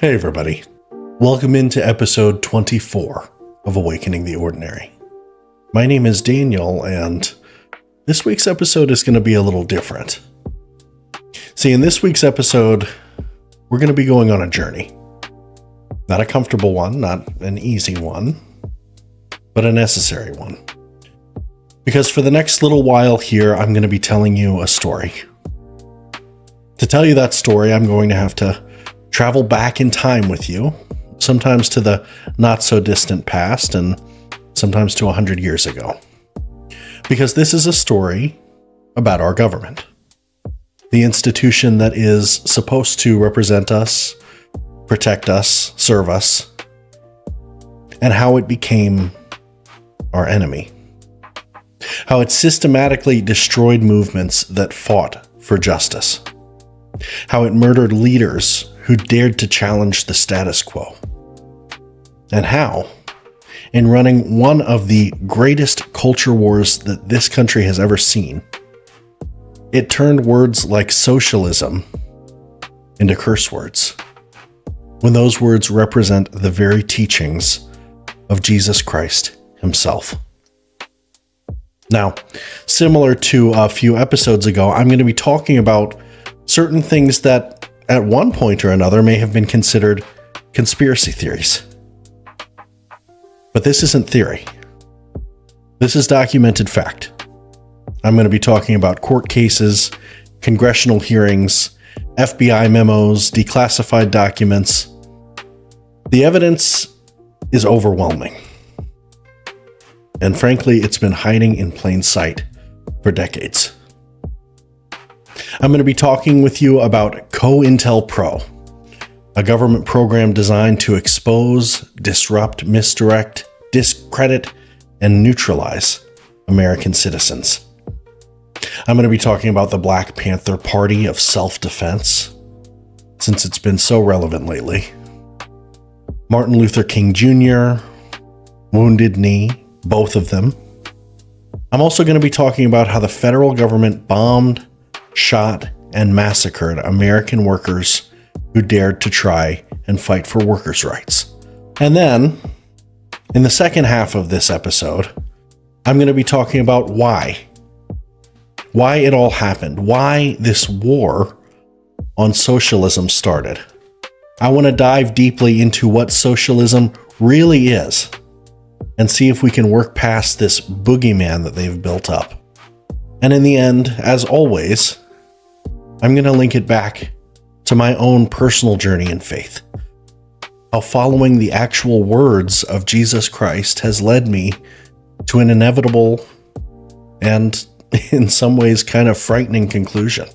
Hey everybody, welcome into episode 24 of Awakening the Ordinary. My name is Daniel, and this week's episode is going to be a little different. See, in this week's episode, we're going to be going on a journey. Not a comfortable one, not an easy one, but a necessary one. Because for the next little while here, I'm going to be telling you a story. To tell you that story, I'm going to have to travel back in time with you, sometimes to the not-so-distant past and sometimes to 100 years ago. Because this is a story about our government, the institution that is supposed to represent us, protect us, serve us, and how it became our enemy. How it systematically destroyed movements that fought for justice. How it murdered leaders who dared to challenge the status quo. And how, in running one of the greatest culture wars that this country has ever seen, it turned words like socialism into curse words, when those words represent the very teachings of Jesus Christ himself. Now, similar to a few episodes ago, I'm going to be talking about certain things that at one point or another may have been considered conspiracy theories. But this isn't theory. This is documented fact. I'm going to be talking about court cases, congressional hearings, FBI memos, declassified documents. The evidence is overwhelming. And frankly, it's been hiding in plain sight for decades. I'm going to be talking with you about COINTELPRO, a government program designed to expose, disrupt, misdirect, discredit, and neutralize American citizens. I'm going to be talking about the Black Panther Party of self-defense, since it's been so relevant lately. Martin Luther King Jr., Wounded Knee, both of them. I'm also going to be talking about how the federal government bombed, shot, and massacred American workers who dared to try and fight for workers' rights. And then, in the second half of this episode, I'm going to be talking about why it all happened, why this war on socialism started. I want to dive deeply into what socialism really is and see if we can work past this boogeyman that they've built up. And in the end, as always, I'm going to link it back to my own personal journey in faith. How following the actual words of Jesus Christ has led me to an inevitable and in some ways kind of frightening conclusion.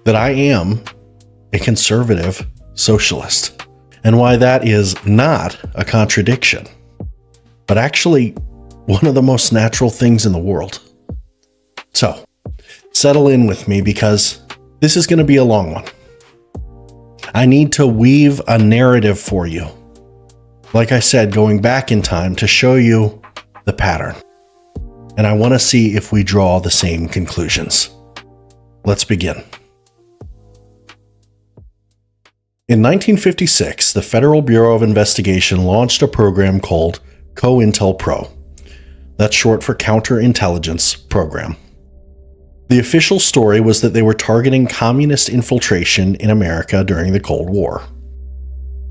That I am a conservative socialist. And why that is not a contradiction, but actually one of the most natural things in the world. So, settle in with me because this is going to be a long one. I need to weave a narrative for you. Like I said, going back in time to show you the pattern. And I want to see if we draw the same conclusions. Let's begin. In 1956, the Federal Bureau of Investigation launched a program called COINTELPRO. That's short for Counterintelligence Program. The official story was that they were targeting communist infiltration in America during the Cold War.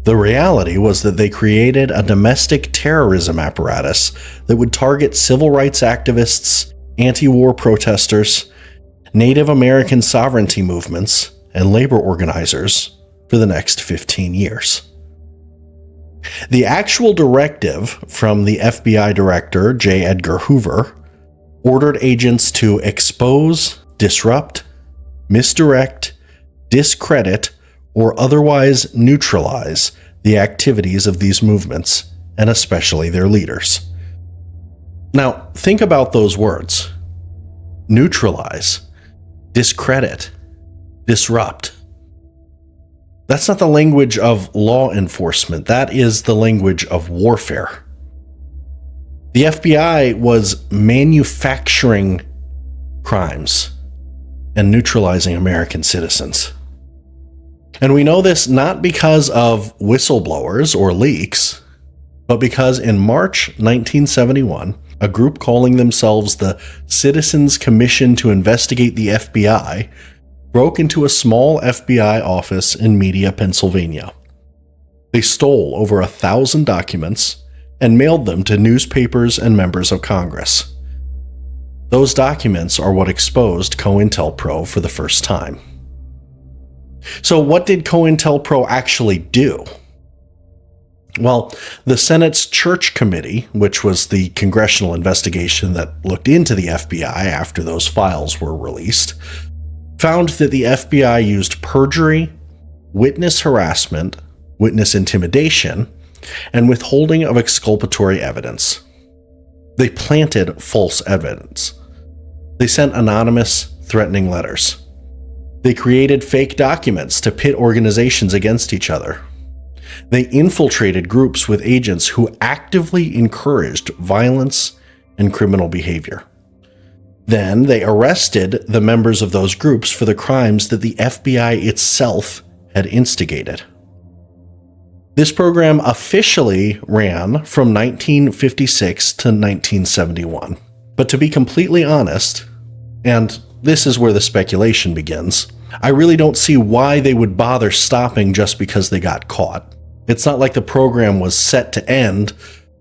The reality was that they created a domestic terrorism apparatus that would target civil rights activists, anti-war protesters, Native American sovereignty movements, and labor organizers for the next 15 years. The actual directive from the FBI director, J. Edgar Hoover, ordered agents to expose, disrupt, misdirect, discredit, or otherwise neutralize the activities of these movements, and especially their leaders. Now, think about those words. Neutralize, discredit, disrupt. That's not the language of law enforcement. That is the language of warfare. The FBI was manufacturing crimes and neutralizing American citizens. And we know this not because of whistleblowers or leaks, but because in March 1971, a group calling themselves the Citizens Commission to Investigate the FBI broke into a small FBI office in Media, Pennsylvania. They stole over 1,000 documents and mailed them to newspapers and members of Congress. Those documents are what exposed COINTELPRO for the first time. So what did COINTELPRO actually do? Well, the Senate's Church Committee, which was the congressional investigation that looked into the FBI after those files were released, found that the FBI used perjury, witness harassment, witness intimidation, and withholding of exculpatory evidence. They planted false evidence. They sent anonymous, threatening letters. They created fake documents to pit organizations against each other. They infiltrated groups with agents who actively encouraged violence and criminal behavior. Then they arrested the members of those groups for the crimes that the FBI itself had instigated. This program officially ran from 1956 to 1971. But to be completely honest, and this is where the speculation begins, I really don't see why they would bother stopping just because they got caught. It's not like the program was set to end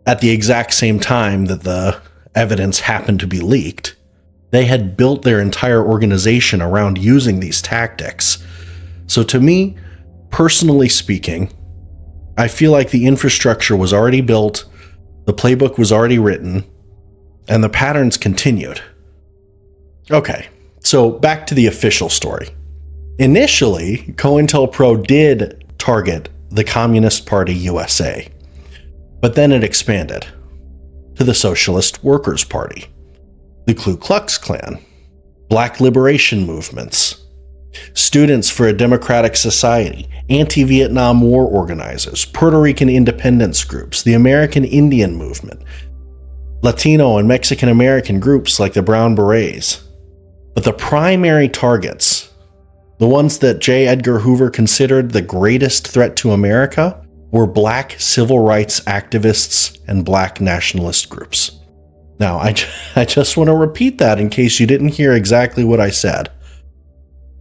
at the exact same time that the evidence happened to be leaked. They had built their entire organization around using these tactics. So to me, personally speaking, I feel like the infrastructure was already built, the playbook was already written, and the patterns continued. Okay, so back to the official story. Initially, COINTELPRO did target the Communist Party USA, but then it expanded to the Socialist Workers' Party, the Ku Klux Klan, Black liberation movements, Students for a Democratic Society, anti-Vietnam War organizers, Puerto Rican independence groups, the American Indian movement, Latino and Mexican American groups like the Brown Berets. But the primary targets, the ones that J. Edgar Hoover considered the greatest threat to America, were Black civil rights activists and Black nationalist groups. Now, I just want to repeat that in case you didn't hear exactly what I said.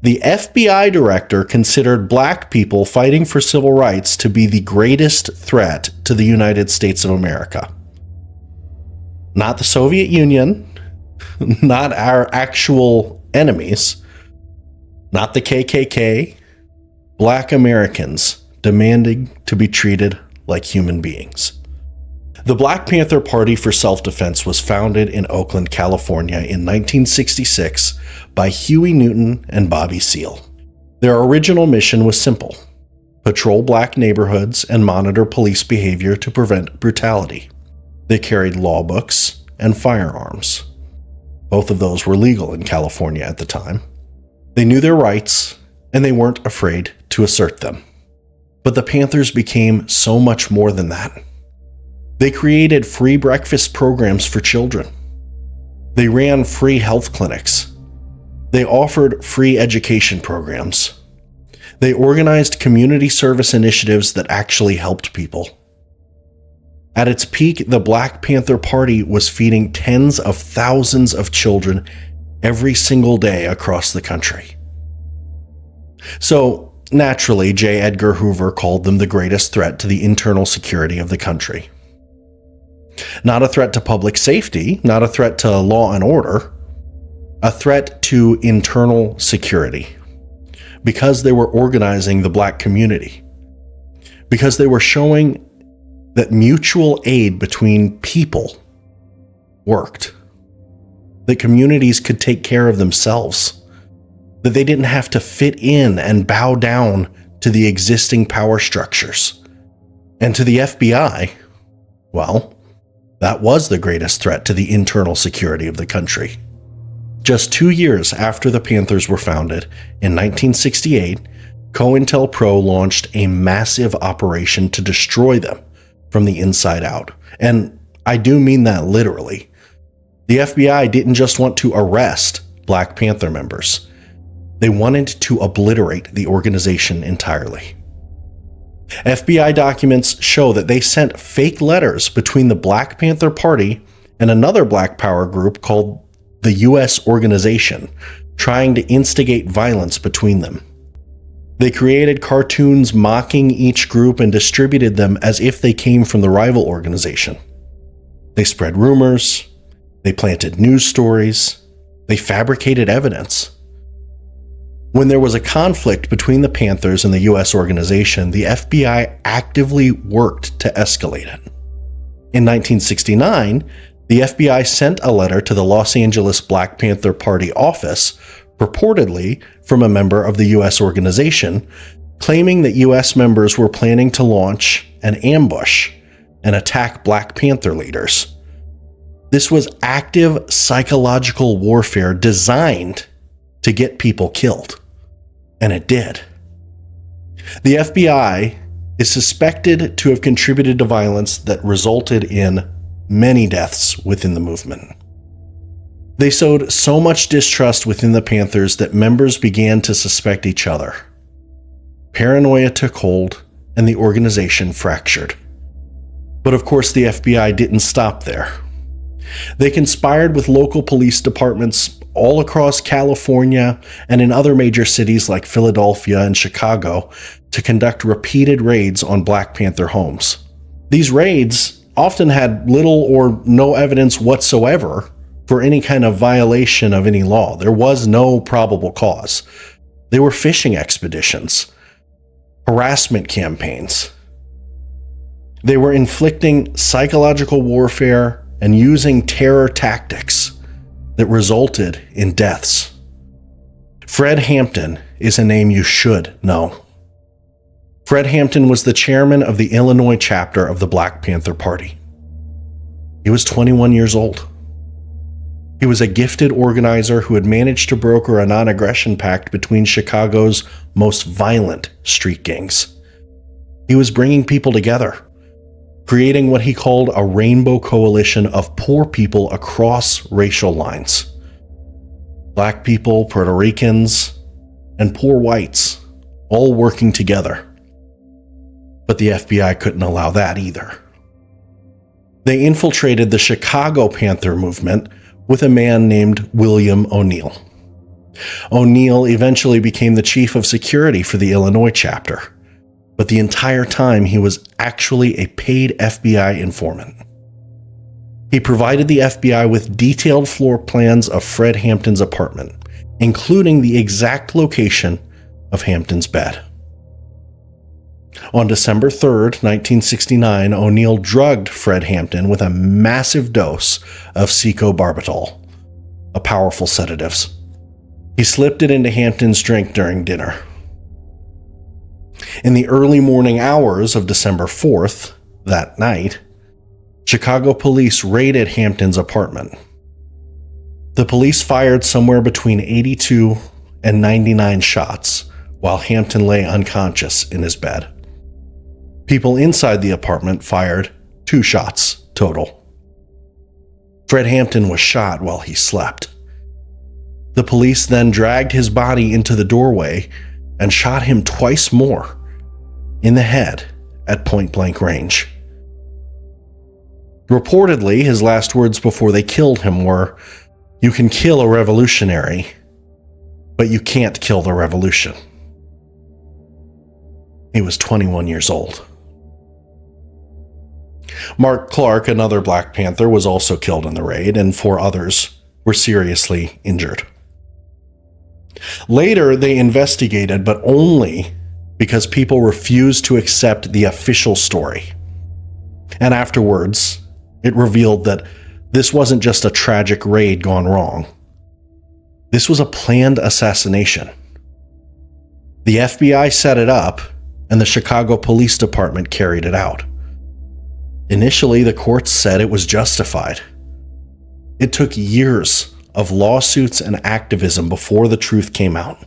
The FBI director considered Black people fighting for civil rights to be the greatest threat to the United States of America. Not the Soviet Union, not our actual enemies, not the KKK, Black Americans demanding to be treated like human beings. The Black Panther Party for Self-Defense was founded in Oakland, California in 1966 by Huey Newton and Bobby Seale. Their original mission was simple: patrol Black neighborhoods and monitor police behavior to prevent brutality. They carried law books and firearms. Both of those were legal in California at the time. They knew their rights, and they weren't afraid to assert them. But the Panthers became so much more than that. They created free breakfast programs for children. They ran free health clinics. They offered free education programs. They organized community service initiatives that actually helped people. At its peak, the Black Panther Party was feeding tens of thousands of children every single day across the country. So, naturally, J. Edgar Hoover called them the greatest threat to the internal security of the country. Not a threat to public safety, not a threat to law and order, a threat to internal security. Because they were organizing the Black community. Because they were showing that mutual aid between people worked. That communities could take care of themselves. That they didn't have to fit in and bow down to the existing power structures. And to the FBI, well, that was the greatest threat to the internal security of the country. Just 2 years after the Panthers were founded, in 1968, COINTELPRO launched a massive operation to destroy them from the inside out. And I do mean that literally. The FBI didn't just want to arrest Black Panther members. They wanted to obliterate the organization entirely. FBI documents show that they sent fake letters between the Black Panther Party and another Black Power group called the U.S. Organization, trying to instigate violence between them. They created cartoons mocking each group and distributed them as if they came from the rival organization. They spread rumors, they planted news stories, they fabricated evidence. When there was a conflict between the Panthers and the U.S. organization, the FBI actively worked to escalate it. In 1969, the FBI sent a letter to the Los Angeles Black Panther Party office, purportedly from a member of the U.S. organization, claiming that U.S. members were planning to launch an ambush and attack Black Panther leaders. This was active psychological warfare designed to get people killed. And it did. The FBI is suspected to have contributed to violence that resulted in many deaths within the movement. They sowed so much distrust within the Panthers that members began to suspect each other. Paranoia took hold, and the organization fractured. But of course, the FBI didn't stop there. They conspired with local police departments all across California and in other major cities like Philadelphia and Chicago to conduct repeated raids on Black Panther homes. These raids often had little or no evidence whatsoever for any kind of violation of any law. There was no probable cause. They were fishing expeditions, harassment campaigns. They were inflicting psychological warfare and using terror tactics that resulted in deaths. Fred Hampton is a name you should know. Fred Hampton was the chairman of the Illinois chapter of the Black Panther Party. He was 21 years old. He was a gifted organizer who had managed to broker a non-aggression pact between Chicago's most violent street gangs. He was bringing people together, creating what he called a rainbow coalition of poor people across racial lines. Black people, Puerto Ricans, and poor whites, all working together. But the FBI couldn't allow that either. They infiltrated the Chicago Panther movement with a man named William O'Neill. O'Neill eventually became the chief of security for the Illinois chapter. But the entire time he was actually a paid FBI informant. He provided the FBI with detailed floor plans of Fred Hampton's apartment, including the exact location of Hampton's bed. On December 3rd, 1969, O'Neill drugged Fred Hampton with a massive dose of secobarbital, a powerful sedative. He slipped it into Hampton's drink during dinner. In the early morning hours of December 4th, that night, Chicago police raided Hampton's apartment. The police fired somewhere between 82 and 99 shots while Hampton lay unconscious in his bed. People inside the apartment fired 2 shots total. Fred Hampton was shot while he slept. The police then dragged his body into the doorway and shot him twice more in the head at point-blank range. Reportedly, his last words before they killed him were, "You can kill a revolutionary, but you can't kill the revolution." He was 21 years old. Mark Clark, another Black Panther, was also killed in the raid, and 4 others were seriously injured. Later, they investigated, but only because people refused to accept the official story. And afterwards, it revealed that this wasn't just a tragic raid gone wrong. This was a planned assassination. The FBI set it up, and the Chicago Police Department carried it out. Initially, the courts said it was justified. It took years of lawsuits and activism before the truth came out.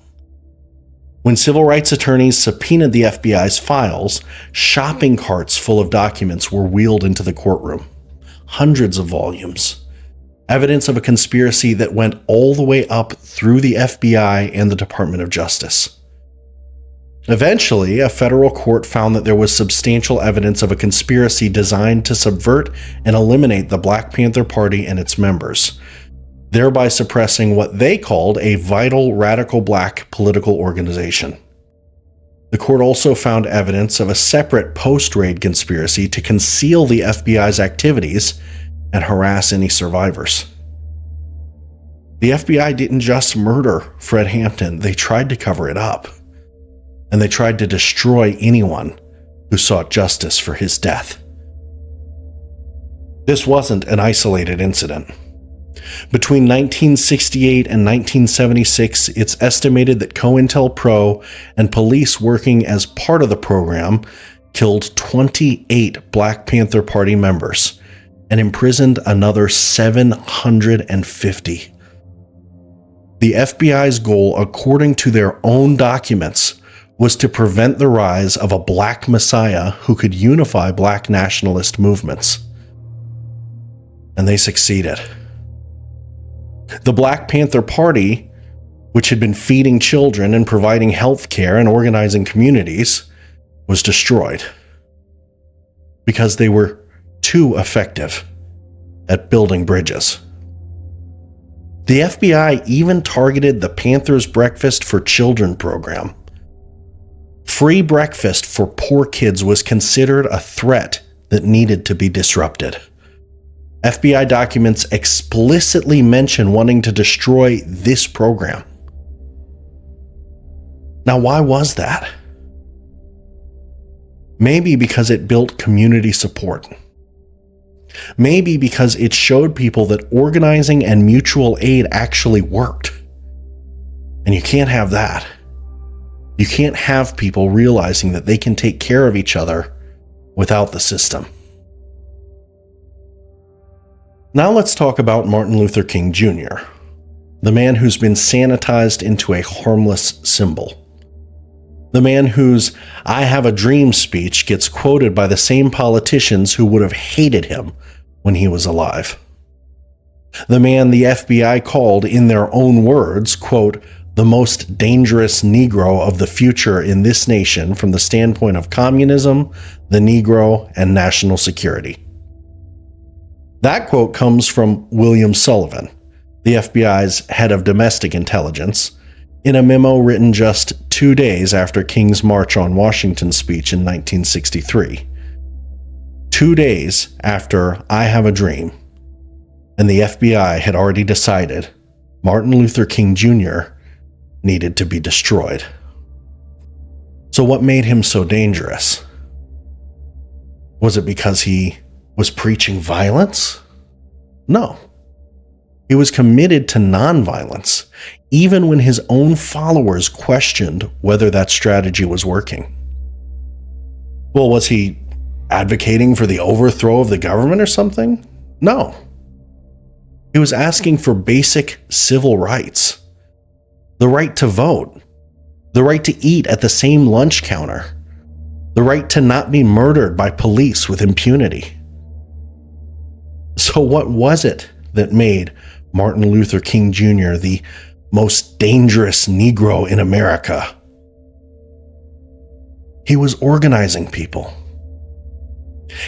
When civil rights attorneys subpoenaed the FBI's files, shopping carts full of documents were wheeled into the courtroom. Hundreds of volumes. Evidence of a conspiracy that went all the way up through the FBI and the Department of Justice. Eventually, a federal court found that there was substantial evidence of a conspiracy designed to subvert and eliminate the Black Panther Party and its members, thereby suppressing what they called a vital radical black political organization. The court also found evidence of a separate post-raid conspiracy to conceal the FBI's activities and harass any survivors. The FBI didn't just murder Fred Hampton, they tried to cover it up. And they tried to destroy anyone who sought justice for his death. This wasn't an isolated incident. Between 1968 and 1976, it's estimated that COINTELPRO and police working as part of the program killed 28 Black Panther Party members and imprisoned another 750. The FBI's goal, according to their own documents, was to prevent the rise of a black messiah who could unify black nationalist movements. And they succeeded. The Black Panther Party, which had been feeding children and providing health care and organizing communities, was destroyed because they were too effective at building bridges. The FBI even targeted the Panthers Breakfast for Children program. Free breakfast for poor kids was considered a threat that needed to be disrupted. FBI documents explicitly mention wanting to destroy this program. Now, why was that? Maybe because it built community support. Maybe because it showed people that organizing and mutual aid actually worked. And you can't have that. You can't have people realizing that they can take care of each other without the system. Now let's talk about Martin Luther King Jr., the man who's been sanitized into a harmless symbol. The man whose "I have a dream" speech gets quoted by the same politicians who would have hated him when he was alive. The man the FBI called, in their own words, quote, "the most dangerous Negro of the future in this nation from the standpoint of communism, the Negro, and national security." That quote comes from William Sullivan, the FBI's head of domestic intelligence, in a memo written just 2 days after King's March on Washington speech in 1963. 2 days after "I Have a Dream," and the FBI had already decided Martin Luther King Jr. needed to be destroyed. So what made him so dangerous? Was it because he was preaching violence? No. He was committed to nonviolence, even when his own followers questioned whether that strategy was working. Well, was he advocating for the overthrow of the government or something? No. He was asking for basic civil rights. The right to vote, the right to eat at the same lunch counter, the right to not be murdered by police with impunity. So what was it that made Martin Luther King Jr. the most dangerous Negro in America? He was organizing people.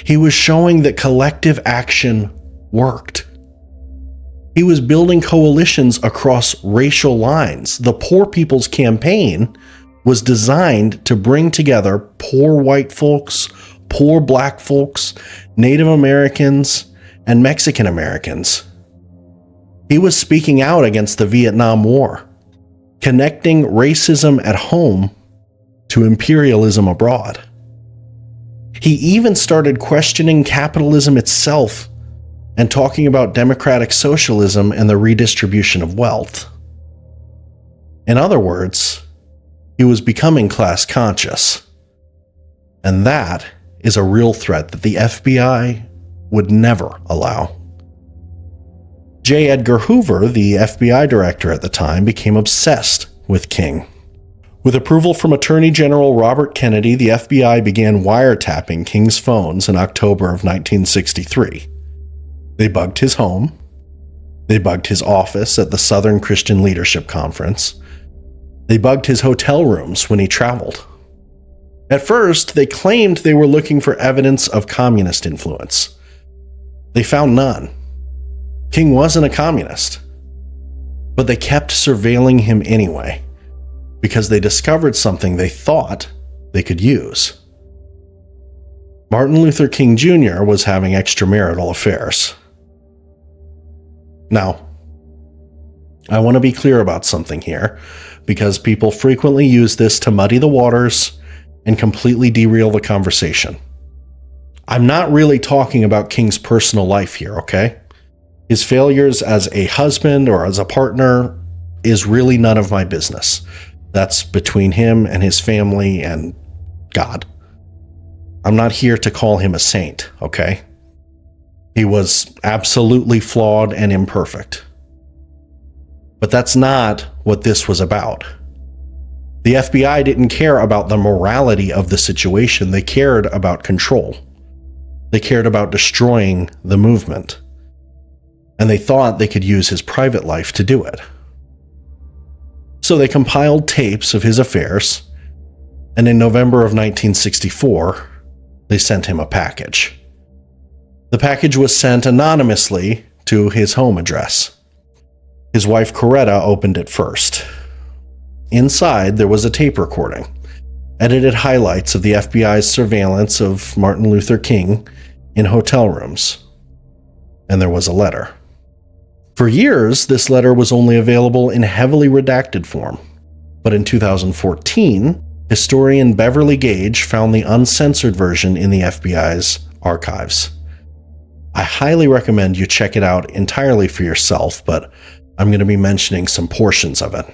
He was showing that collective action worked. He was building coalitions across racial lines. The Poor People's Campaign was designed to bring together poor white folks, poor black folks, Native Americans, and Mexican Americans. He was speaking out against the Vietnam War, connecting racism at home to imperialism abroad. He even started questioning capitalism itself and talking about democratic socialism and the redistribution of wealth. In other words, he was becoming class conscious. And that is a real threat that the FBI would never allow. J. Edgar Hoover, the FBI director at the time, became obsessed with King. With approval from Attorney General Robert Kennedy, the FBI began wiretapping King's phones in October of 1963. They bugged his home, They bugged his office at the Southern Christian Leadership Conference. They bugged his hotel rooms when he traveled. At first, they claimed they were looking for evidence of communist influence. They found none. King wasn't a communist. But they kept surveilling him anyway, because they discovered something they thought they could use. Martin Luther King Jr. was having extramarital affairs. Now, I want to be clear about something here, because people frequently use this to muddy the waters and completely derail the conversation. I'm not really talking about King's personal life here, okay? His failures as a husband or as a partner is really none of my business. That's between him and his family and God. I'm not here to call him a saint, okay? He was absolutely flawed and imperfect. But that's not what this was about. The FBI didn't care about the morality of the situation. They cared about control. They cared about destroying the movement. And they thought they could use his private life to do it. So they compiled tapes of his affairs, and in November of 1964, they sent him a package. The package was sent anonymously to his home address. His wife Coretta opened it first. Inside, there was a tape recording, edited highlights of the FBI's surveillance of Martin Luther King in hotel rooms. And there was a letter. For years, this letter was only available in heavily redacted form. But in 2014, historian Beverly Gage found the uncensored version in the FBI's archives. I highly recommend you check it out entirely for yourself, but I'm going to be mentioning some portions of it.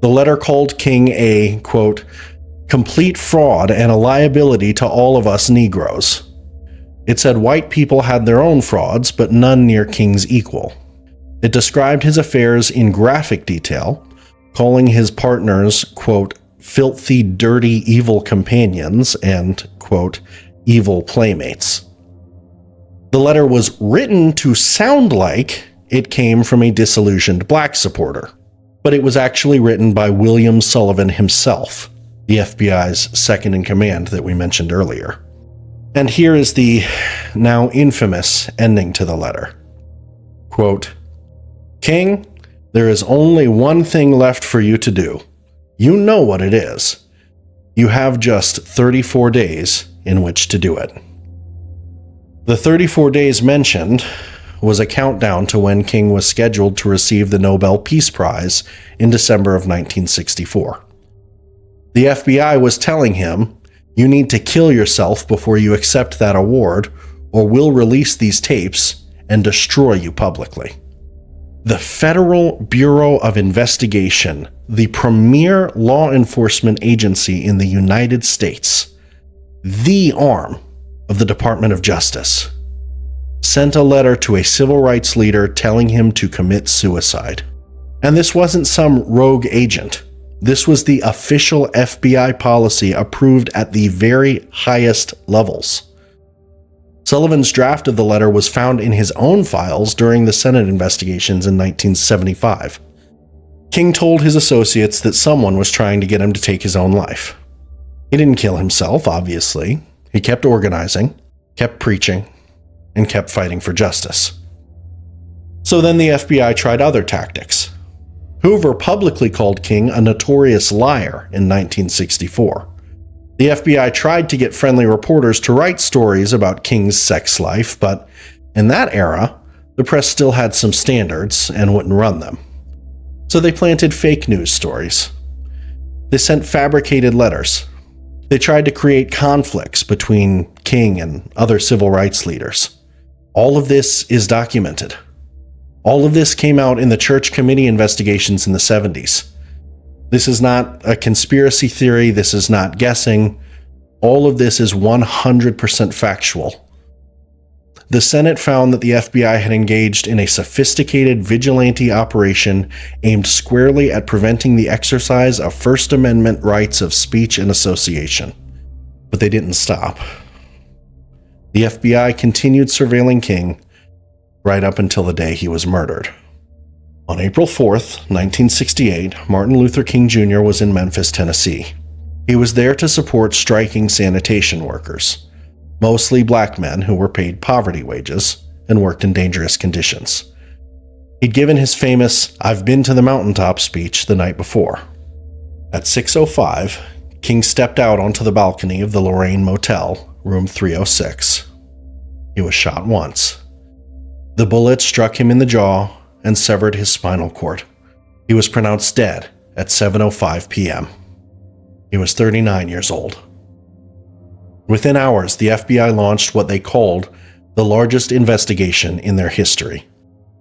The letter called King a, quote, complete fraud and a liability to all of us Negroes. It said white people had their own frauds, but none near King's equal. It described his affairs in graphic detail, calling his partners, quote, filthy, dirty, evil companions and, quote, evil playmates. The letter was written to sound like it came from a disillusioned black supporter, but it was actually written by William Sullivan himself, the FBI's second-in-command that we mentioned earlier. And here is the now infamous ending to the letter. Quote, King, there is only one thing left for you to do. You know what it is. You have just 34 days in which to do it. The 34 days mentioned was a countdown to when King was scheduled to receive the Nobel Peace Prize in December of 1964. The FBI was telling him, you need to kill yourself before you accept that award, or we'll release these tapes and destroy you publicly. The Federal Bureau of Investigation, the premier law enforcement agency in the United States, the arm of the Department of Justice, sent a letter to a civil rights leader telling him to commit suicide. And this wasn't some rogue agent. This was the official FBI policy approved at the very highest levels. Sullivan's draft of the letter was found in his own files during the Senate investigations in 1975. King told his associates that someone was trying to get him to take his own life. He didn't kill himself, obviously. He kept organizing, kept preaching, and kept fighting for justice. So then the FBI tried other tactics. Hoover publicly called King a notorious liar in 1964. The FBI tried to get friendly reporters to write stories about King's sex life, but in that era, the press still had some standards and wouldn't run them. So they planted fake news stories. They sent fabricated letters. They tried to create conflicts between King and other civil rights leaders. All of this is documented. All of this came out in the Church Committee investigations in the 70s. This is not a conspiracy theory. This is not guessing. All of this is 100% factual. The Senate found that the FBI had engaged in a sophisticated vigilante operation aimed squarely at preventing the exercise of First Amendment rights of speech and association. But they didn't stop. The FBI continued surveilling King, right up until the day he was murdered. On April 4th, 1968, Martin Luther King Jr. was in Memphis, Tennessee. He was there to support striking sanitation workers, mostly black men who were paid poverty wages and worked in dangerous conditions. He'd given his famous "I've been to the mountaintop" speech the night before. At 6:05, King stepped out onto the balcony of the Laramie Motel, room 306. He was shot once. The bullet struck him in the jaw and severed his spinal cord. He was pronounced dead at 7:05 p.m. He was 39 years old. Within hours, the FBI launched what they called the largest investigation in their history.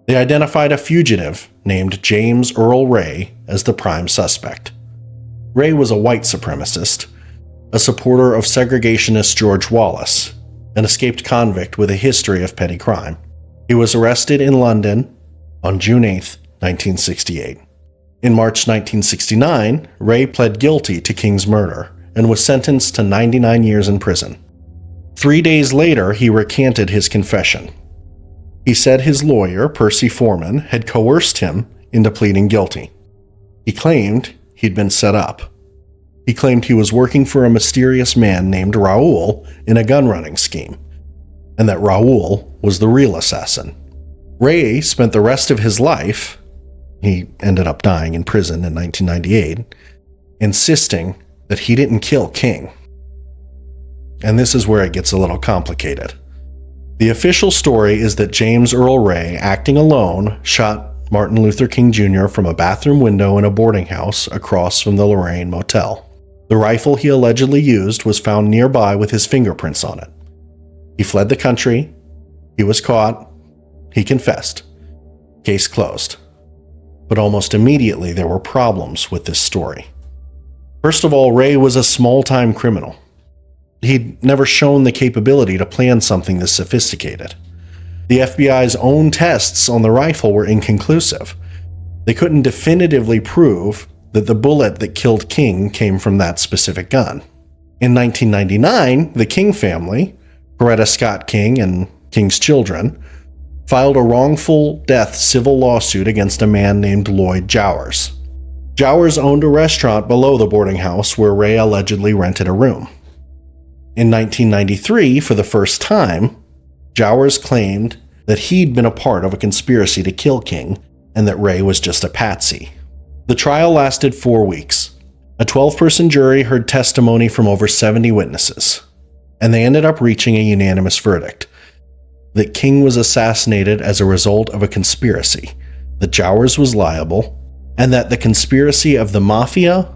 They identified a fugitive named James Earl Ray as the prime suspect. Ray was a white supremacist, a supporter of segregationist George Wallace, an escaped convict with a history of petty crime. He was arrested in London on June 8, 1968. In March 1969, Ray pled guilty to King's murder and was sentenced to 99 years in prison. 3 days later, he recanted his confession. He said his lawyer, Percy Foreman, had coerced him into pleading guilty. He claimed he'd been set up. He claimed he was working for a mysterious man named Raoul in a gun-running scheme, and that Raoul was the real assassin. Ray spent the rest of his life, he ended up dying in prison in 1998, insisting that he didn't kill King. And this is where it gets a little complicated. The official story is that James Earl Ray, acting alone, shot Martin Luther King Jr. from a bathroom window in a boarding house across from the Laramie Motel. The rifle he allegedly used was found nearby with his fingerprints on it. He fled the country. He was caught. He confessed. Case closed. But almost immediately there were problems with this story. First of all, Ray was a small-time criminal. He'd never shown the capability to plan something this sophisticated. The FBI's own tests on the rifle were inconclusive. They couldn't definitively prove that the bullet that killed King came from that specific gun. In 1999, the King family, Coretta Scott King and King's children, filed a wrongful death civil lawsuit against a man named Lloyd Jowers. Jowers owned a restaurant below the boarding house where Ray allegedly rented a room. In 1993, for the first time, Jowers claimed that he'd been a part of a conspiracy to kill King and that Ray was just a patsy. The trial lasted 4 weeks. A 12-person jury heard testimony from over 70 witnesses, and they ended up reaching a unanimous verdict that King was assassinated as a result of a conspiracy, that Jowers was liable, and that the conspiracy of the mafia,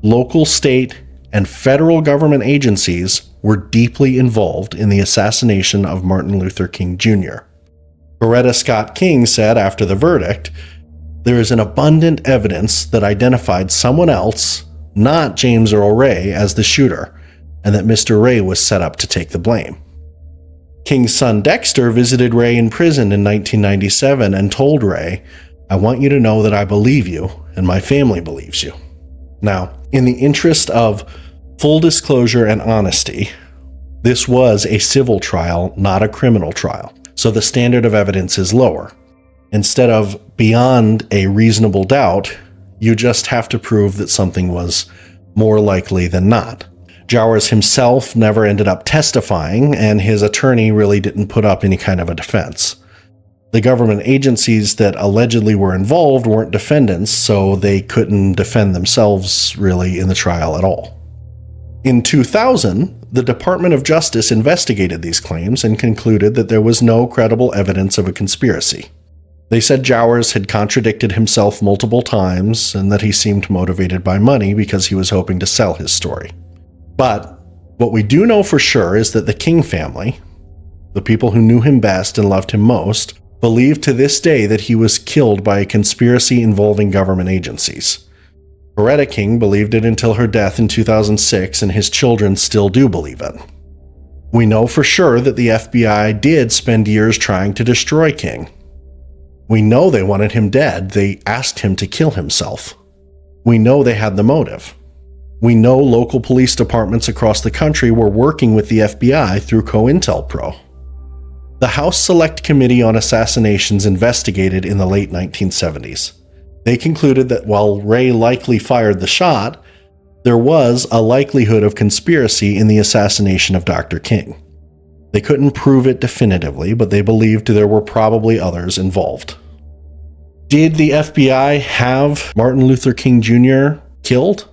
local, state, and federal government agencies were deeply involved in the assassination of Martin Luther King Jr. Coretta Scott King said after the verdict, "There is an abundant evidence that identified someone else, not James Earl Ray, as the shooter, and that Mr. Ray was set up to take the blame." King's son Dexter visited Ray in prison in 1997 and told Ray, "I want you to know that I believe you, and my family believes you." Now, in the interest of full disclosure and honesty, this was a civil trial, not a criminal trial, so the standard of evidence is lower. Instead of beyond a reasonable doubt, you just have to prove that something was more likely than not. Jowers himself never ended up testifying, and his attorney really didn't put up any kind of a defense. The government agencies that allegedly were involved weren't defendants, so they couldn't defend themselves really in the trial at all. In 2000, the Department of Justice investigated these claims and concluded that there was no credible evidence of a conspiracy. They said Jowers had contradicted himself multiple times and that he seemed motivated by money because he was hoping to sell his story. But what we do know for sure is that the King family, the people who knew him best and loved him most, believe to this day that he was killed by a conspiracy involving government agencies. Coretta King believed it until her death in 2006, and his children still do believe it. We know for sure that the FBI did spend years trying to destroy King. We know they wanted him dead. They asked him to kill himself. We know they had the motive. We know local police departments across the country were working with the FBI through COINTELPRO. The House Select Committee on Assassinations investigated in the late 1970s. They concluded that while Ray likely fired the shot, there was a likelihood of conspiracy in the assassination of Dr. King. They couldn't prove it definitively, but they believed there were probably others involved. Did the FBI have Martin Luther King Jr. killed?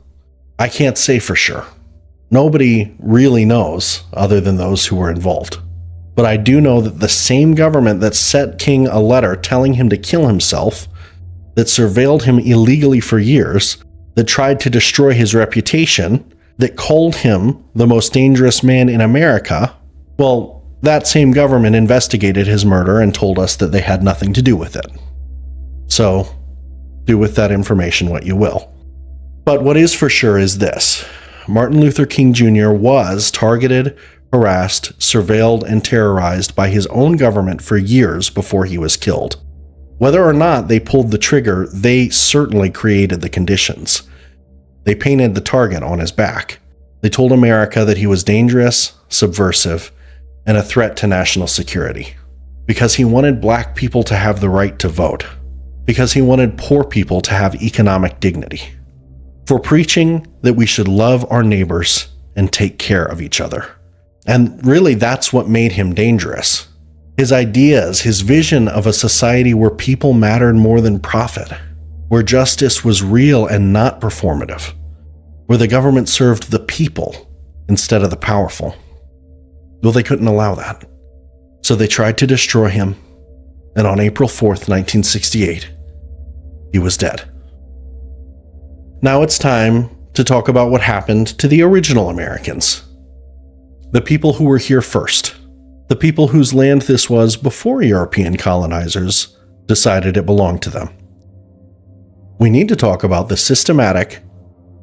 I can't say for sure. Nobody really knows other than those who were involved. But I do know that the same government that sent King a letter telling him to kill himself, that surveilled him illegally for years, that tried to destroy his reputation, that called him the most dangerous man in America, well, that same government investigated his murder and told us that they had nothing to do with it. So, do with that information what you will. But what is for sure is this. Martin Luther King Jr. was targeted, harassed, surveilled, and terrorized by his own government for years before he was killed. Whether or not they pulled the trigger, they certainly created the conditions. They painted the target on his back. They told America that he was dangerous, subversive, and a threat to national security. Because he wanted black people to have the right to vote. Because he wanted poor people to have economic dignity. For preaching that we should love our neighbors and take care of each other. And really, that's what made him dangerous. His ideas, his vision of a society where people mattered more than profit, where justice was real and not performative, where the government served the people instead of the powerful. Well, they couldn't allow that. So they tried to destroy him, and on April 4th, 1968, he was dead. Now it's time to talk about what happened to the original Americans. The people who were here first. The people whose land this was before European colonizers decided it belonged to them. We need to talk about the systematic,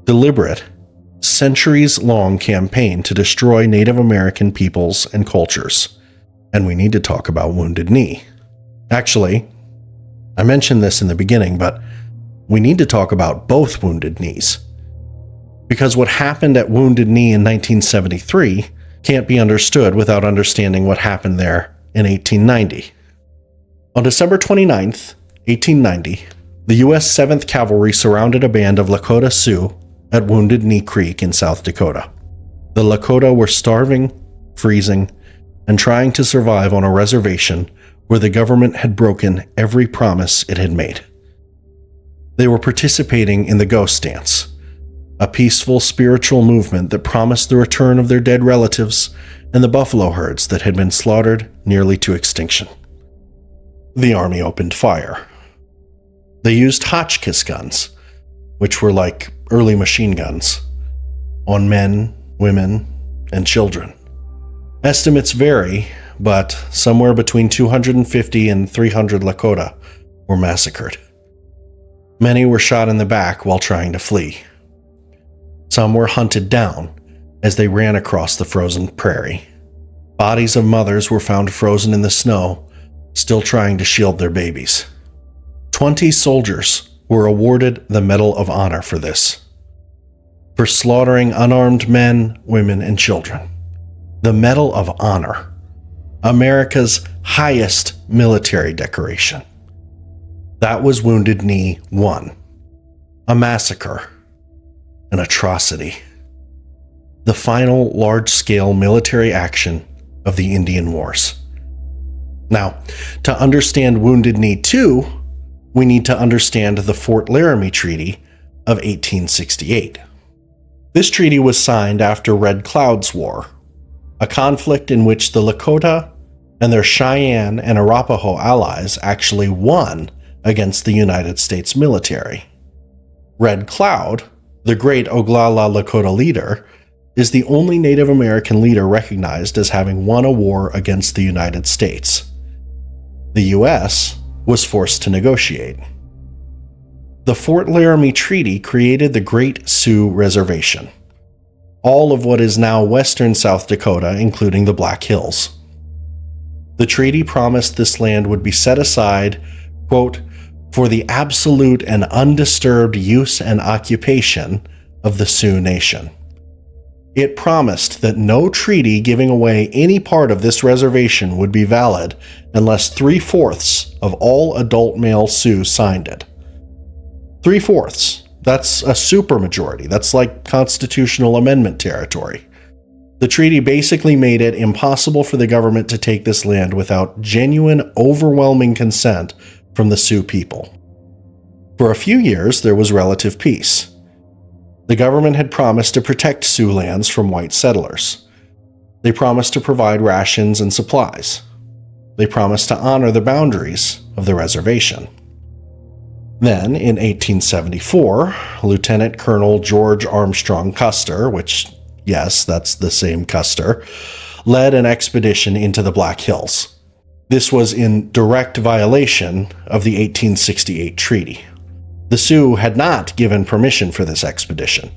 deliberate, centuries-long campaign to destroy Native American peoples and cultures. And we need to talk about Wounded Knee. Actually, I mentioned this in the beginning, but we need to talk about both Wounded Knees. Because what happened at Wounded Knee in 1973 can't be understood without understanding what happened there in 1890. On December 29th, 1890, the U.S. 7th Cavalry surrounded a band of Lakota Sioux at Wounded Knee Creek in South Dakota. The Lakota were starving, freezing, and trying to survive on a reservation where the government had broken every promise it had made. They were participating in the Ghost Dance, a peaceful spiritual movement that promised the return of their dead relatives and the buffalo herds that had been slaughtered nearly to extinction. The army opened fire. They used Hotchkiss guns, which were like early machine guns, on men, women, and children. Estimates vary, but somewhere between 250 and 300 Lakota were massacred. Many were shot in the back while trying to flee. Some were hunted down as they ran across the frozen prairie. Bodies of mothers were found frozen in the snow, still trying to shield their babies. 20 soldiers were awarded the Medal of Honor for this, for slaughtering unarmed men, women, and children. The Medal of Honor, America's highest military decoration. That was Wounded Knee 1, a massacre, an atrocity, the final large-scale military action of the Indian Wars. Now, to understand Wounded Knee 2, we need to understand the Fort Laramie Treaty of 1868. This treaty was signed after Red Cloud's War, a conflict in which the Lakota and their Cheyenne and Arapaho allies actually won against the United States military. Red Cloud, the great Oglala Lakota leader, is the only Native American leader recognized as having won a war against the United States. The U.S. was forced to negotiate. The Fort Laramie Treaty created the Great Sioux Reservation, all of what is now western South Dakota, including the Black Hills. The treaty promised this land would be set aside, quote, for the absolute and undisturbed use and occupation of the Sioux Nation. It promised that no treaty giving away any part of this reservation would be valid unless 3/4 of all adult male Sioux signed it. 3/4. That's a supermajority. That's like constitutional amendment territory. The treaty basically made it impossible for the government to take this land without genuine, overwhelming consent from the Sioux people. For a few years, there was relative peace. The government had promised to protect Sioux lands from white settlers. They promised to provide rations and supplies. They promised to honor the boundaries of the reservation. Then, in 1874, Lieutenant Colonel George Armstrong Custer, which, yes, that's the same Custer, led an expedition into the Black Hills. This was in direct violation of the 1868 treaty. The Sioux had not given permission for this expedition.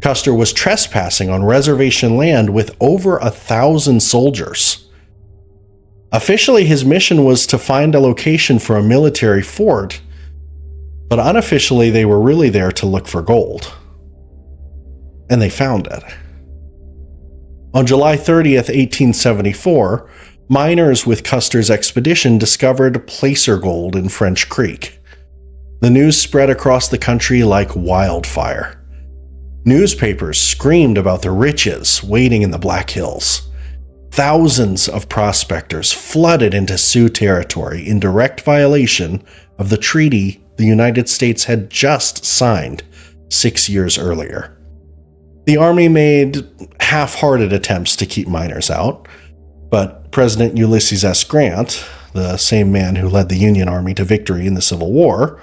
Custer was trespassing on reservation land with over 1,000 soldiers. Officially, his mission was to find a location for a military fort, but unofficially, they were really there to look for gold. And they found it. On July 30th, 1874, miners with Custer's expedition discovered placer gold in French Creek. The news spread across the country like wildfire. Newspapers screamed about the riches waiting in the Black Hills. Thousands of prospectors flooded into Sioux territory in direct violation of the treaty the United States had just signed 6 years earlier. The Army made half-hearted attempts to keep miners out, but President Ulysses S. Grant, the same man who led the Union Army to victory in the Civil War,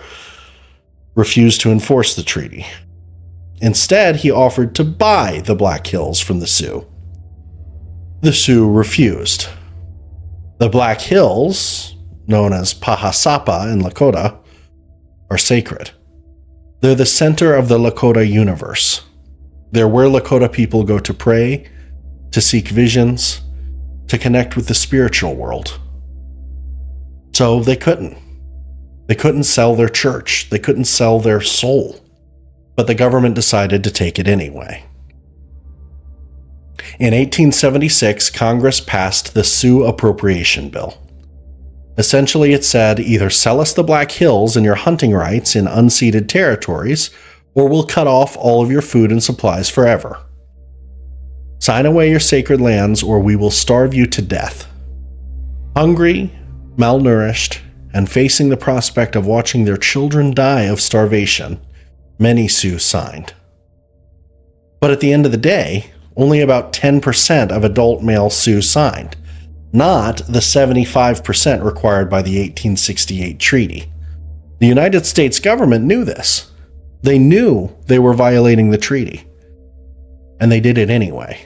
refused to enforce the treaty. Instead, he offered to buy the Black Hills from the Sioux. The Sioux refused. The Black Hills, known as Pahasapa in Lakota, are sacred. They're the center of the Lakota universe. They're where Lakota people go to pray, to seek visions, to connect with the spiritual world. So they couldn't. They couldn't sell their church. They couldn't sell their soul. But the government decided to take it anyway. In 1876, Congress passed the Sioux Appropriation Bill. Essentially, it said, either sell us the Black Hills and your hunting rights in unceded territories, or we'll cut off all of your food and supplies forever. Sign away your sacred lands, or we will starve you to death. Hungry, malnourished, and facing the prospect of watching their children die of starvation, many Sioux signed. But at the end of the day, only about 10% of adult male Sioux signed, not the 75% required by the 1868 treaty. The United States government knew this. They knew they were violating the treaty, and they did it anyway.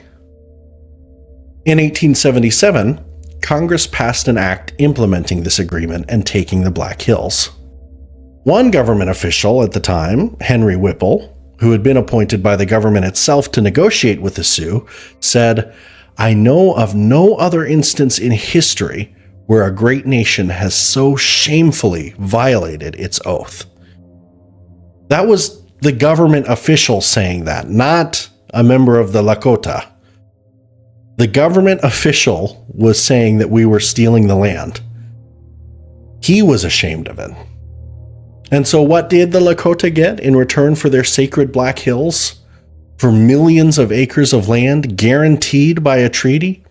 In 1877, Congress passed an act implementing this agreement and taking the Black Hills. One government official at the time, Henry Whipple, who had been appointed by the government itself to negotiate with the Sioux, said, "I know of no other instance in history where a great nation has so shamefully violated its oath." That was the government official saying that, not a member of the Lakota. The government official was saying that we were stealing the land. He was ashamed of it. And so what did the Lakota get in return for their sacred Black Hills? For millions of acres of land guaranteed by a treaty?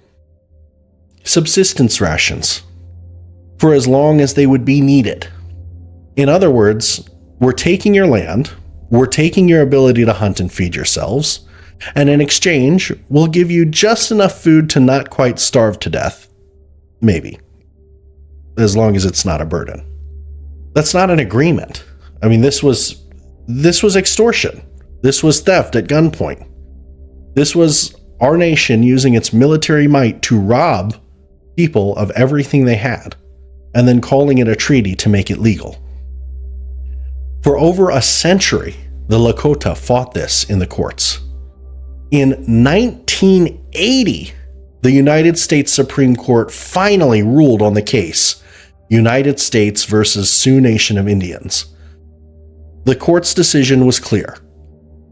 Subsistence rations. For as long as they would be needed. In other words, we're taking your land, we're taking your ability to hunt and feed yourselves, and in exchange, we'll give you just enough food to not quite starve to death. Maybe. As long as it's not a burden. That's not an agreement. I mean, this was extortion. This was theft at gunpoint. This was our nation using its military might to rob people of everything they had, and then calling it a treaty to make it legal. For over a century, the Lakota fought this in the courts. In 1980, the United States Supreme Court finally ruled on the case, United States versus Sioux Nation of Indians. The court's decision was clear.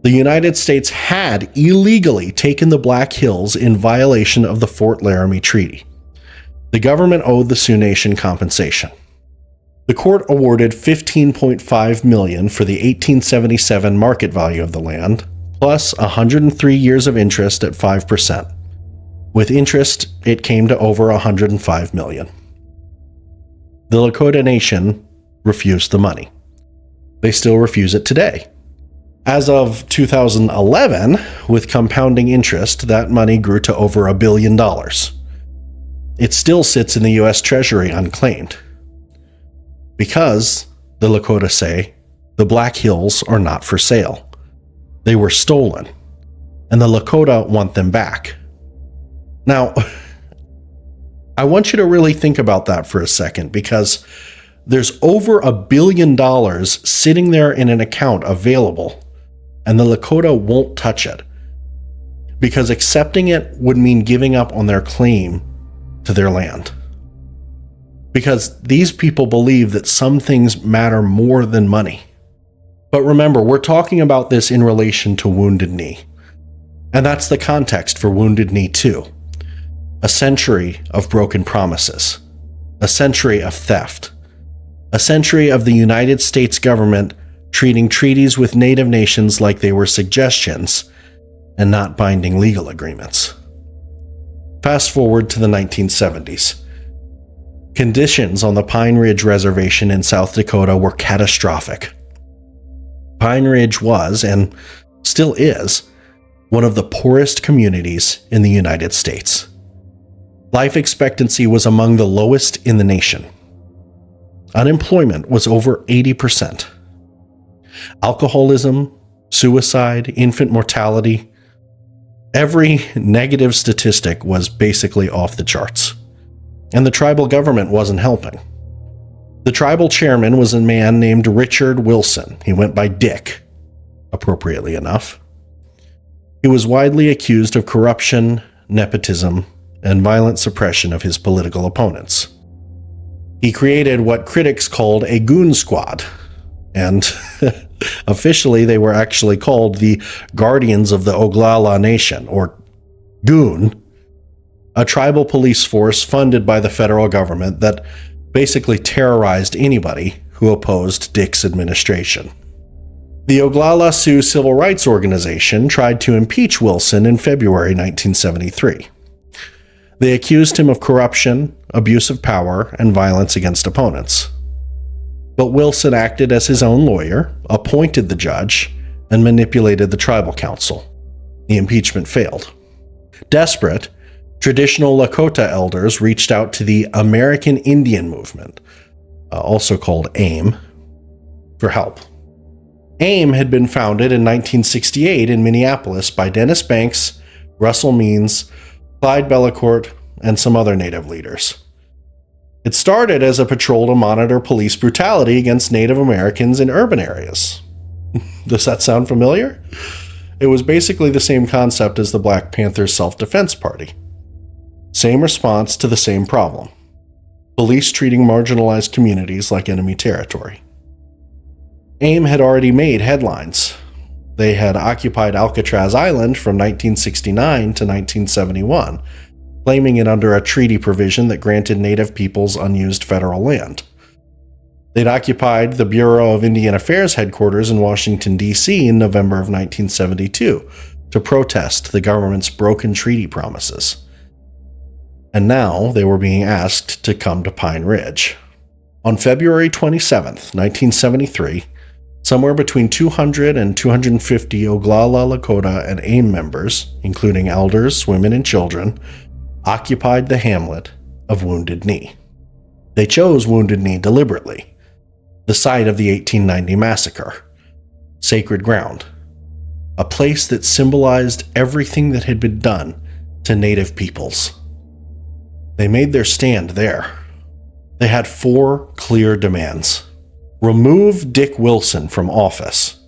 The United States had illegally taken the Black Hills in violation of the Fort Laramie Treaty. The government owed the Sioux Nation compensation. The court awarded $15.5 million for the 1877 market value of the land, plus 103 years of interest at 5%. With interest, it came to over $105 million. The Lakota Nation refused the money. They still refuse it today. As of 2011, with compounding interest, that money grew to over $1 billion. It still sits in the U.S. Treasury unclaimed. Because, the Lakota say, the Black Hills are not for sale. They were stolen, and the Lakota want them back. Now, I want you to really think about that for a second, because there's over $1 billion sitting there in an account available, and the Lakota won't touch it, because accepting it would mean giving up on their claim to their land. Because these people believe that some things matter more than money. But remember, we're talking about this in relation to Wounded Knee. And that's the context for Wounded Knee 2. A century of broken promises. A century of theft. A century of the United States government treating treaties with Native nations like they were suggestions and not binding legal agreements. Fast forward to the 1970s. Conditions on the Pine Ridge Reservation in South Dakota were catastrophic. Pine Ridge was, and still is, one of the poorest communities in the United States. Life expectancy was among the lowest in the nation. Unemployment was over 80%. Alcoholism, suicide, infant mortality, every negative statistic was basically off the charts. And the tribal government wasn't helping. The tribal chairman was a man named Richard Wilson. He went by Dick, appropriately enough. He was widely accused of corruption, nepotism, and violent suppression of his political opponents. He created what critics called a goon squad, and officially they were actually called the Guardians of the Oglala Nation, or Goon, a tribal police force funded by the federal government that basically terrorized anybody who opposed Dick's administration. The Oglala Sioux Civil Rights Organization tried to impeach Wilson in February 1973. They accused him of corruption, abuse of power, and violence against opponents. But Wilson acted as his own lawyer, appointed the judge, and manipulated the tribal council. The impeachment failed. Desperate, traditional Lakota elders reached out to the American Indian Movement, also called AIM, for help. AIM had been founded in 1968 in Minneapolis by Dennis Banks, Russell Means, Clyde Bellecourt, and some other Native leaders. It started as a patrol to monitor police brutality against Native Americans in urban areas. Does that sound familiar? It was basically the same concept as the Black Panther Self-Defense Party. Same response to the same problem. Police treating marginalized communities like enemy territory. AIM had already made headlines. They had occupied Alcatraz Island from 1969 to 1971, claiming it under a treaty provision that granted Native peoples unused federal land. They'd occupied the Bureau of Indian Affairs headquarters in Washington, D.C. in November of 1972 to protest the government's broken treaty promises. And now they were being asked to come to Pine Ridge. On February 27, 1973, somewhere between 200 and 250 Oglala, Lakota, and AIM members, including elders, women, and children, occupied the hamlet of Wounded Knee. They chose Wounded Knee deliberately, the site of the 1890 massacre, sacred ground, a place that symbolized everything that had been done to Native peoples. They made their stand there. They had 4 clear demands. Remove Dick Wilson from office.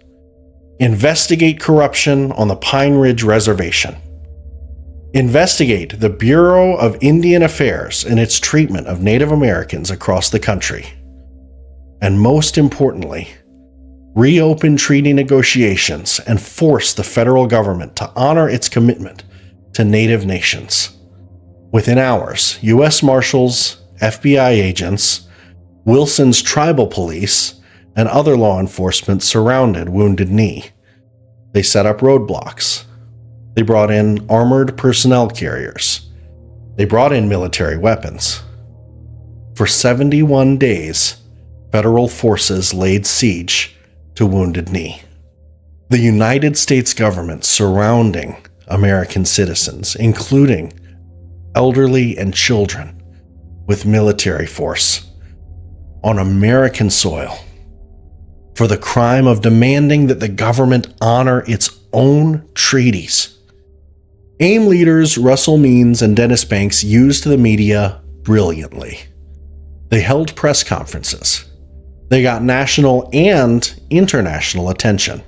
Investigate corruption on the Pine Ridge Reservation. Investigate the Bureau of Indian Affairs and its treatment of Native Americans across the country. And most importantly, reopened treaty negotiations and forced the federal government to honor its commitment to Native nations. Within hours, U.S. Marshals, FBI agents, Wilson's tribal police, and other law enforcement surrounded Wounded Knee. They set up roadblocks. They brought in armored personnel carriers. They brought in military weapons. For 71 days, federal forces laid siege to Wounded Knee. The United States government surrounding American citizens, including elderly and children, with military force on American soil for the crime of demanding that the government honor its own treaties. AIM leaders Russell Means and Dennis Banks used the media brilliantly. They held press conferences. They got national and international attention.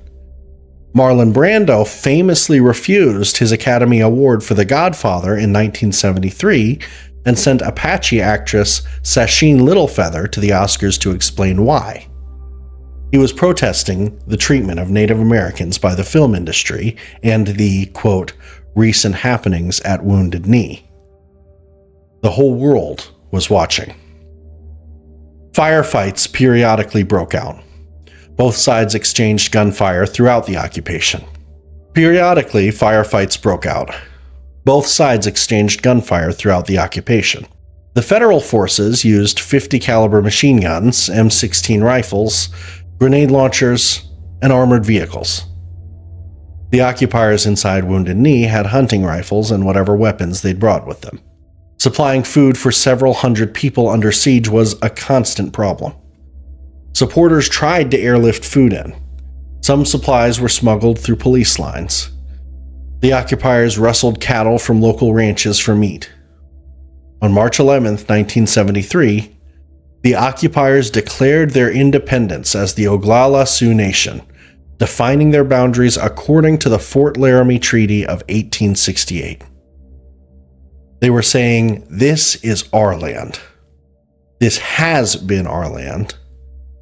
Marlon Brando famously refused his Academy Award for The Godfather in 1973 and sent Apache actress Sacheen Littlefeather to the Oscars to explain why. He was protesting the treatment of Native Americans by the film industry and the, quote, recent happenings at Wounded Knee. The whole world was watching. Firefights periodically broke out. Both sides exchanged gunfire throughout the occupation. Periodically, firefights broke out. Both sides exchanged gunfire throughout the occupation. The federal forces used .50 caliber machine guns, M16 rifles, grenade launchers, and armored vehicles. The occupiers inside Wounded Knee had hunting rifles and whatever weapons they'd brought with them. Supplying food for several hundred people under siege was a constant problem. Supporters tried to airlift food in. Some supplies were smuggled through police lines. The occupiers rustled cattle from local ranches for meat. On March 11, 1973, the occupiers declared their independence as the Oglala Sioux Nation, defining their boundaries according to the Fort Laramie Treaty of 1868. They were saying, "This is our land. This has been our land.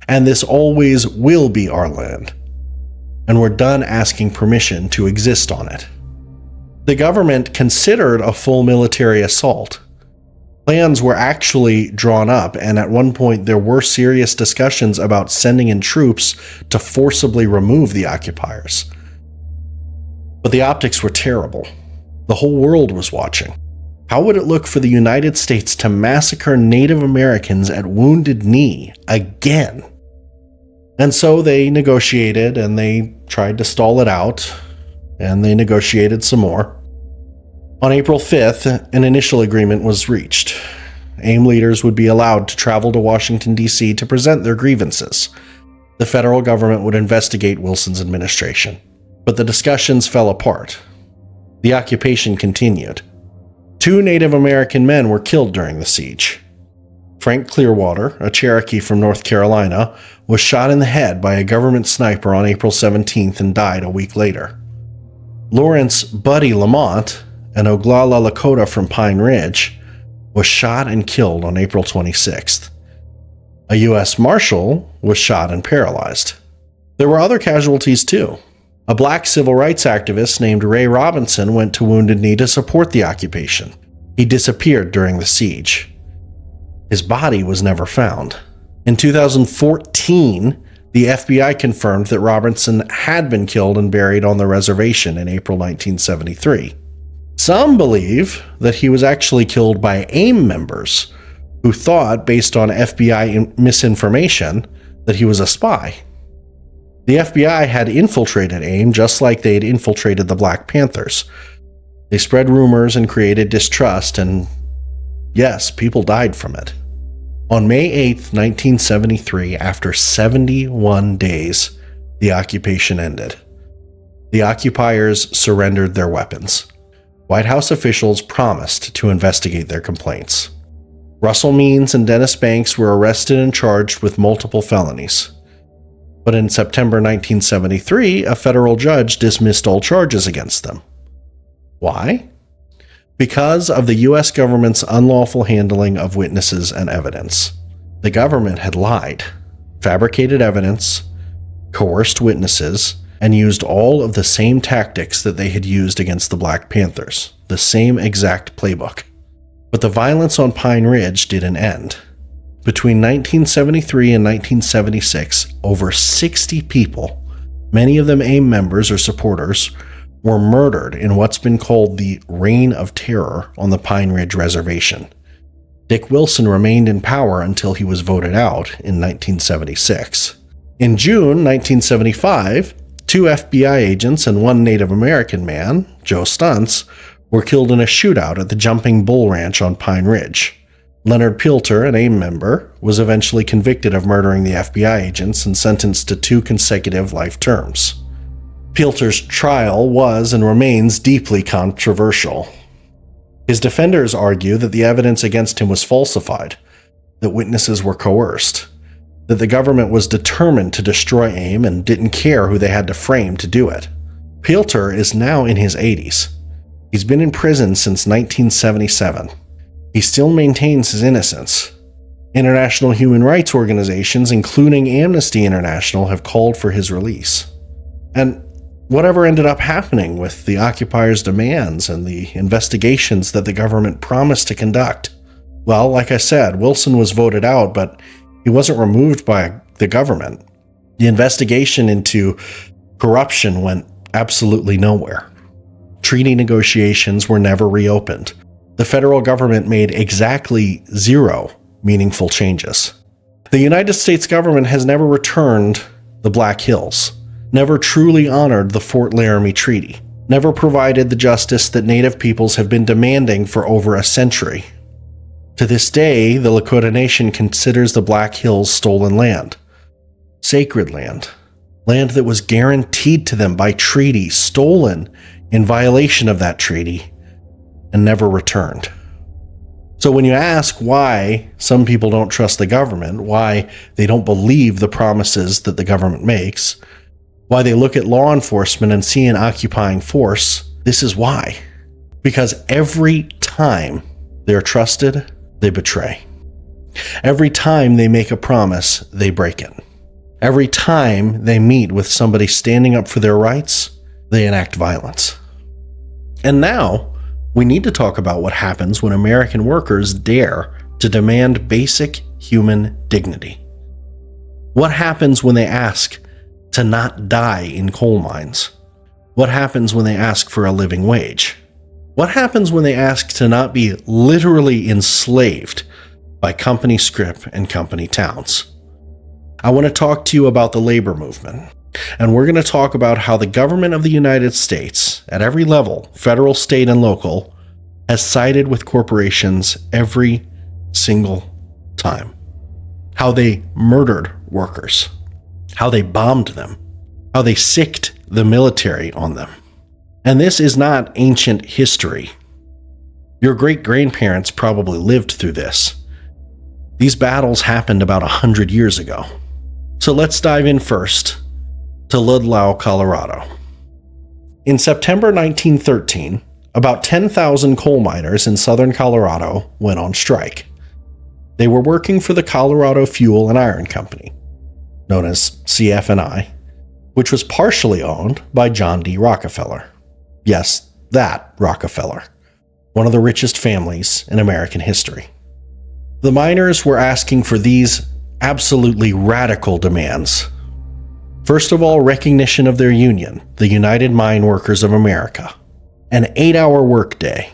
And this always will be our land. And we're done asking permission to exist on it." The government considered a full military assault. Plans were actually drawn up, and at one point there were serious discussions about sending in troops to forcibly remove the occupiers. But the optics were terrible. The whole world was watching. How would it look for the United States to massacre Native Americans at Wounded Knee again? And so they negotiated, and they tried to stall it out, and they negotiated some more. On April 5th, an initial agreement was reached. AIM leaders would be allowed to travel to Washington, D.C. to present their grievances. The federal government would investigate Wilson's administration. But the discussions fell apart. The occupation continued. 2 Native American men were killed during the siege. Frank Clearwater, a Cherokee from North Carolina, was shot in the head by a government sniper on April 17th and died a week later. Lawrence Buddy Lamont, an Oglala Lakota from Pine Ridge, was shot and killed on April 26th. A U.S. Marshal was shot and paralyzed. There were other casualties too. A black civil rights activist named Ray Robinson went to Wounded Knee to support the occupation. He disappeared during the siege. His body was never found. In 2014, the FBI confirmed that Robinson had been killed and buried on the reservation in April 1973. Some believe that he was actually killed by AIM members who thought, based on FBI misinformation, that he was a spy. The FBI had infiltrated AIM just like they had infiltrated the Black Panthers. They spread rumors and created distrust, and yes, people died from it. On May 8, 1973, after 71 days, the occupation ended. The occupiers surrendered their weapons. White House officials promised to investigate their complaints. Russell Means and Dennis Banks were arrested and charged with multiple felonies. But in September 1973, a federal judge dismissed all charges against them. Why? Because of the U.S. government's unlawful handling of witnesses and evidence. The government had lied, fabricated evidence, coerced witnesses, and used all of the same tactics that they had used against the Black Panthers, the same exact playbook. But the violence on Pine Ridge didn't end. Between 1973 and 1976, over 60 people, many of them AIM members or supporters, were murdered in what's been called the Reign of Terror on the Pine Ridge Reservation. Dick Wilson remained in power until he was voted out in 1976. In June 1975, 2 FBI agents and 1 Native American man, Joe Stuntz, were killed in a shootout at the Jumping Bull Ranch on Pine Ridge. Leonard Pilter, an AIM member, was eventually convicted of murdering the FBI agents and sentenced to 2 consecutive life terms. Pilter's trial was and remains deeply controversial. His defenders argue that the evidence against him was falsified, that witnesses were coerced, that the government was determined to destroy AIM and didn't care who they had to frame to do it. Pilter is now in his 80s. He's been in prison since 1977. He still maintains his innocence. International human rights organizations, including Amnesty International, have called for his release. And whatever ended up happening with the occupiers' demands and the investigations that the government promised to conduct? Well, like I said, Wilson was voted out, but he wasn't removed by the government. The investigation into corruption went absolutely nowhere. Treaty negotiations were never reopened. The federal government made exactly 0 meaningful changes. The United States government has never returned the Black Hills, never truly honored the Fort Laramie Treaty, never provided the justice that Native peoples have been demanding for over a century. To this day, the Lakota Nation considers the Black Hills stolen land, sacred land, land that was guaranteed to them by treaty, stolen in violation of that treaty, and never returned. So when you ask why some people don't trust the government, why they don't believe the promises that the government makes, why they look at law enforcement and see an occupying force, this is why. Because every time they're trusted, they betray. Every time they make a promise, they break it. Every time they meet with somebody standing up for their rights, they enact violence. And now, we need to talk about what happens when American workers dare to demand basic human dignity. What happens when they ask to not die in coal mines? What happens when they ask for a living wage? What happens when they ask to not be literally enslaved by company scrip and company towns? I want to talk to you about the labor movement. And we're going to talk about how the government of the United States, at every level, federal, state, and local, has sided with corporations every single time. How they murdered workers. How they bombed them. How they sicked the military on them. And this is not ancient history. Your great-grandparents probably lived through this. These battles happened about 100 years ago. So let's dive in first to Ludlow, Colorado. In September 1913, about 10,000 coal miners in southern Colorado went on strike. They were working for the Colorado Fuel and Iron Company, known as CF&I, which was partially owned by John D. Rockefeller. Yes, that Rockefeller, one of the richest families in American history. The miners were asking for these absolutely radical demands. First of all, recognition of their union, the United Mine Workers of America. An 8-hour workday.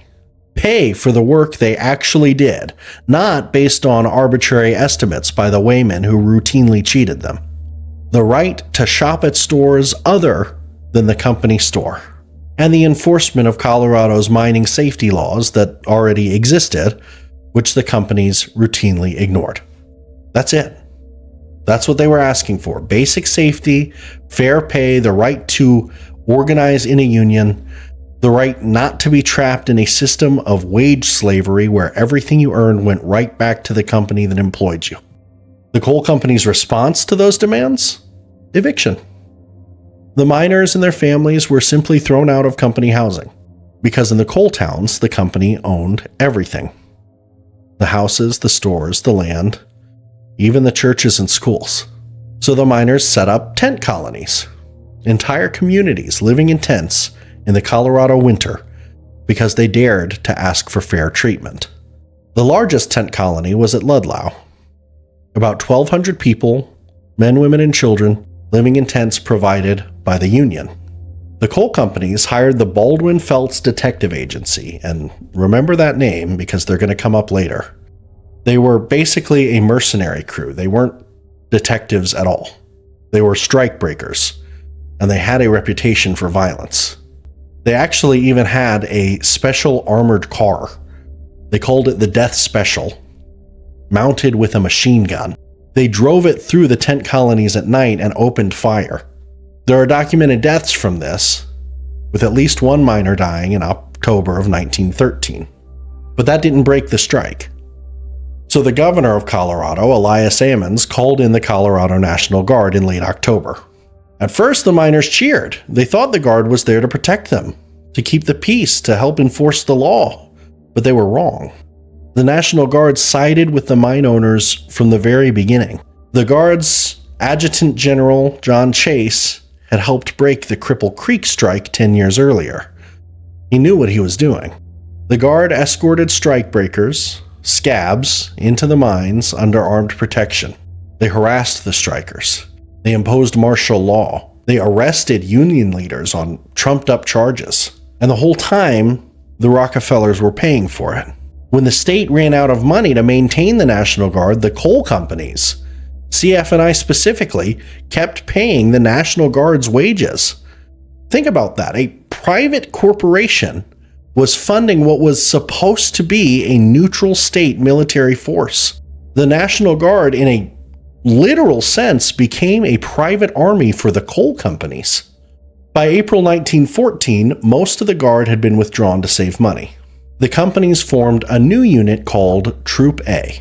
Pay for the work they actually did, not based on arbitrary estimates by the weighmen who routinely cheated them. The right to shop at stores other than the company store. And the enforcement of Colorado's mining safety laws that already existed, which the companies routinely ignored. That's it. That's what they were asking for. Basic safety, fair pay, the right to organize in a union, the right not to be trapped in a system of wage slavery where everything you earned went right back to the company that employed you. The coal company's response to those demands? Eviction. The miners and their families were simply thrown out of company housing because in the coal towns, the company owned everything. The houses, the stores, the land, even the churches and schools. So the miners set up tent colonies, entire communities living in tents in the Colorado winter because they dared to ask for fair treatment. The largest tent colony was at Ludlow. About 1,200 people, men, women, and children, living in tents provided by the Union. The coal companies hired the Baldwin Felts Detective Agency, and remember that name because they're going to come up later. They were basically a mercenary crew. They weren't detectives at all. They were strikebreakers, and they had a reputation for violence. They actually even had a special armored car. They called it the Death Special, mounted with a machine gun. They drove it through the tent colonies at night and opened fire. There are documented deaths from this, with at least one miner dying in October of 1913. But that didn't break the strike. So the governor of Colorado, Elias Ammons, called in the Colorado National Guard in late October. At first, the miners cheered. They thought the Guard was there to protect them, to keep the peace, to help enforce the law. But they were wrong. The National Guard sided with the mine owners from the very beginning. The Guard's Adjutant General, John Chase, had helped break the Cripple Creek strike 10 years earlier. He knew what he was doing. The Guard escorted strikebreakers, scabs, into the mines under armed protection. They harassed the strikers. They imposed martial law. They arrested union leaders on trumped-up charges. And the whole time, the Rockefellers were paying for it. When the state ran out of money to maintain the National Guard, the coal companies, CF&I specifically, kept paying the National Guard's wages. Think about that. A private corporation was funding what was supposed to be a neutral state military force. The National Guard, in a literal sense, became a private army for the coal companies. By April 1914, most of the Guard had been withdrawn to save money. The companies formed a new unit called Troop A.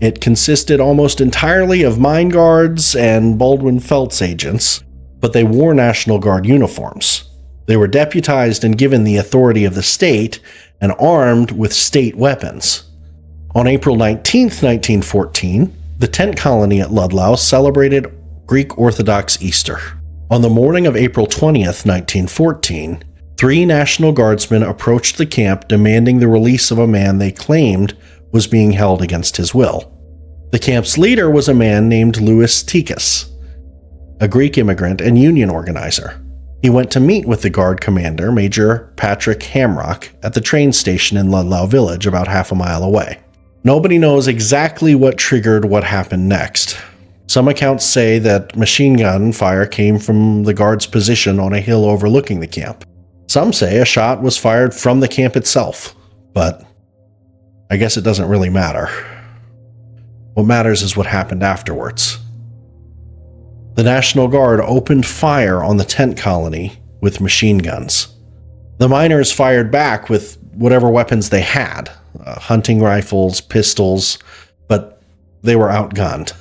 It consisted almost entirely of mine guards and Baldwin Felts agents, but they wore National Guard uniforms. They were deputized and given the authority of the state and armed with state weapons. On April 19, 1914, the tent colony at Ludlow celebrated Greek Orthodox Easter. On the morning of April 20th, 1914, 3 National Guardsmen approached the camp demanding the release of a man they claimed was being held against his will. The camp's leader was a man named Louis Tikas, a Greek immigrant and union organizer. He went to meet with the Guard commander, Major Patrick Hamrock, at the train station in Ludlow Village, about half a mile away. Nobody knows exactly what triggered what happened next. Some accounts say that machine gun fire came from the Guard's position on a hill overlooking the camp. Some say a shot was fired from the camp itself, but I guess it doesn't really matter. What matters is what happened afterwards. The National Guard opened fire on the tent colony with machine guns. The miners fired back with whatever weapons they had, hunting rifles, pistols, but they were outgunned.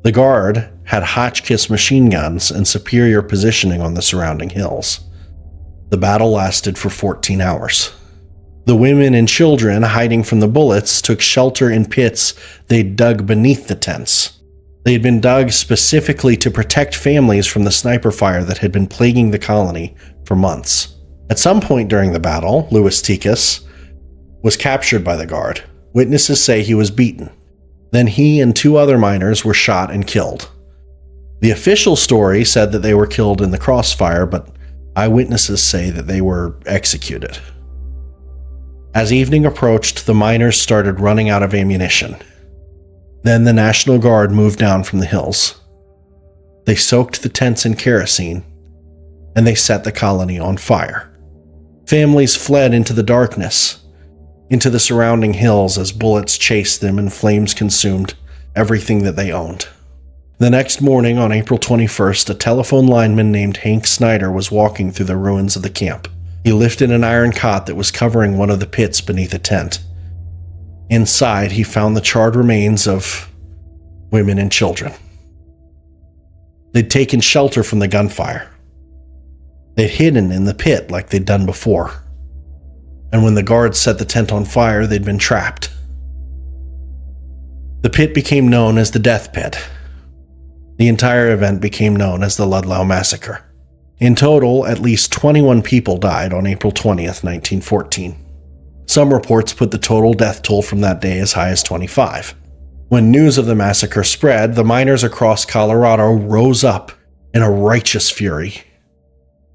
The Guard had Hotchkiss machine guns and superior positioning on the surrounding hills. The battle lasted for 14 hours. The women and children, hiding from the bullets, took shelter in pits they'd dug beneath the tents. They had been dug specifically to protect families from the sniper fire that had been plaguing the colony for months. At some point during the battle, Louis Tikas was captured by the Guard. Witnesses say he was beaten. Then he and 2 other miners were shot and killed. The official story said that they were killed in the crossfire, but eyewitnesses say that they were executed. As evening approached, the miners started running out of ammunition. Then the National Guard moved down from the hills. They soaked the tents in kerosene, and they set the colony on fire. Families fled into the darkness, into the surrounding hills as bullets chased them and flames consumed everything that they owned. The next morning, on April 21st, a telephone lineman named Hank Snyder was walking through the ruins of the camp. He lifted an iron cot that was covering one of the pits beneath a tent. Inside, he found the charred remains of women and children. They'd taken shelter from the gunfire. They'd hidden in the pit like they'd done before. And when the Guards set the tent on fire, they'd been trapped. The pit became known as the Death Pit. The entire event became known as the Ludlow Massacre. In total, at least 21 people died on April 20th, 1914. Some reports put the total death toll from that day as high as 25. When news of the massacre spread, the miners across Colorado rose up in a righteous fury.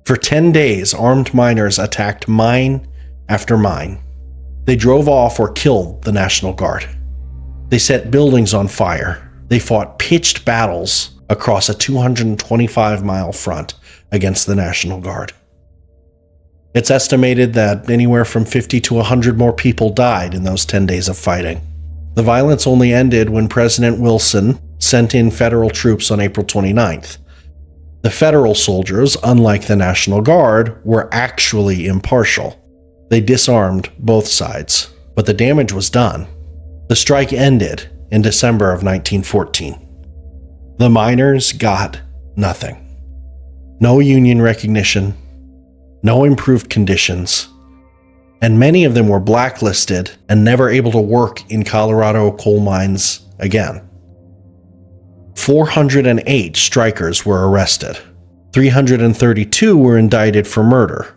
For 10 days, armed miners attacked mine after mine. They drove off or killed the National Guard. They set buildings on fire. They fought pitched battles across a 225-mile front against the National Guard. It's estimated that anywhere from 50 to 100 more people died in those 10 days of fighting. The violence only ended when President Wilson sent in federal troops on April 29th. The federal soldiers, unlike the National Guard, were actually impartial. They disarmed both sides, but the damage was done. The strike ended in December of 1914. The miners got nothing. No union recognition, no improved conditions, and many of them were blacklisted and never able to work in Colorado coal mines again. 408 strikers were arrested. 332 were indicted for murder.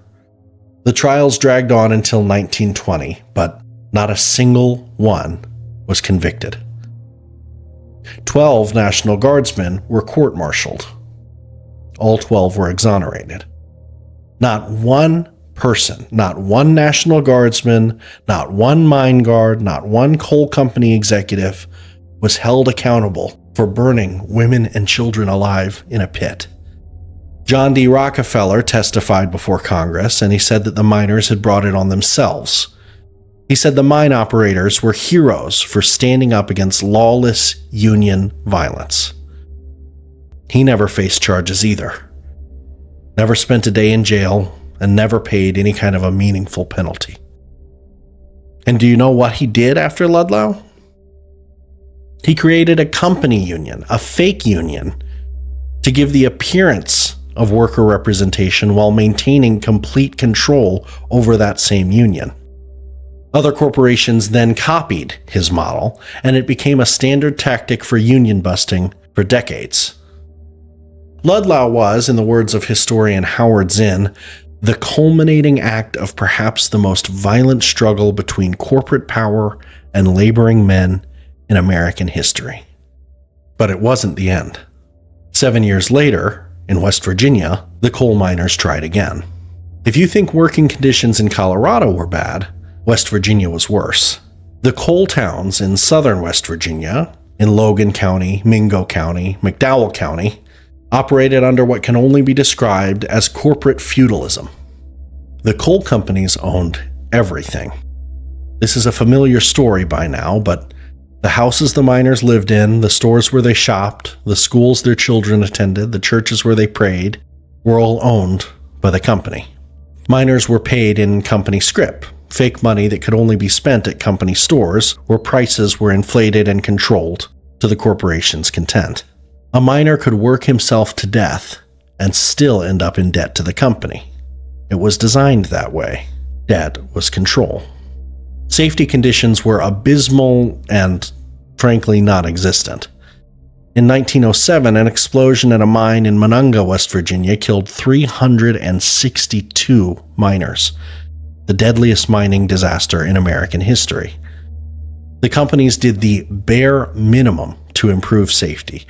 The trials dragged on until 1920, but not a single one was convicted. 12 National Guardsmen were court-martialed. All 12 were exonerated. Not one person, not one National Guardsman, not one mine guard, not one coal company executive was held accountable for burning women and children alive in a pit. John D. Rockefeller testified before Congress, and he said that the miners had brought it on themselves. He said the mine operators were heroes for standing up against lawless union violence. He never faced charges either. Never spent a day in jail, and never paid any kind of a meaningful penalty. And do you know what he did after Ludlow? He created a company union, a fake union, to give the appearance of worker representation while maintaining complete control over that same union. Other corporations then copied his model, and it became a standard tactic for union busting for decades. Ludlow was, in the words of historian Howard Zinn, the culminating act of perhaps the most violent struggle between corporate power and laboring men in American history. But it wasn't the end. 7 years later, in West Virginia, the coal miners tried again. If you think working conditions in Colorado were bad, West Virginia was worse. The coal towns in southern West Virginia, in Logan County, Mingo County, McDowell County, operated under what can only be described as corporate feudalism. The coal companies owned everything. This is a familiar story by now, but the houses the miners lived in, the stores where they shopped, the schools their children attended, the churches where they prayed, were all owned by the company. Miners were paid in company scrip, fake money that could only be spent at company stores, where prices were inflated and controlled to the corporation's content. A miner could work himself to death and still end up in debt to the company. It was designed that way. Debt was control. Safety conditions were abysmal and, frankly, non-existent. In 1907, an explosion at a mine in Monongah, West Virginia, killed 362 miners, the deadliest mining disaster in American history. The companies did the bare minimum to improve safety,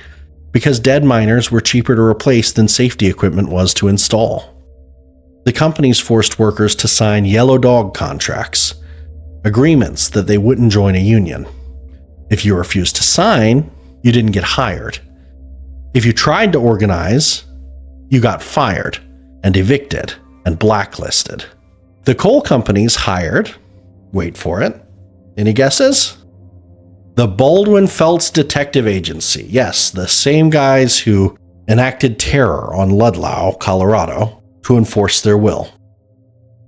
because dead miners were cheaper to replace than safety equipment was to install. The companies forced workers to sign yellow dog contracts, agreements that they wouldn't join a union. If you refused to sign, you didn't get hired. If you tried to organize, you got fired and evicted and blacklisted. The coal companies hired, wait for it, any guesses? The Baldwin-Felts Detective Agency. Yes, the same guys who enacted terror on Ludlow, Colorado, to enforce their will.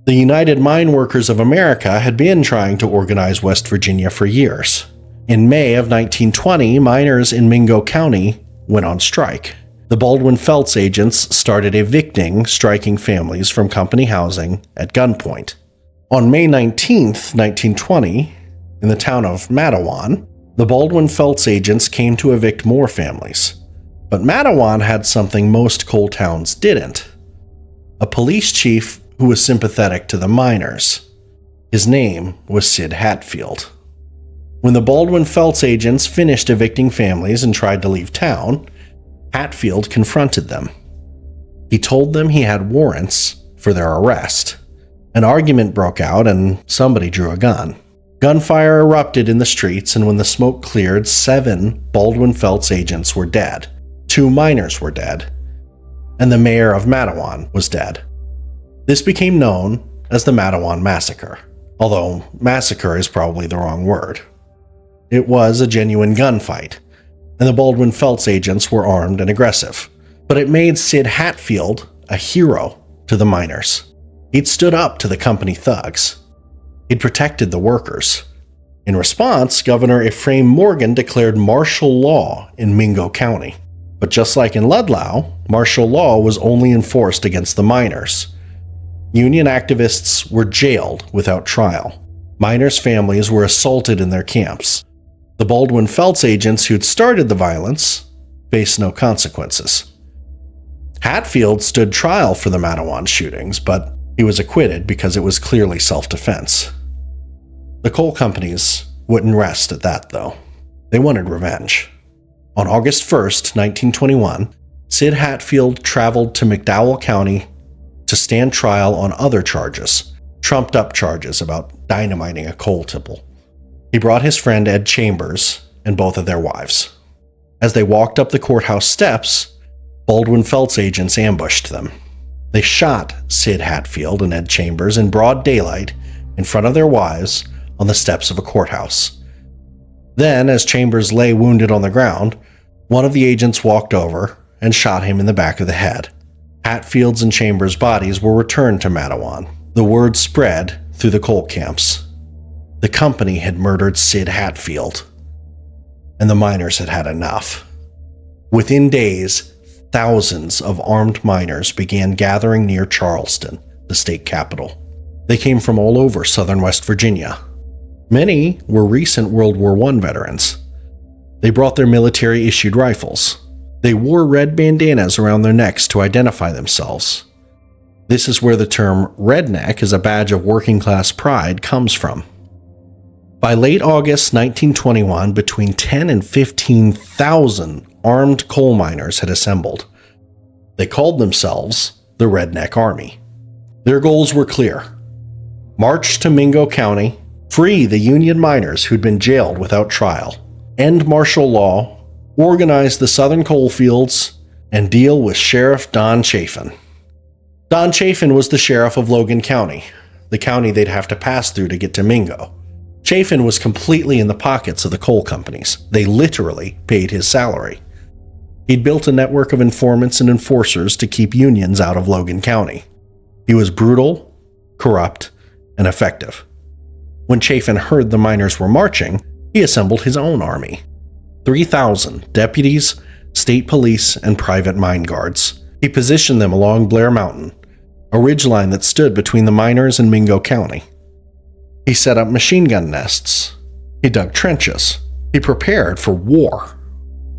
The United Mine Workers of America had been trying to organize West Virginia for years. In May of 1920, miners in Mingo County went on strike. The Baldwin-Felts agents started evicting striking families from company housing at gunpoint. On May 19, 1920, in the town of Matawan, the Baldwin-Felts agents came to evict more families. But Mattawan had something most coal towns didn't: a police chief who was sympathetic to the miners. His name was Sid Hatfield. When the Baldwin-Felts agents finished evicting families and tried to leave town, Hatfield confronted them. He told them he had warrants for their arrest. An argument broke out and somebody drew a gun. Gunfire erupted in the streets, and when the smoke cleared, 7 Baldwin-Felts agents were dead. 2 miners were dead, and the mayor of Mattawan was dead. This became known as the Mattawan Massacre, although massacre is probably the wrong word. It was a genuine gunfight, and the Baldwin-Felts agents were armed and aggressive. But it made Sid Hatfield a hero to the miners. He'd stood up to the company thugs. He'd protected the workers. In response, Governor Ephraim Morgan declared martial law in Mingo County. But just like in Ludlow, martial law was only enforced against the miners. Union activists were jailed without trial. Miners' families were assaulted in their camps. The Baldwin-Felts agents who'd started the violence faced no consequences. Hatfield stood trial for the Mattawan shootings, but he was acquitted because it was clearly self-defense. The coal companies wouldn't rest at that, though. They wanted revenge. On August 1st, 1921, Sid Hatfield traveled to McDowell County to stand trial on other charges, trumped-up charges about dynamiting a coal tipple. He brought his friend Ed Chambers and both of their wives. As they walked up the courthouse steps, Baldwin-Felts agents ambushed them. They shot Sid Hatfield and Ed Chambers in broad daylight in front of their wives on the steps of a courthouse. Then, as Chambers lay wounded on the ground, one of the agents walked over and shot him in the back of the head. Hatfield's and Chambers' bodies were returned to Mattawan. The word spread through the coal camps. The company had murdered Sid Hatfield, and the miners had had enough. Within days, thousands of armed miners began gathering near Charleston, the state capital. They came from all over southern West Virginia. Many were recent World War I veterans. They brought their military-issued rifles. They wore red bandanas around their necks to identify themselves. This is where the term redneck as a badge of working-class pride comes from. By late August 1921, between 10 and 15,000 armed coal miners had assembled. They called themselves the Redneck Army. Their goals were clear: march to Mingo County, free the Union miners who'd been jailed without trial, end martial law, organize the southern coal fields, and deal with Sheriff Don Chafin. Don Chafin was the sheriff of Logan County, the county they'd have to pass through to get to Mingo. Chafin was completely in the pockets of the coal companies. They literally paid his salary. He'd built a network of informants and enforcers to keep unions out of Logan County. He was brutal, corrupt, and effective. When Chafin heard the miners were marching, he assembled his own army. 3,000 deputies, state police, and private mine guards. He positioned them along Blair Mountain, a ridgeline that stood between the miners and Mingo County. He set up machine gun nests. He dug trenches. He prepared for war.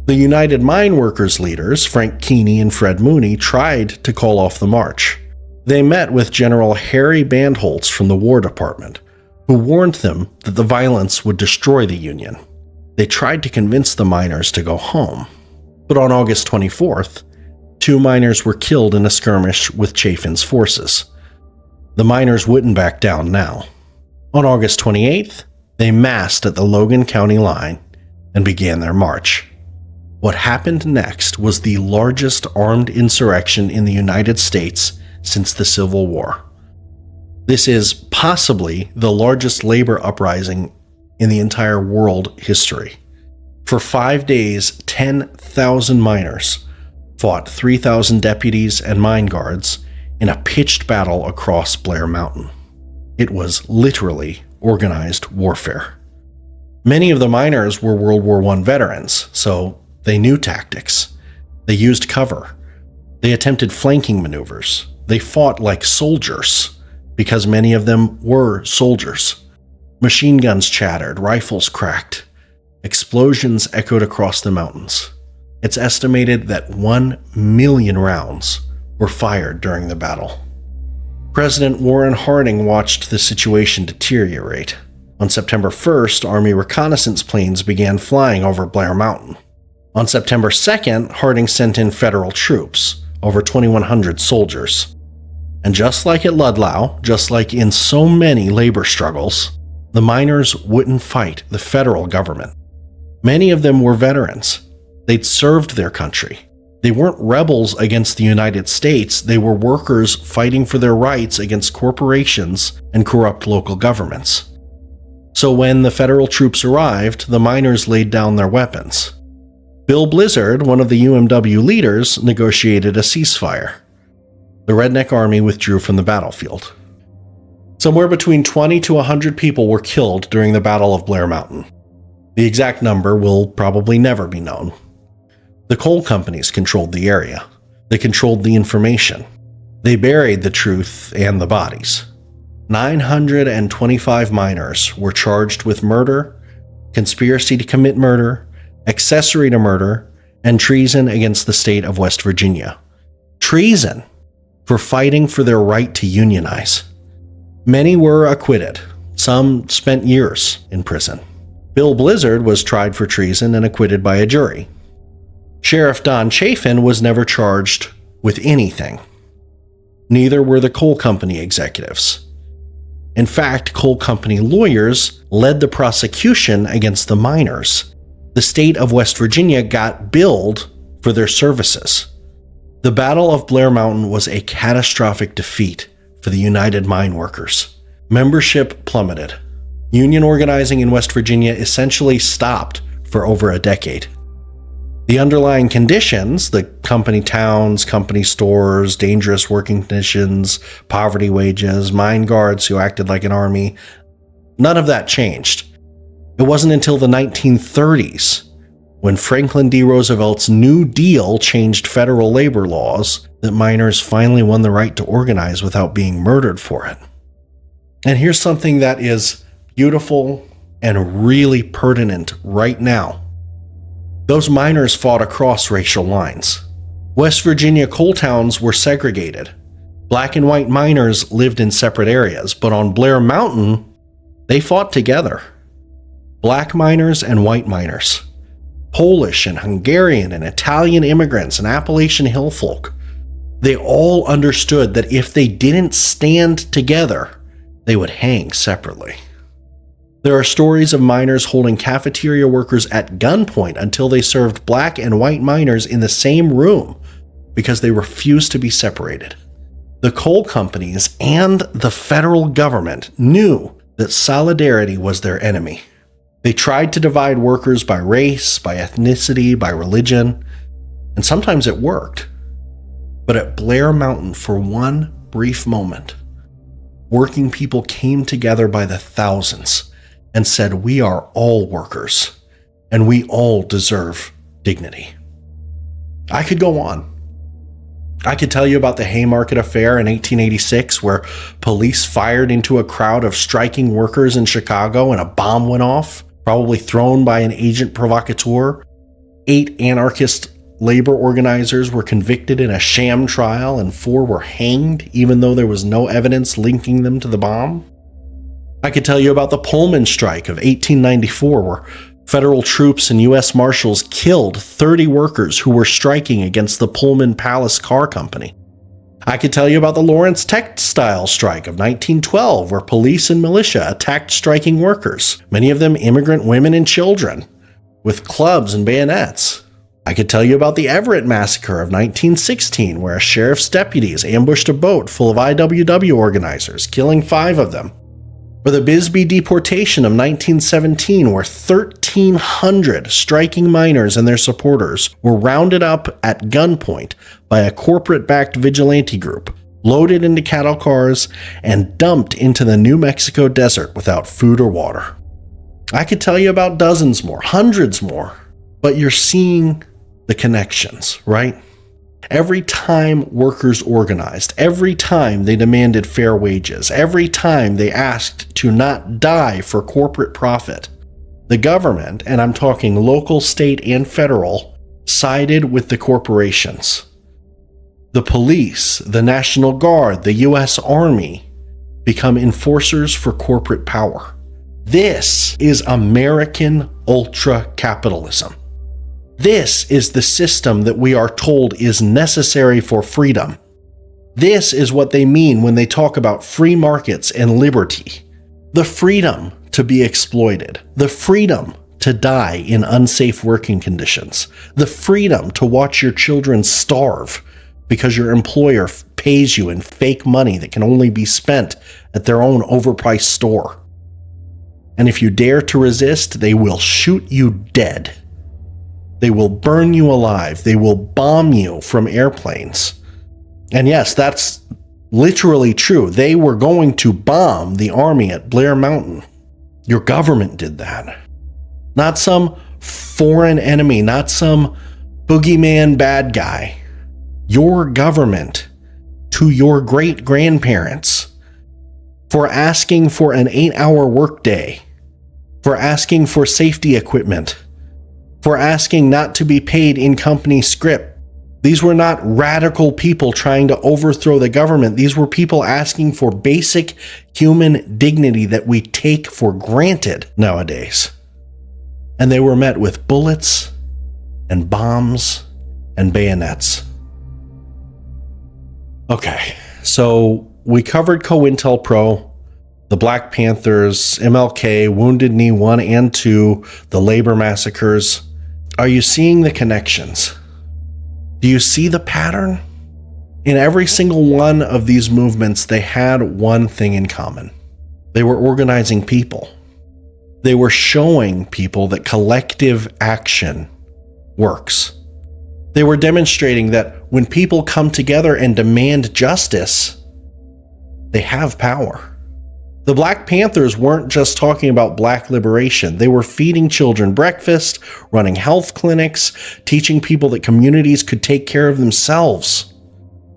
The United Mine Workers leaders, Frank Keeney and Fred Mooney, tried to call off the march. They met with General Harry Bandholtz from the War Department, who warned them that the violence would destroy the Union. They tried to convince the miners to go home. But on August 24th, 2 miners were killed in a skirmish with Chafin's forces. The miners wouldn't back down now. On August 28th, they massed at the Logan County line and began their march. What happened next was the largest armed insurrection in the United States since the Civil War. This is possibly the largest labor uprising in the entire world history. For 5 days, 10,000 miners fought 3,000 deputies and mine guards in a pitched battle across Blair Mountain. It was literally organized warfare. Many of the miners were World War I veterans, so they knew tactics. They used cover. They attempted flanking maneuvers. They fought like soldiers, because many of them were soldiers. Machine guns chattered, rifles cracked. Explosions echoed across the mountains. It's estimated that 1 million rounds were fired during the battle. President Warren Harding watched the situation deteriorate. On September 1st, Army reconnaissance planes began flying over Blair Mountain. On September 2nd, Harding sent in federal troops, over 2,100 soldiers. And just like at Ludlow, just like in so many labor struggles, the miners wouldn't fight the federal government. Many of them were veterans. They'd served their country. They weren't rebels against the United States. They were workers fighting for their rights against corporations and corrupt local governments. So when the federal troops arrived, the miners laid down their weapons. Bill Blizzard, one of the UMW leaders, negotiated a ceasefire. The Redneck Army withdrew from the battlefield. Somewhere between 20 to 100 people were killed during the Battle of Blair Mountain. The exact number will probably never be known. The coal companies controlled the area. They controlled the information. They buried the truth and the bodies. 925 miners were charged with murder, conspiracy to commit murder, accessory to murder, and treason against the state of West Virginia. Treason for fighting for their right to unionize. Many were acquitted. Some spent years in prison. Bill Blizzard was tried for treason and acquitted by a jury. Sheriff Don Chafin was never charged with anything. Neither were the coal company executives. In fact, coal company lawyers led the prosecution against the miners. The state of West Virginia got billed for their services. The Battle of Blair Mountain was a catastrophic defeat for the United Mine Workers. Membership plummeted. Union organizing in West Virginia essentially stopped for over a decade. The underlying conditions, the company towns, company stores, dangerous working conditions, poverty wages, mine guards who acted like an army, none of that changed. It wasn't until the 1930s, when Franklin D. Roosevelt's New Deal changed federal labor laws, that miners finally won the right to organize without being murdered for it. And here's something that is beautiful and really pertinent right now. Those miners fought across racial lines. West Virginia coal towns were segregated. Black and white miners lived in separate areas, but on Blair Mountain, they fought together. Black miners and white miners. Polish and Hungarian and Italian immigrants and Appalachian Hill folk. They all understood that if they didn't stand together, they would hang separately. There are stories of miners holding cafeteria workers at gunpoint until they served black and white miners in the same room because they refused to be separated. The coal companies and the federal government knew that solidarity was their enemy. They tried to divide workers by race, by ethnicity, by religion, and sometimes it worked. But at Blair Mountain, for one brief moment, working people came together by the thousands and said, we are all workers, and we all deserve dignity. I could go on. I could tell you about the Haymarket Affair in 1886, where police fired into a crowd of striking workers in Chicago and a bomb went off, probably thrown by an agent provocateur. 8 anarchist labor organizers were convicted in a sham trial, and 4 were hanged, even though there was no evidence linking them to the bomb. I could tell you about the Pullman strike of 1894, where federal troops and U.S. Marshals killed 30 workers who were striking against the Pullman Palace Car Company. I could tell you about the Lawrence textile strike of 1912, where police and militia attacked striking workers, many of them immigrant women and children, with clubs and bayonets. I could tell you about the Everett massacre of 1916, where a sheriff's deputies ambushed a boat full of IWW organizers, killing 5 of them. Or the Bisbee deportation of 1917, where 1,300 striking miners and their supporters were rounded up at gunpoint by a corporate-backed vigilante group, loaded into cattle cars, and dumped into the New Mexico desert without food or water. I could tell you about dozens more, hundreds more, but you're seeing the connections, right? Every time workers organized, every time they demanded fair wages, every time they asked to not die for corporate profit, the government, and I'm talking local, state, and federal, sided with the corporations. The police, the National Guard, the U.S. Army become enforcers for corporate power. This is American ultra-capitalism. This is the system that we are told is necessary for freedom. This is what they mean when they talk about free markets and liberty. The freedom to be exploited, the freedom to die in unsafe working conditions, the freedom to watch your children starve because your employer pays you in fake money that can only be spent at their own overpriced store. And if you dare to resist, they will shoot you dead. They will burn you alive. They will bomb you from airplanes. And yes, that's literally true. They were going to bomb the army at Blair Mountain. Your government did that. Not some foreign enemy, not some boogeyman bad guy. Your government to your great-grandparents for asking for an 8-hour workday, for asking for safety equipment, for asking not to be paid in company script. These were not radical people trying to overthrow the government. These were people asking for basic human dignity that we take for granted nowadays. And they were met with bullets and bombs and bayonets. Okay, so we covered COINTELPRO, the Black Panthers, MLK, Wounded Knee 1 and 2, the labor massacres. Are you seeing the connections? Do you see the pattern? In every single one of these movements, they had one thing in common. They were organizing people. They were showing people that collective action works. They were demonstrating that when people come together and demand justice, they have power. The Black Panthers weren't just talking about black liberation. They were feeding children breakfast, running health clinics, teaching people that communities could take care of themselves.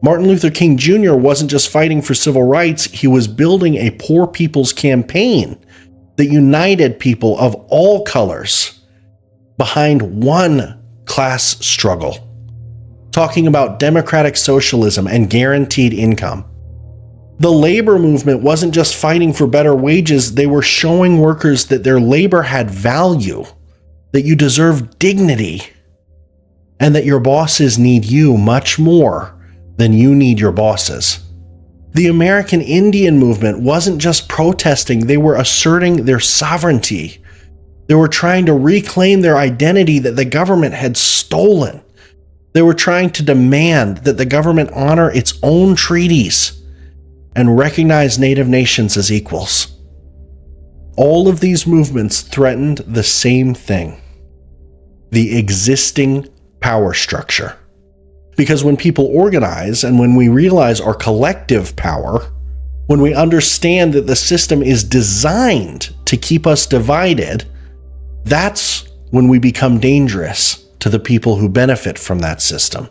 Martin Luther King Jr. wasn't just fighting for civil rights, he was building a poor people's campaign that united people of all colors behind one class struggle, talking about democratic socialism and guaranteed income. The labor movement wasn't just fighting for better wages, they were showing workers that their labor had value, that you deserve dignity, and that your bosses need you much more than you need your bosses. The American Indian movement wasn't just protesting, they were asserting their sovereignty. They were trying to reclaim their identity that the government had stolen. They were trying to demand that the government honor its own treaties and recognize Native nations as equals. All of these movements threatened the same thing: the existing power structure. Because when people organize and when we realize our collective power, when we understand that the system is designed to keep us divided, that's when we become dangerous to the people who benefit from that system.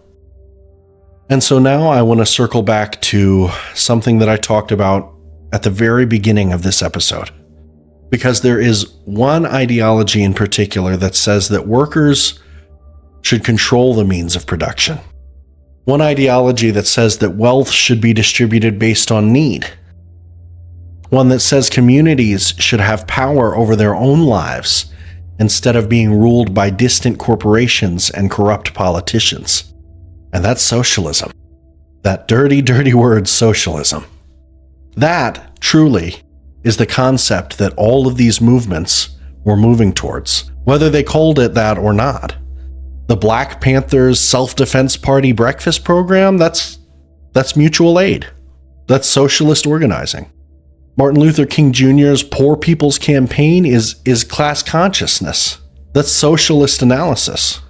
And so now I want to circle back to something that I talked about at the very beginning of this episode. Because there is one ideology in particular that says that workers should control the means of production. One ideology that says that wealth should be distributed based on need. One that says communities should have power over their own lives instead of being ruled by distant corporations and corrupt politicians. And that's socialism. That dirty, dirty word, socialism. That, truly, is the concept that all of these movements were moving towards, whether they called it that or not. The Black Panthers Self-Defense Party breakfast program, that's mutual aid. That's socialist organizing. Martin Luther King Jr.'s Poor People's Campaign is class consciousness. That's socialist analysis.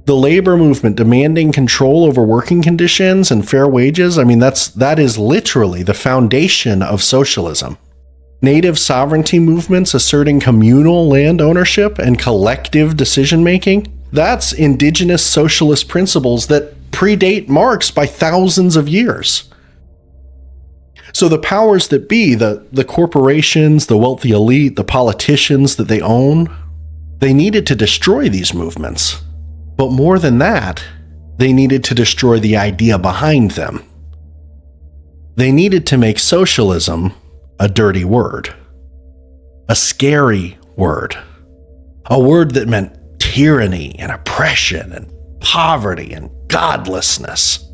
The labor movement demanding control over working conditions and fair wages, that is literally the foundation of socialism. Native sovereignty movements asserting communal land ownership and collective decision-making, that's indigenous socialist principles that predate Marx by thousands of years. So the powers that be, the corporations, the wealthy elite, the politicians that they own, they needed to destroy these movements. But more than that, they needed to destroy the idea behind them. They needed to make socialism a dirty word, a scary word, a word that meant tyranny and oppression and poverty and godlessness.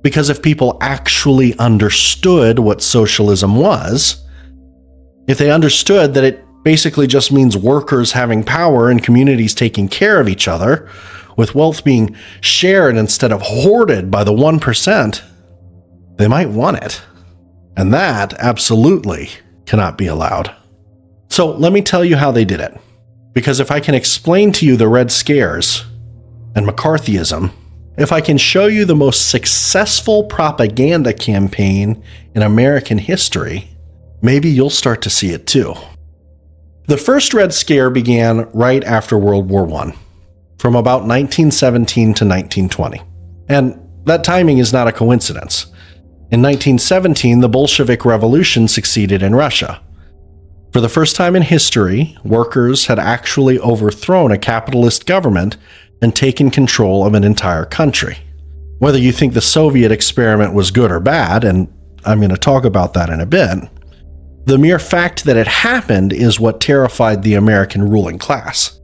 Because if people actually understood what socialism was, if they understood that it basically just means workers having power and communities taking care of each other, with wealth being shared instead of hoarded by the 1%, they might want it. And that absolutely cannot be allowed. So let me tell you how they did it. Because if I can explain to you the Red Scares and McCarthyism, if I can show you the most successful propaganda campaign in American history, maybe you'll start to see it too. The first Red Scare began right after World War I, from about 1917 to 1920. And that timing is not a coincidence. In 1917, the Bolshevik Revolution succeeded in Russia. For the first time in history, workers had actually overthrown a capitalist government and taken control of an entire country. Whether you think the Soviet experiment was good or bad, and I'm going to talk about that in a bit, the mere fact that it happened is what terrified the American ruling class.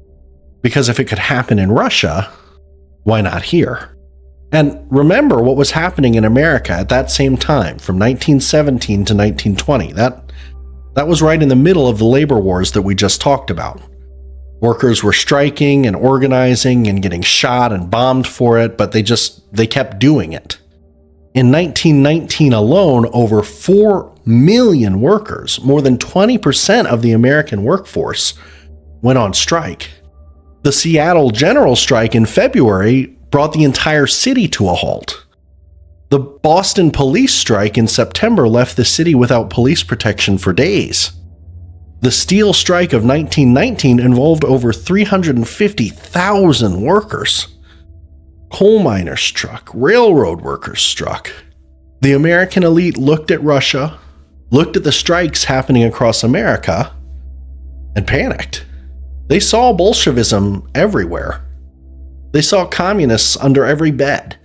Because if it could happen in Russia, why not here? And remember what was happening in America at that same time, from 1917 to 1920. That was right in the middle of the labor wars that we just talked about. Workers were striking and organizing and getting shot and bombed for it, but they kept doing it. In 1919 alone, over 4 million workers, more than 20% of the American workforce, went on strike. The Seattle general strike in February brought the entire city to a halt. The Boston police strike in September left the city without police protection for days. The steel strike of 1919 involved over 350,000 workers. Coal miners struck, railroad workers struck. The American elite looked at Russia, looked at the strikes happening across America, and panicked. They saw Bolshevism everywhere. They saw communists under every bed,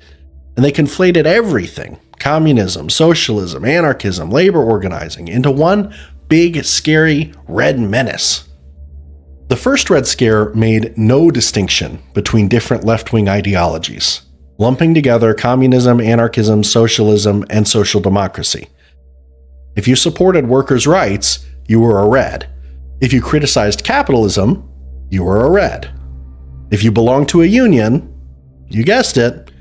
and they conflated everything, communism, socialism, anarchism, labor organizing, into one big, scary, red menace. The first Red Scare made no distinction between different left-wing ideologies, lumping together communism, anarchism, socialism, and social democracy. If you supported workers' rights, you were a red. If you criticized capitalism, you were a red. If you belonged to a union, you guessed it,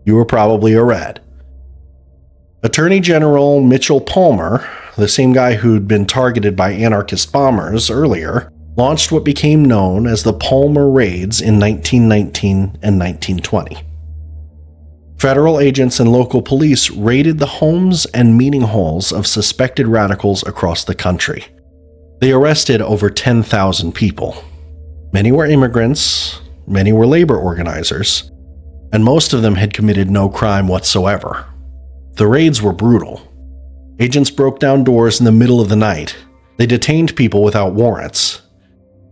you were probably a red. Attorney General Mitchell Palmer, the same guy who'd been targeted by anarchist bombers earlier, launched what became known as the Palmer Raids in 1919 and 1920. Federal agents and local police raided the homes and meeting halls of suspected radicals across the country. They arrested over 10,000 people. Many were immigrants, many were labor organizers, and most of them had committed no crime whatsoever. The raids were brutal. Agents broke down doors in the middle of the night. They detained people without warrants.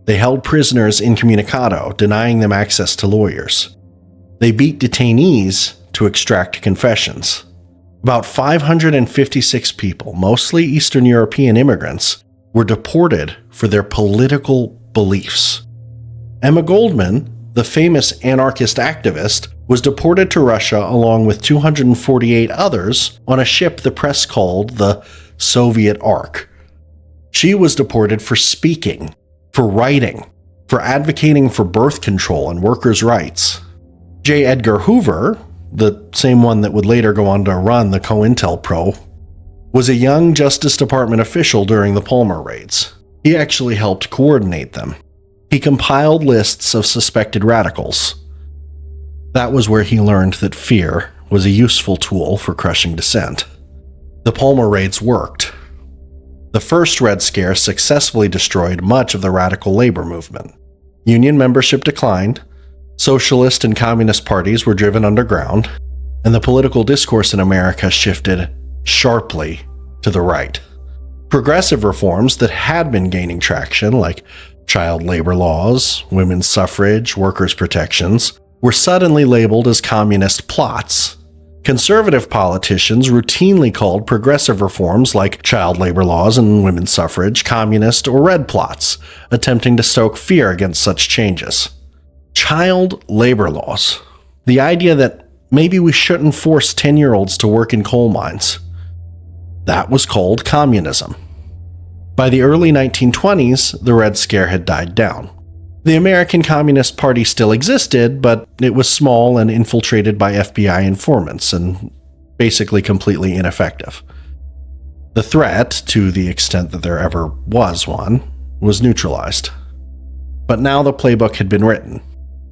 They held prisoners incommunicado, denying them access to lawyers. They beat detainees to extract confessions. About 556 people, mostly Eastern European immigrants, were deported for their political beliefs. Emma Goldman, the famous anarchist activist, was deported to Russia along with 248 others on a ship the press called the Soviet Ark. She was deported for speaking, for writing, for advocating for birth control and workers' rights. J. Edgar Hoover, the same one that would later go on to run the COINTELPRO, was a young Justice Department official during the Palmer raids. He actually helped coordinate them. He compiled lists of suspected radicals. That was where he learned that fear was a useful tool for crushing dissent. The Palmer raids worked. The first Red Scare successfully destroyed much of the radical labor movement. Union membership declined, socialist and communist parties were driven underground, and the political discourse in America shifted sharply to the right. Progressive reforms that had been gaining traction, like child labor laws, women's suffrage, workers' protections, were suddenly labeled as communist plots. Conservative politicians routinely called progressive reforms like child labor laws and women's suffrage communist or red plots, attempting to stoke fear against such changes. Child labor laws. The idea that maybe we shouldn't force 10-year-olds to work in coal mines. That was called communism. By the early 1920s, the Red Scare had died down. The American Communist Party still existed, but it was small and infiltrated by FBI informants and basically completely ineffective. The threat, to the extent that there ever was one, was neutralized. But now the playbook had been written.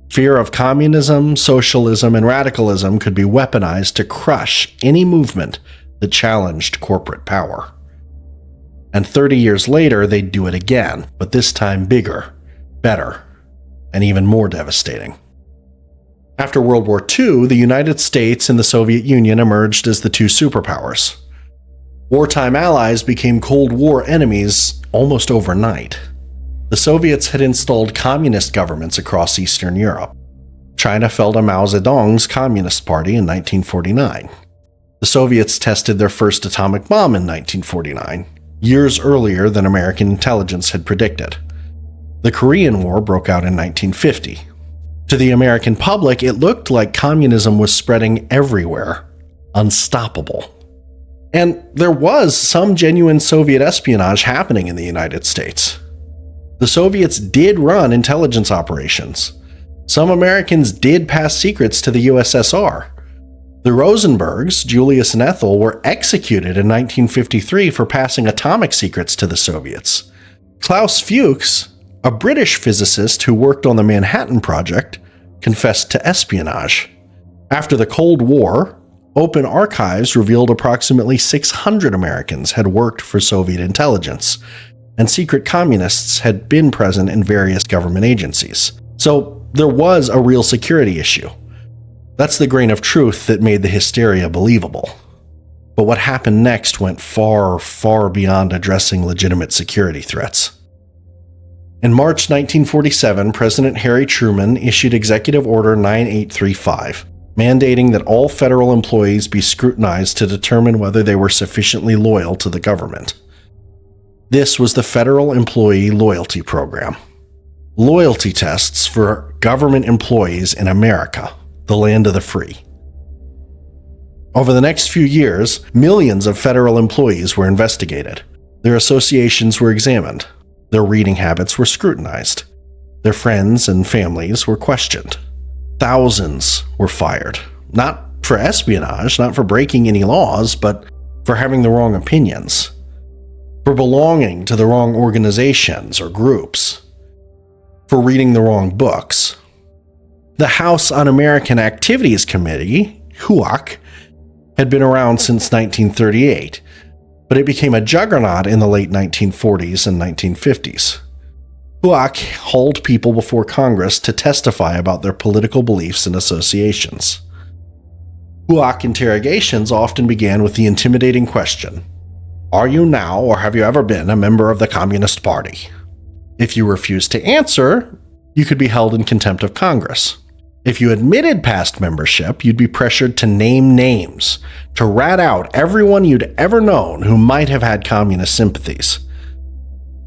Fear of communism, socialism, and radicalism could be weaponized to crush any movement that challenged corporate power. And 30 years later, they'd do it again, but this time bigger, better, and even more devastating. After World War II, the United States and the Soviet Union emerged as the two superpowers. Wartime allies became Cold War enemies almost overnight. The Soviets had installed communist governments across Eastern Europe. China fell to Mao Zedong's Communist Party in 1949. The Soviets tested their first atomic bomb in 1949, years earlier than American intelligence had predicted. The Korean War broke out in 1950. To the American public, it looked like communism was spreading everywhere, unstoppable. And there was some genuine Soviet espionage happening in the United States. The Soviets did run intelligence operations. Some Americans did pass secrets to the USSR. The Rosenbergs, Julius and Ethel, were executed in 1953 for passing atomic secrets to the Soviets. Klaus Fuchs, a British physicist who worked on the Manhattan Project, confessed to espionage. After the Cold War, open archives revealed approximately 600 Americans had worked for Soviet intelligence, and secret communists had been present in various government agencies. So there was a real security issue. That's the grain of truth that made the hysteria believable. But what happened next went far, far beyond addressing legitimate security threats. In March 1947, President Harry Truman issued Executive Order 9835, mandating that all federal employees be scrutinized to determine whether they were sufficiently loyal to the government. This was the Federal Employee Loyalty Program. Loyalty tests for government employees in America, the land of the free. Over the next few years, millions of federal employees were investigated. Their associations were examined. Their reading habits were scrutinized. Their friends and families were questioned. Thousands were fired. Not for espionage, not for breaking any laws, but for having the wrong opinions. For belonging to the wrong organizations or groups. For reading the wrong books. The House Un-American Activities Committee, HUAC, had been around since 1938, but it became a juggernaut in the late 1940s and 1950s. HUAC hauled people before Congress to testify about their political beliefs and associations. HUAC interrogations often began with the intimidating question, "Are you now or have you ever been a member of the Communist Party?" If you refused to answer, you could be held in contempt of Congress. If you admitted past membership, you'd be pressured to name names, to rat out everyone you'd ever known who might have had communist sympathies.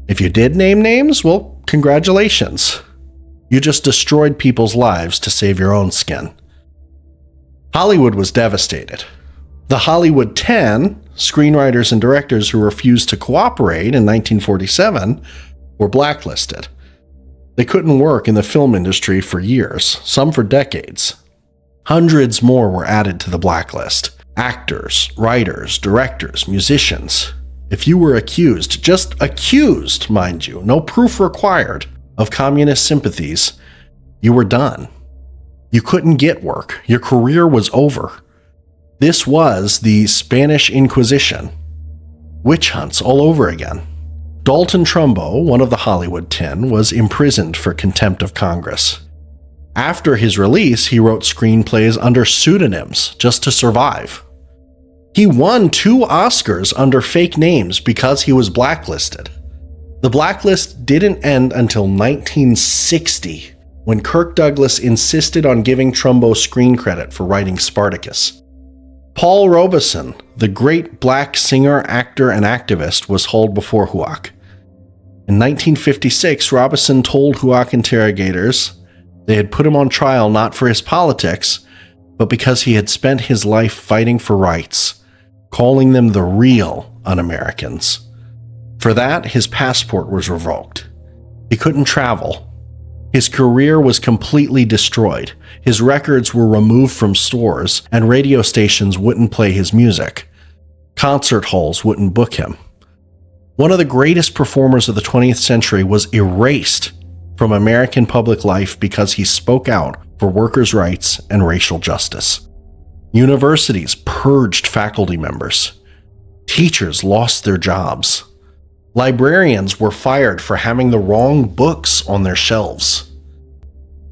If you did name names, well, congratulations. You just destroyed people's lives to save your own skin. Hollywood was devastated. The Hollywood 10, screenwriters and directors who refused to cooperate in 1947, were blacklisted. They couldn't work in the film industry for years, some for decades. Hundreds more were added to the blacklist. Actors, writers, directors, musicians. If you were accused, just accused, mind you, no proof required, of communist sympathies, you were done. You couldn't get work. Your career was over. This was the Spanish Inquisition. Witch hunts all over again. Dalton Trumbo, one of the Hollywood 10, was imprisoned for contempt of Congress. After his release, he wrote screenplays under pseudonyms just to survive. He won 2 Oscars under fake names because he was blacklisted. The blacklist didn't end until 1960, when Kirk Douglas insisted on giving Trumbo screen credit for writing Spartacus. Paul Robeson, the great black singer, actor, and activist, was hauled before HUAC. In 1956, Robeson told HUAC interrogators they had put him on trial not for his politics, but because he had spent his life fighting for rights, calling them the real un-Americans. For that, his passport was revoked. He couldn't travel. His career was completely destroyed. His records were removed from stores, and radio stations wouldn't play his music. Concert halls wouldn't book him. One of the greatest performers of the 20th century was erased from American public life because he spoke out for workers' rights and racial justice. Universities purged faculty members. Teachers lost their jobs. Librarians were fired for having the wrong books on their shelves.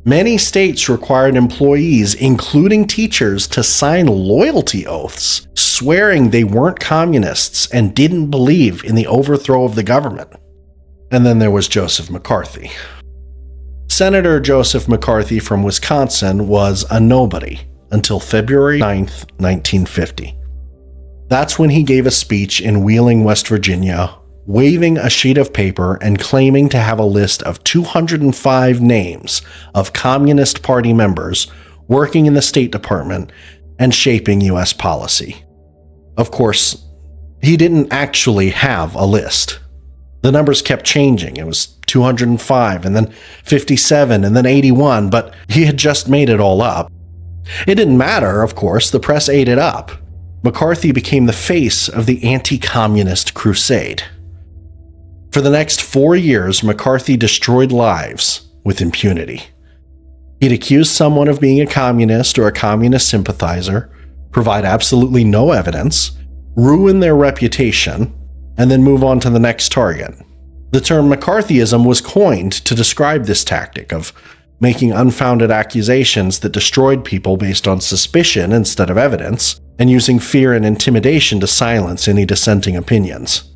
Many states required employees, including teachers, to sign loyalty oaths, swearing they weren't communists and didn't believe in the overthrow of the government. And then there was Joseph McCarthy. Senator Joseph McCarthy from Wisconsin was a nobody until February 9th, 1950. That's when he gave a speech in Wheeling, West Virginia, waving a sheet of paper and claiming to have a list of 205 names of Communist Party members working in the State Department and shaping U.S. policy. Of course, he didn't actually have a list. The numbers kept changing. It was 205 and then 57 and then 81, but he had just made it all up. It didn't matter, of course. The press ate it up. McCarthy became the face of the anti-communist crusade. For the next 4 years, McCarthy destroyed lives with impunity. He'd accuse someone of being a communist or a communist sympathizer, provide absolutely no evidence, ruin their reputation, and then move on to the next target. The term McCarthyism was coined to describe this tactic of making unfounded accusations that destroyed people based on suspicion instead of evidence, and using fear and intimidation to silence any dissenting opinions.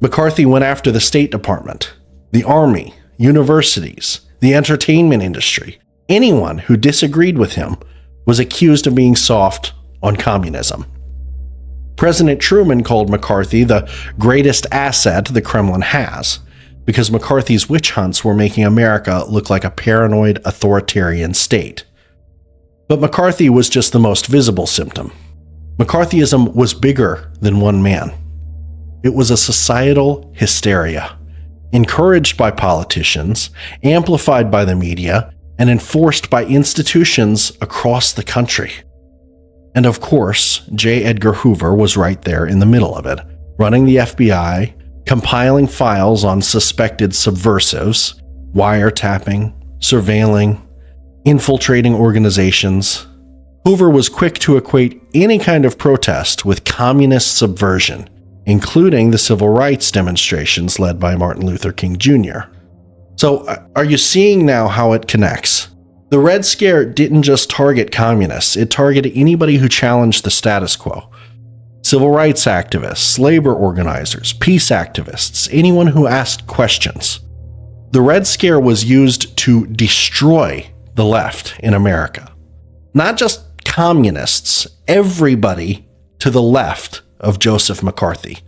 McCarthy went after the State Department, the Army, universities, the entertainment industry. Anyone who disagreed with him was accused of being soft on communism. President Truman called McCarthy the greatest asset the Kremlin has, because McCarthy's witch hunts were making America look like a paranoid authoritarian state. But McCarthy was just the most visible symptom. McCarthyism was bigger than one man. It was a societal hysteria, encouraged by politicians, amplified by the media, and enforced by institutions across the country. And of course, J. Edgar Hoover was right there in the middle of it, running the FBI, compiling files on suspected subversives, wiretapping, surveilling, infiltrating organizations. Hoover was quick to equate any kind of protest with communist subversion, including the civil rights demonstrations led by Martin Luther King Jr. So, are you seeing now how it connects? The Red Scare didn't just target communists, it targeted anybody who challenged the status quo. Civil rights activists, labor organizers, peace activists, anyone who asked questions. The Red Scare was used to destroy the left in America. Not just communists, everybody to the left of Joseph McCarthy.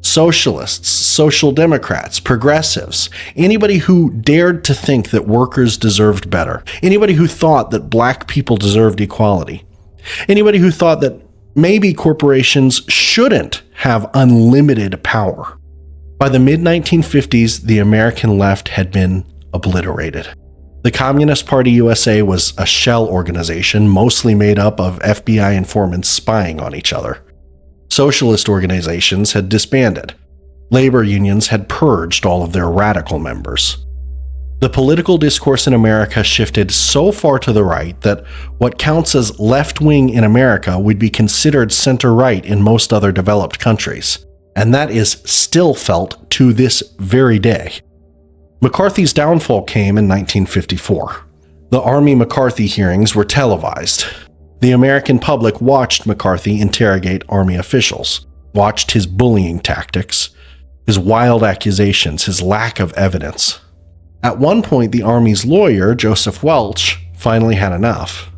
Socialists, social democrats, progressives, anybody who dared to think that workers deserved better, anybody who thought that black people deserved equality, anybody who thought that maybe corporations shouldn't have unlimited power. By the mid-1950s, the American left had been obliterated. The Communist Party USA was a shell organization mostly made up of FBI informants spying on each other. Socialist organizations had disbanded. Labor unions had purged all of their radical members. The political discourse in America shifted so far to the right that what counts as left-wing in America would be considered center-right in most other developed countries. And that is still felt to this very day. McCarthy's downfall came in 1954. The Army McCarthy hearings were televised. The American public watched McCarthy interrogate Army officials, watched his bullying tactics, his wild accusations, his lack of evidence. At one point, the Army's lawyer, Joseph Welch, finally had enough.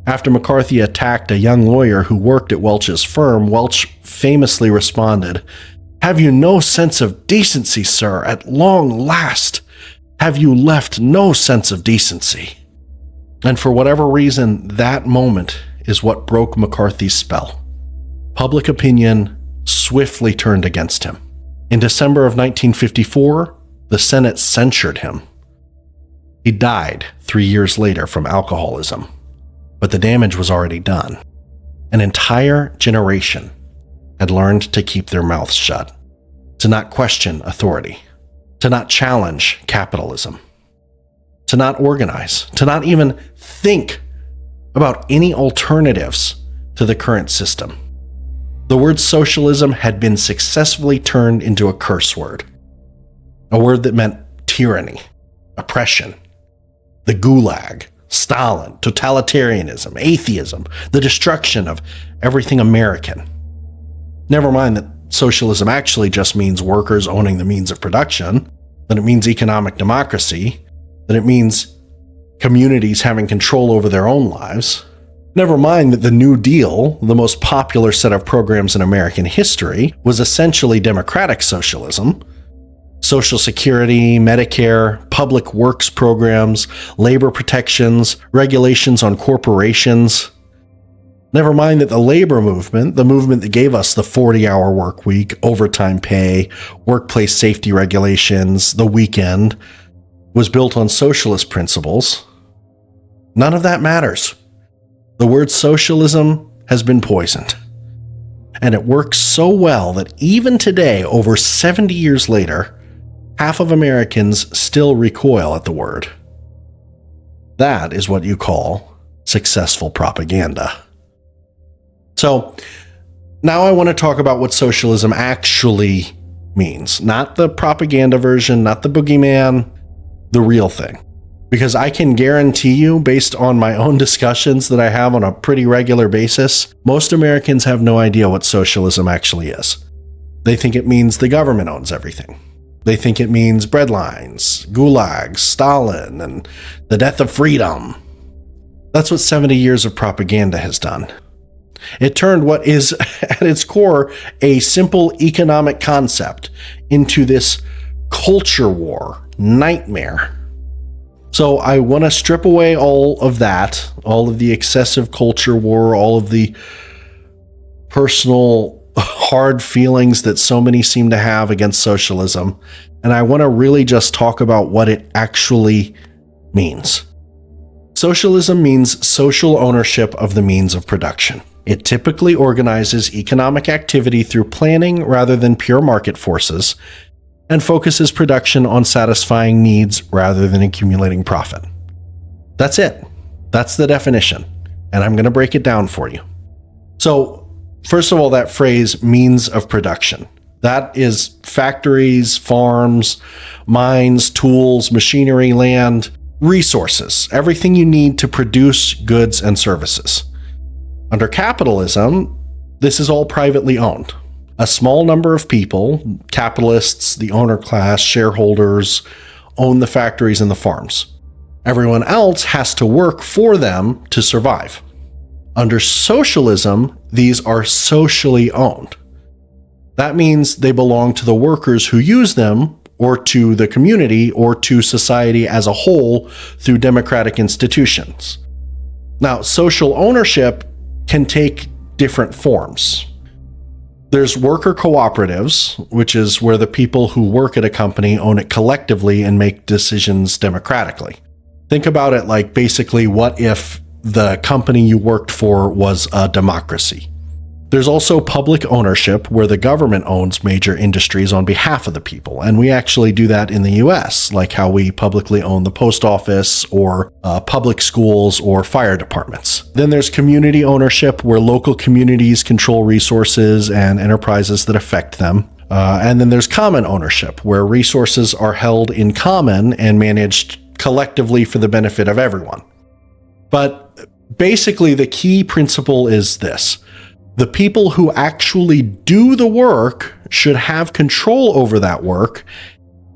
After McCarthy attacked a young lawyer who worked at Welch's firm, Welch famously responded, "Have you no sense of decency, sir? At long last, have you left no sense of decency?" And for whatever reason, that moment is what broke McCarthy's spell. Public opinion swiftly turned against him. In December of 1954, the Senate censured him. He died 3 years later from alcoholism, but the damage was already done. An entire generation had learned to keep their mouths shut, to not question authority, to not challenge capitalism, to not organize, to not even think about any alternatives to the current system. The word socialism had been successfully turned into a curse word, a word that meant tyranny, oppression, the gulag, Stalin, totalitarianism, atheism, the destruction of everything American. Never mind that socialism actually just means workers owning the means of production, that it means economic democracy, that it means communities having control over their own lives. Never mind that the New Deal, the most popular set of programs in American history, was essentially democratic socialism. Social Security, Medicare, public works programs, labor protections, regulations on corporations. Never mind that the labor movement, the movement that gave us the 40-hour work week, overtime pay, workplace safety regulations, the weekend, was built on socialist principles. None of that matters. The word socialism has been poisoned. And it works so well that even today, over 70 years later, half of Americans still recoil at the word. That is what you call successful propaganda. So, now I want to talk about what socialism actually means. Not the propaganda version, not the boogeyman, the real thing. Because I can guarantee you, based on my own discussions that I have on a pretty regular basis, most Americans have no idea what socialism actually is. They think it means the government owns everything. They think it means breadlines, gulags, Stalin, and the death of freedom. That's what 70 years of propaganda has done. It turned what is, at its core, a simple economic concept into this culture war nightmare. So I want to strip away all of that, all of the excessive culture war, all of the personal hard feelings that so many seem to have against socialism. And I want to really just talk about what it actually means. Socialism means social ownership of the means of production. It typically organizes economic activity through planning rather than pure market forces, and focuses production on satisfying needs rather than accumulating profit. That's it. That's the definition. And I'm going to break it down for you. So, first of all, that phrase, means of production. That is factories, farms, mines, tools, machinery, land, resources, everything you need to produce goods and services. Under capitalism, this is all privately owned. A small number of people, capitalists, the owner class, shareholders, own the factories and the farms. Everyone else has to work for them to survive. Under socialism, these are socially owned. That means they belong to the workers who use them, or to the community, or to society as a whole through democratic institutions. Now, social ownership can take different forms. There's worker cooperatives, which is where the people who work at a company own it collectively and make decisions democratically. Think about it like basically what if the company you worked for was a democracy. There's also public ownership, where the government owns major industries on behalf of the people. And we actually do that in the US, like how we publicly own the post office or public schools or fire departments. Then there's community ownership, where local communities control resources and enterprises that affect them. And then there's common ownership, where resources are held in common and managed collectively for the benefit of everyone. But basically, the key principle is this. The people who actually do the work should have control over that work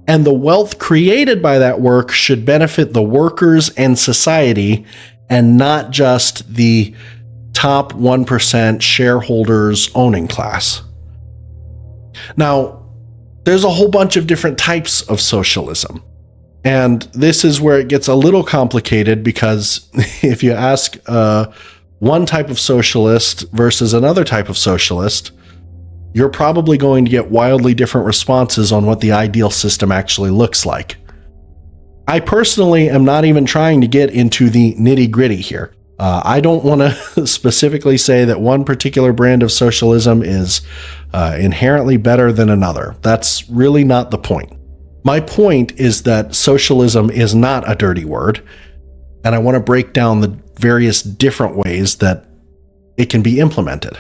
And the wealth created by that work should benefit the workers and society, and not just the top 1% shareholders owning class. Now, there's a whole bunch of different types of socialism. And this is where it gets a little complicated, because if you ask one type of socialist versus another type of socialist, you're probably going to get wildly different responses on what the ideal system actually looks like. I personally am not even trying to get into the nitty-gritty here. I don't want to specifically say that one particular brand of socialism is inherently better than another. That's really not the point. My point is that socialism is not a dirty word, and I want to break down the various different ways that it can be implemented.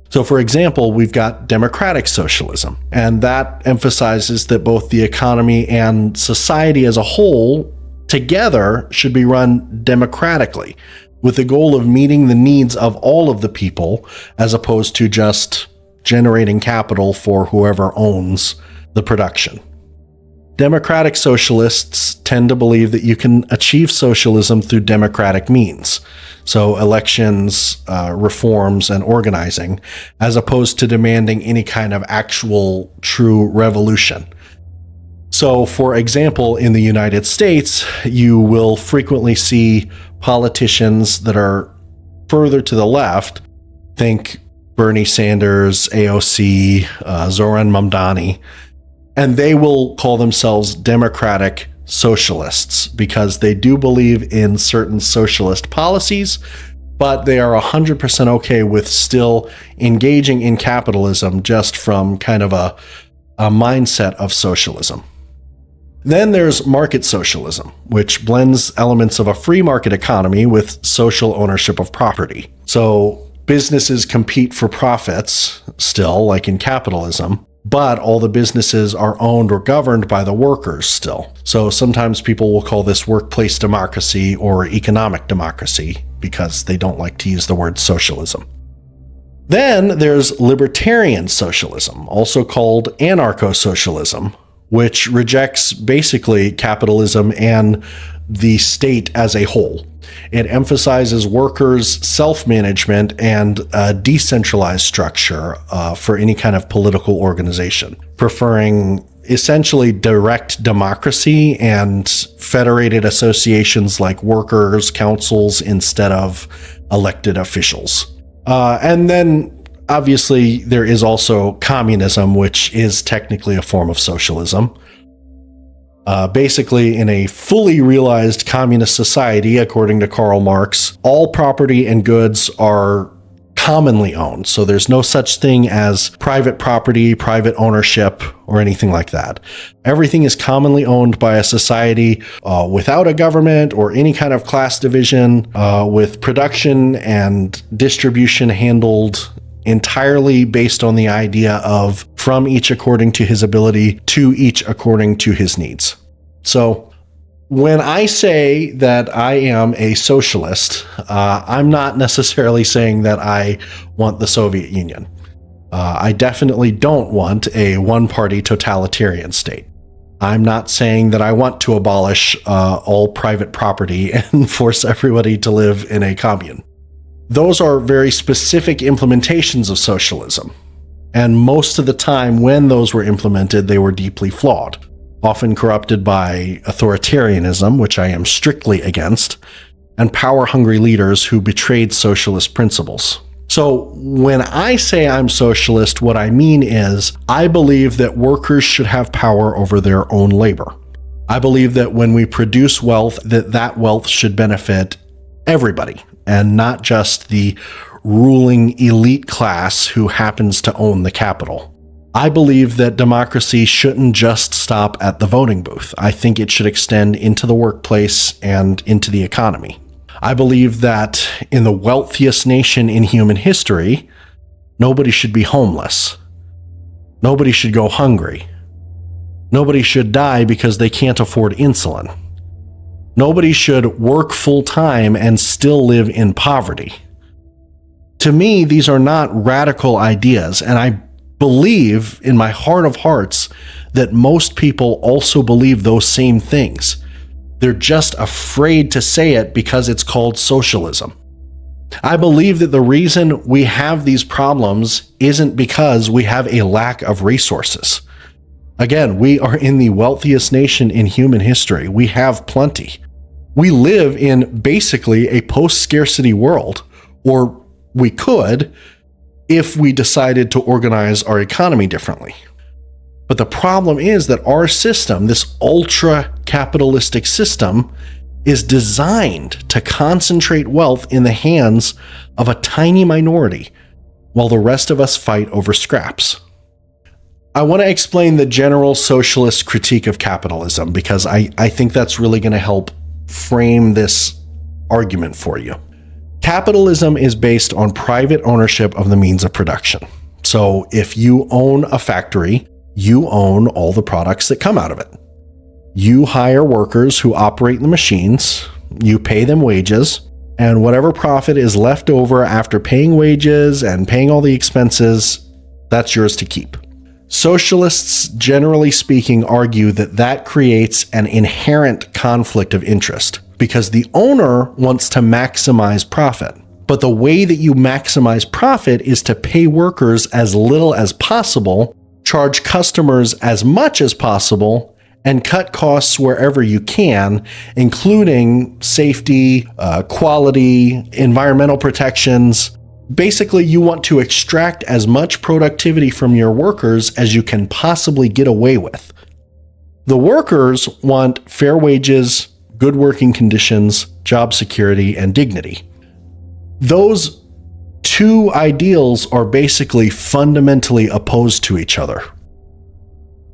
So, for example, we've got democratic socialism, and that emphasizes that both the economy and society as a whole together should be run democratically, with the goal of meeting the needs of all of the people, as opposed to just generating capital for whoever owns the production. Democratic socialists tend to believe that you can achieve socialism through democratic means, so elections, reforms, and organizing, as opposed to demanding any kind of actual true revolution. So, for example, in the United States, you will frequently see politicians that are further to the left, think Bernie Sanders, AOC, Zoran Mamdani, and they will call themselves democratic socialists because they do believe in certain socialist policies, but they are 100% okay with still engaging in capitalism just from kind of a mindset of socialism. Then there's market socialism, which blends elements of a free market economy with social ownership of property. So businesses compete for profits still, like in capitalism, but all the businesses are owned or governed by the workers still. So sometimes people will call this workplace democracy or economic democracy because they don't like to use the word socialism. Then there's libertarian socialism, also called anarcho-socialism, which rejects basically capitalism and the state as a whole. It emphasizes workers' self-management and a decentralized structure for any kind of political organization, preferring essentially direct democracy and federated associations like workers' councils instead of elected officials. And then obviously there is also communism, which is technically a form of socialism. Basically, in a fully realized communist society, according to Karl Marx, all property and goods are commonly owned. So there's no such thing as private property, private ownership, or anything like that. Everything is commonly owned by a society without a government or any kind of class division, with production and distribution handled entirely based on the idea of from each according to his ability to each according to his needs. So when I say that I am a socialist, I'm not necessarily saying that I want the Soviet Union. I definitely don't want a one-party totalitarian state. I'm not saying that I want to abolish all private property and force everybody to live in a commune. Those are very specific implementations of socialism. And most of the time when those were implemented, they were deeply flawed, often corrupted by authoritarianism, which I am strictly against, and power-hungry leaders who betrayed socialist principles. So when I say I'm socialist, what I mean is I believe that workers should have power over their own labor. I believe that when we produce wealth, that wealth should benefit everybody, and not just the ruling elite class who happens to own the capital. I believe that democracy shouldn't just stop at the voting booth. I think it should extend into the workplace and into the economy. I believe that in the wealthiest nation in human history, nobody should be homeless. Nobody should go hungry. Nobody should die because they can't afford insulin. Nobody should work full-time and still live in poverty. To me, these are not radical ideas, and I believe in my heart of hearts that most people also believe those same things. They're just afraid to say it because it's called socialism. I believe that the reason we have these problems isn't because we have a lack of resources. Again, we are in the wealthiest nation in human history. We have plenty. We live in basically a post-scarcity world, or we could if we decided to organize our economy differently. But the problem is that our system, this ultra-capitalistic system, is designed to concentrate wealth in the hands of a tiny minority, while the rest of us fight over scraps. I want to explain the general socialist critique of capitalism because I think that's really going to help frame this argument for you. Capitalism is based on private ownership of the means of production. So if you own a factory, you own all the products that come out of it. You hire workers who operate the machines, you pay them wages, and whatever profit is left over after paying wages and paying all the expenses, that's yours to keep. Socialists, generally speaking, argue that that creates an inherent conflict of interest because the owner wants to maximize profit. But the way that you maximize profit is to pay workers as little as possible, charge customers as much as possible, and cut costs wherever you can, including safety, quality, environmental protections. Basically, you want to extract as much productivity from your workers as you can possibly get away with. The workers want fair wages, good working conditions, job security, and dignity. Those two ideals are basically fundamentally opposed to each other.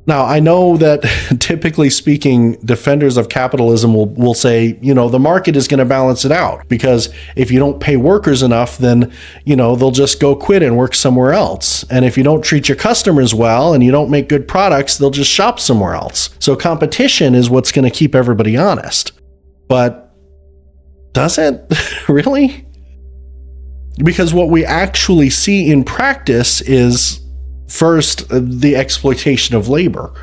Now, I know that typically speaking, defenders of capitalism will say, the market is going to balance it out because if you don't pay workers enough, then, they'll just go quit and work somewhere else. And if you don't treat your customers well and you don't make good products, they'll just shop somewhere else. So competition is what's going to keep everybody honest. But does it really? Because what we actually see in practice is, first, the exploitation of labor.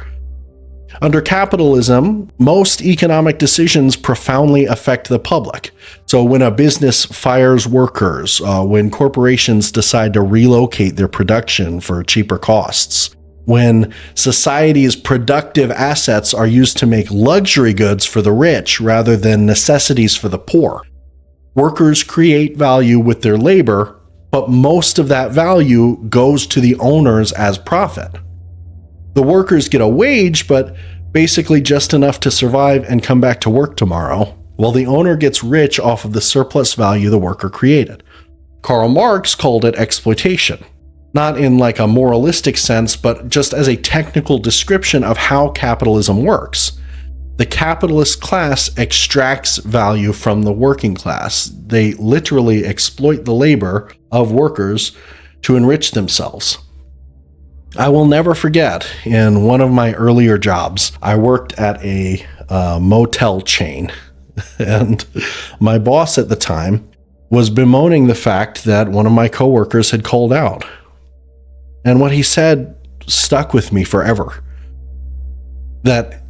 Under capitalism, most economic decisions profoundly affect the public. So when a business fires workers, when corporations decide to relocate their production for cheaper costs, when society's productive assets are used to make luxury goods for the rich rather than necessities for the poor, workers create value with their labor, but most of that value goes to the owners as profit. The workers get a wage, but basically just enough to survive and come back to work tomorrow, while the owner gets rich off of the surplus value the worker created. Karl Marx called it exploitation, not in like a moralistic sense, but just as a technical description of how capitalism works. The capitalist class extracts value from the working class. They literally exploit the labor of workers to enrich themselves. I will never forget, in one of my earlier jobs, I worked at a motel chain, and my boss at the time was bemoaning the fact that one of my coworkers had called out. And what he said stuck with me forever. That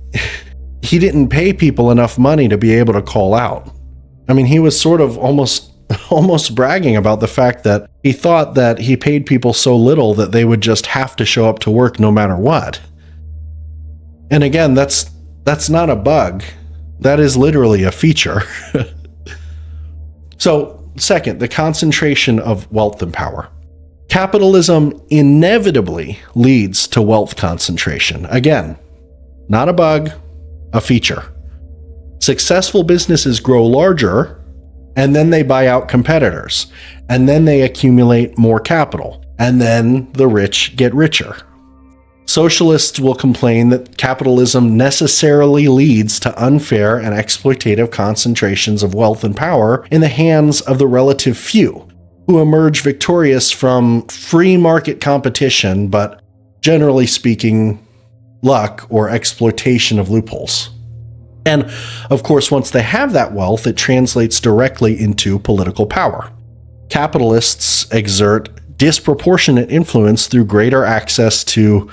he didn't pay people enough money to be able to call out. I mean, he was sort of almost bragging about the fact that he thought that he paid people so little that they would just have to show up to work no matter what. And again, that's not a bug. That is literally a feature. So, second, the concentration of wealth and power. Capitalism inevitably leads to wealth concentration. Again, not a bug, a feature. Successful businesses grow larger, and then they buy out competitors, and then they accumulate more capital, and then the rich get richer. Socialists will complain that capitalism necessarily leads to unfair and exploitative concentrations of wealth and power in the hands of the relative few, who emerge victorious from free market competition, but generally speaking, luck or exploitation of loopholes. And of course, once they have that wealth, it translates directly into political power. Capitalists exert disproportionate influence through greater access to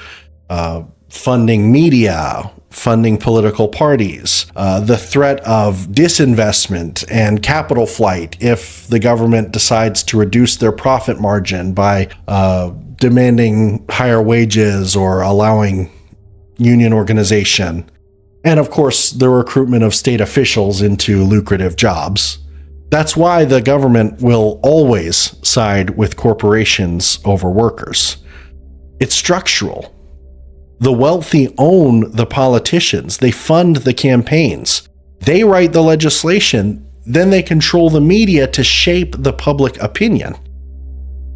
funding media, funding political parties, the threat of disinvestment and capital flight if the government decides to reduce their profit margin by demanding higher wages or allowing union organization. And of course, the recruitment of state officials into lucrative jobs. That's why the government will always side with corporations over workers. It's structural. The wealthy own the politicians. They fund the campaigns. They write the legislation. Then they control the media to shape the public opinion.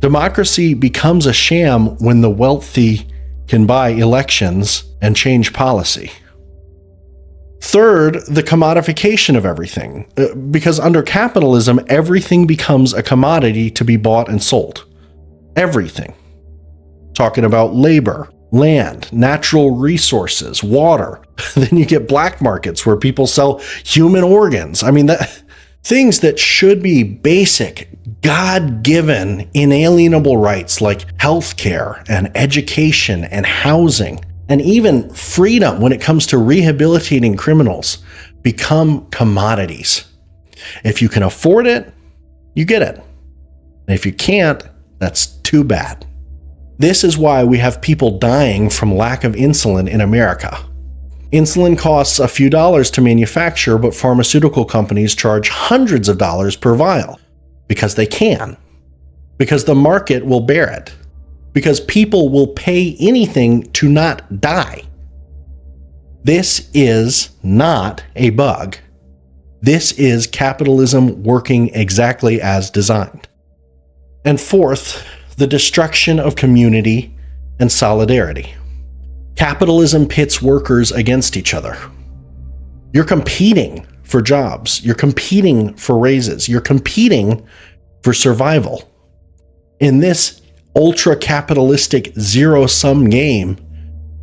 Democracy becomes a sham when the wealthy can buy elections and change policy. Third, the commodification of everything. Because under capitalism, everything becomes a commodity to be bought and sold. Everything. Talking about labor, land, natural resources, water. Then you get black markets where people sell human organs. I mean, things that should be basic, God-given, inalienable rights like healthcare and education and housing, and even freedom when it comes to rehabilitating criminals, become commodities. If you can afford it, you get it. And if you can't, that's too bad. This is why we have people dying from lack of insulin in America. Insulin costs a few dollars to manufacture, but pharmaceutical companies charge hundreds of dollars per vial because they can, because the market will bear it, because people will pay anything to not die. This is not a bug. This is capitalism working exactly as designed. And fourth, the destruction of community and solidarity. Capitalism pits workers against each other. You're competing for jobs. You're competing for raises. You're competing for survival. In this ultra-capitalistic zero-sum game,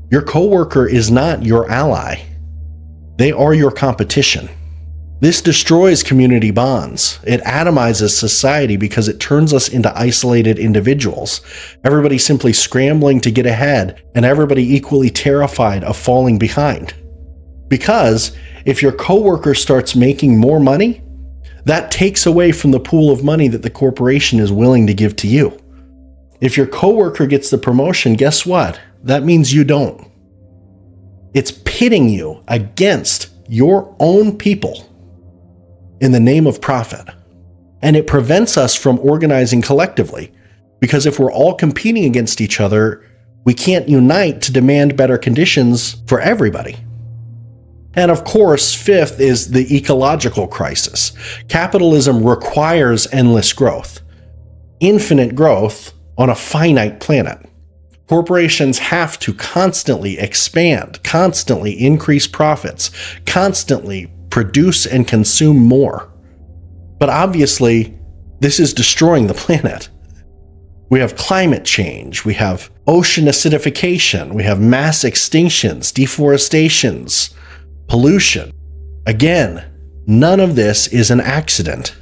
your coworker is not your ally. They are your competition. This destroys community bonds. It atomizes society because it turns us into isolated individuals. Everybody simply scrambling to get ahead, and everybody equally terrified of falling behind. Because if your coworker starts making more money, that takes away from the pool of money that the corporation is willing to give to you. If your coworker gets the promotion, guess what? That means you don't. It's pitting you against your own people in the name of profit. And it prevents us from organizing collectively, because if we're all competing against each other, we can't unite to demand better conditions for everybody. And of course, fifth is the ecological crisis. Capitalism requires endless growth, infinite growth on a finite planet. Corporations have to constantly expand, constantly increase profits, constantly produce and consume more. But obviously, this is destroying the planet. We have climate change, we have ocean acidification, we have mass extinctions, deforestations, pollution. Again, none of this is an accident.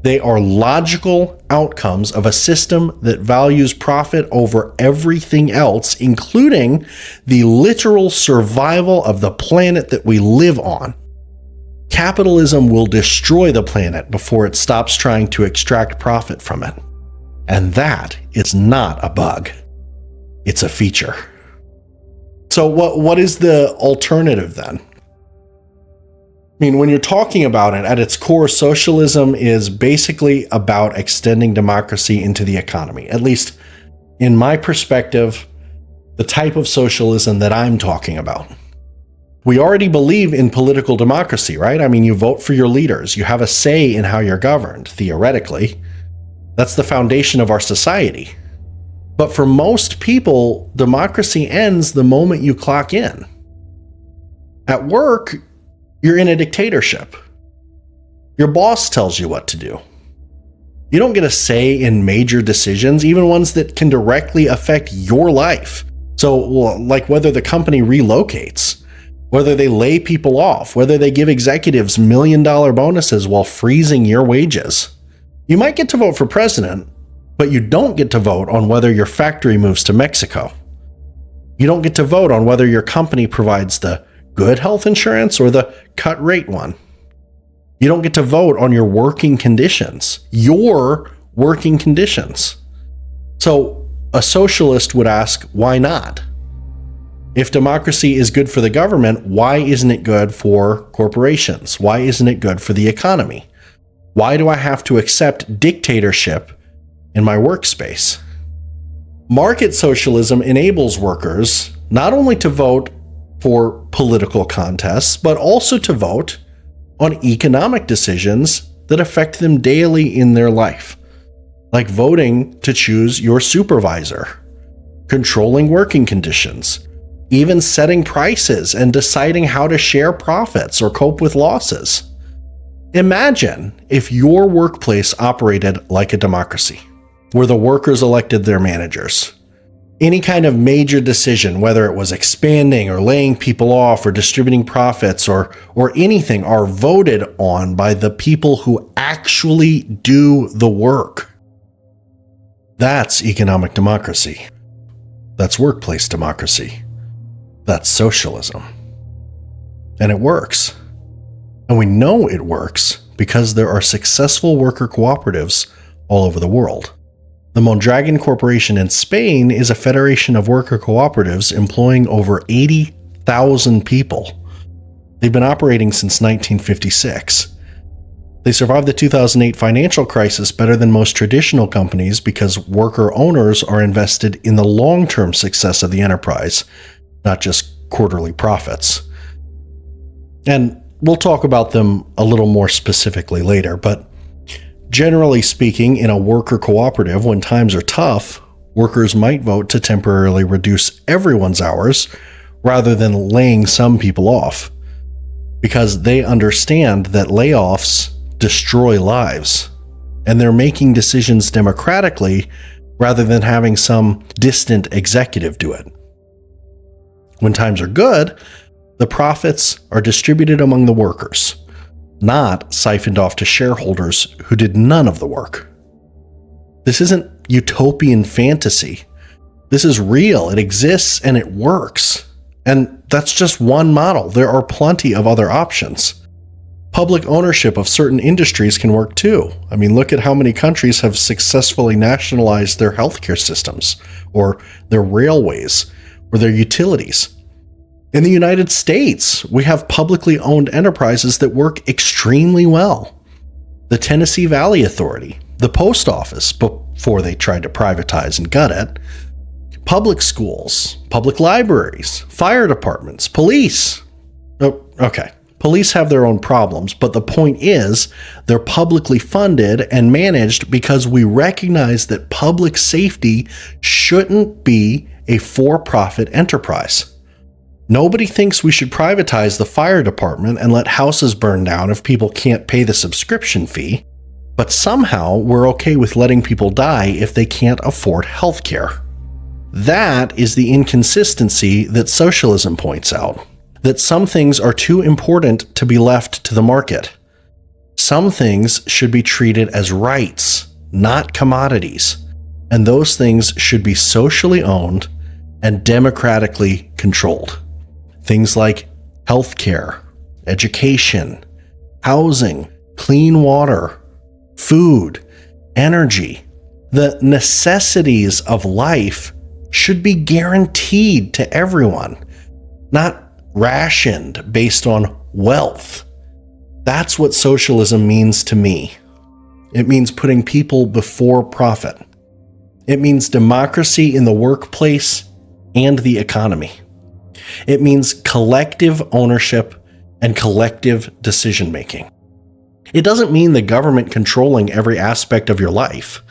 They are logical outcomes of a system that values profit over everything else, including the literal survival of the planet that we live on. Capitalism will destroy the planet before it stops trying to extract profit from it. And that is not a bug. It's a feature. So what is the alternative then? I mean, when you're talking about it, at its core, socialism is basically about extending democracy into the economy. At least in my perspective, the type of socialism that I'm talking about. We already believe in political democracy, right? I mean, you vote for your leaders. You have a say in how you're governed, theoretically. That's the foundation of our society. But for most people, democracy ends the moment you clock in. At work, you're in a dictatorship. Your boss tells you what to do. You don't get a say in major decisions, even ones that can directly affect your life. So, like whether the company relocates, whether they lay people off, whether they give executives $1 million bonuses while freezing your wages. You might get to vote for president, but you don't get to vote on whether your factory moves to Mexico. You don't get to vote on whether your company provides the good health insurance or the cut rate one. You don't get to vote on your working conditions. Your working conditions. So a socialist would ask, why not? If democracy is good for the government, why isn't it good for corporations? Why isn't it good for the economy? Why do I have to accept dictatorship in my workspace? Market socialism enables workers not only to vote for political contests, but also to vote on economic decisions that affect them daily in their life, like voting to choose your supervisor, controlling working conditions, even setting prices and deciding how to share profits or cope with losses. Imagine if your workplace operated like a democracy, where the workers elected their managers. Any kind of major decision, whether it was expanding or laying people off or distributing profits or anything, are voted on by the people who actually do the work. That's economic democracy. That's workplace democracy. That's socialism. And it works. And we know it works because there are successful worker cooperatives all over the world. The Mondragon Corporation in Spain is a federation of worker cooperatives employing over 80,000 people. They've been operating since 1956. They survived the 2008 financial crisis better than most traditional companies because worker owners are invested in the long-term success of the enterprise, not just quarterly profits. And we'll talk about them a little more specifically later, but generally speaking, in a worker cooperative, when times are tough, workers might vote to temporarily reduce everyone's hours rather than laying some people off, because they understand that layoffs destroy lives, and they're making decisions democratically rather than having some distant executive do it. When times are good, the profits are distributed among the workers, not siphoned off to shareholders who did none of the work. This isn't utopian fantasy. This is real. It exists and it works. And that's just one model. There are plenty of other options. Public ownership of certain industries can work too. I mean, look at how many countries have successfully nationalized their healthcare systems, or their railways, or their utilities. In the United States, we have publicly owned enterprises that work extremely well. The Tennessee Valley Authority, the post office before they tried to privatize and gut it, public schools, public libraries, fire departments, police. Oh, okay. Police have their own problems, but the point is they're publicly funded and managed because we recognize that public safety shouldn't be a for-profit enterprise. Nobody thinks we should privatize the fire department and let houses burn down if people can't pay the subscription fee, but somehow we're okay with letting people die if they can't afford health care. That is the inconsistency that socialism points out, that some things are too important to be left to the market. Some things should be treated as rights, not commodities, and those things should be socially owned and democratically controlled. Things like healthcare, education, housing, clean water, food, energy. The necessities of life should be guaranteed to everyone, not rationed based on wealth. That's what socialism means to me. It means putting people before profit. It means democracy in the workplace and the economy. It means collective ownership and collective decision-making. It doesn't mean the government controlling every aspect of your life.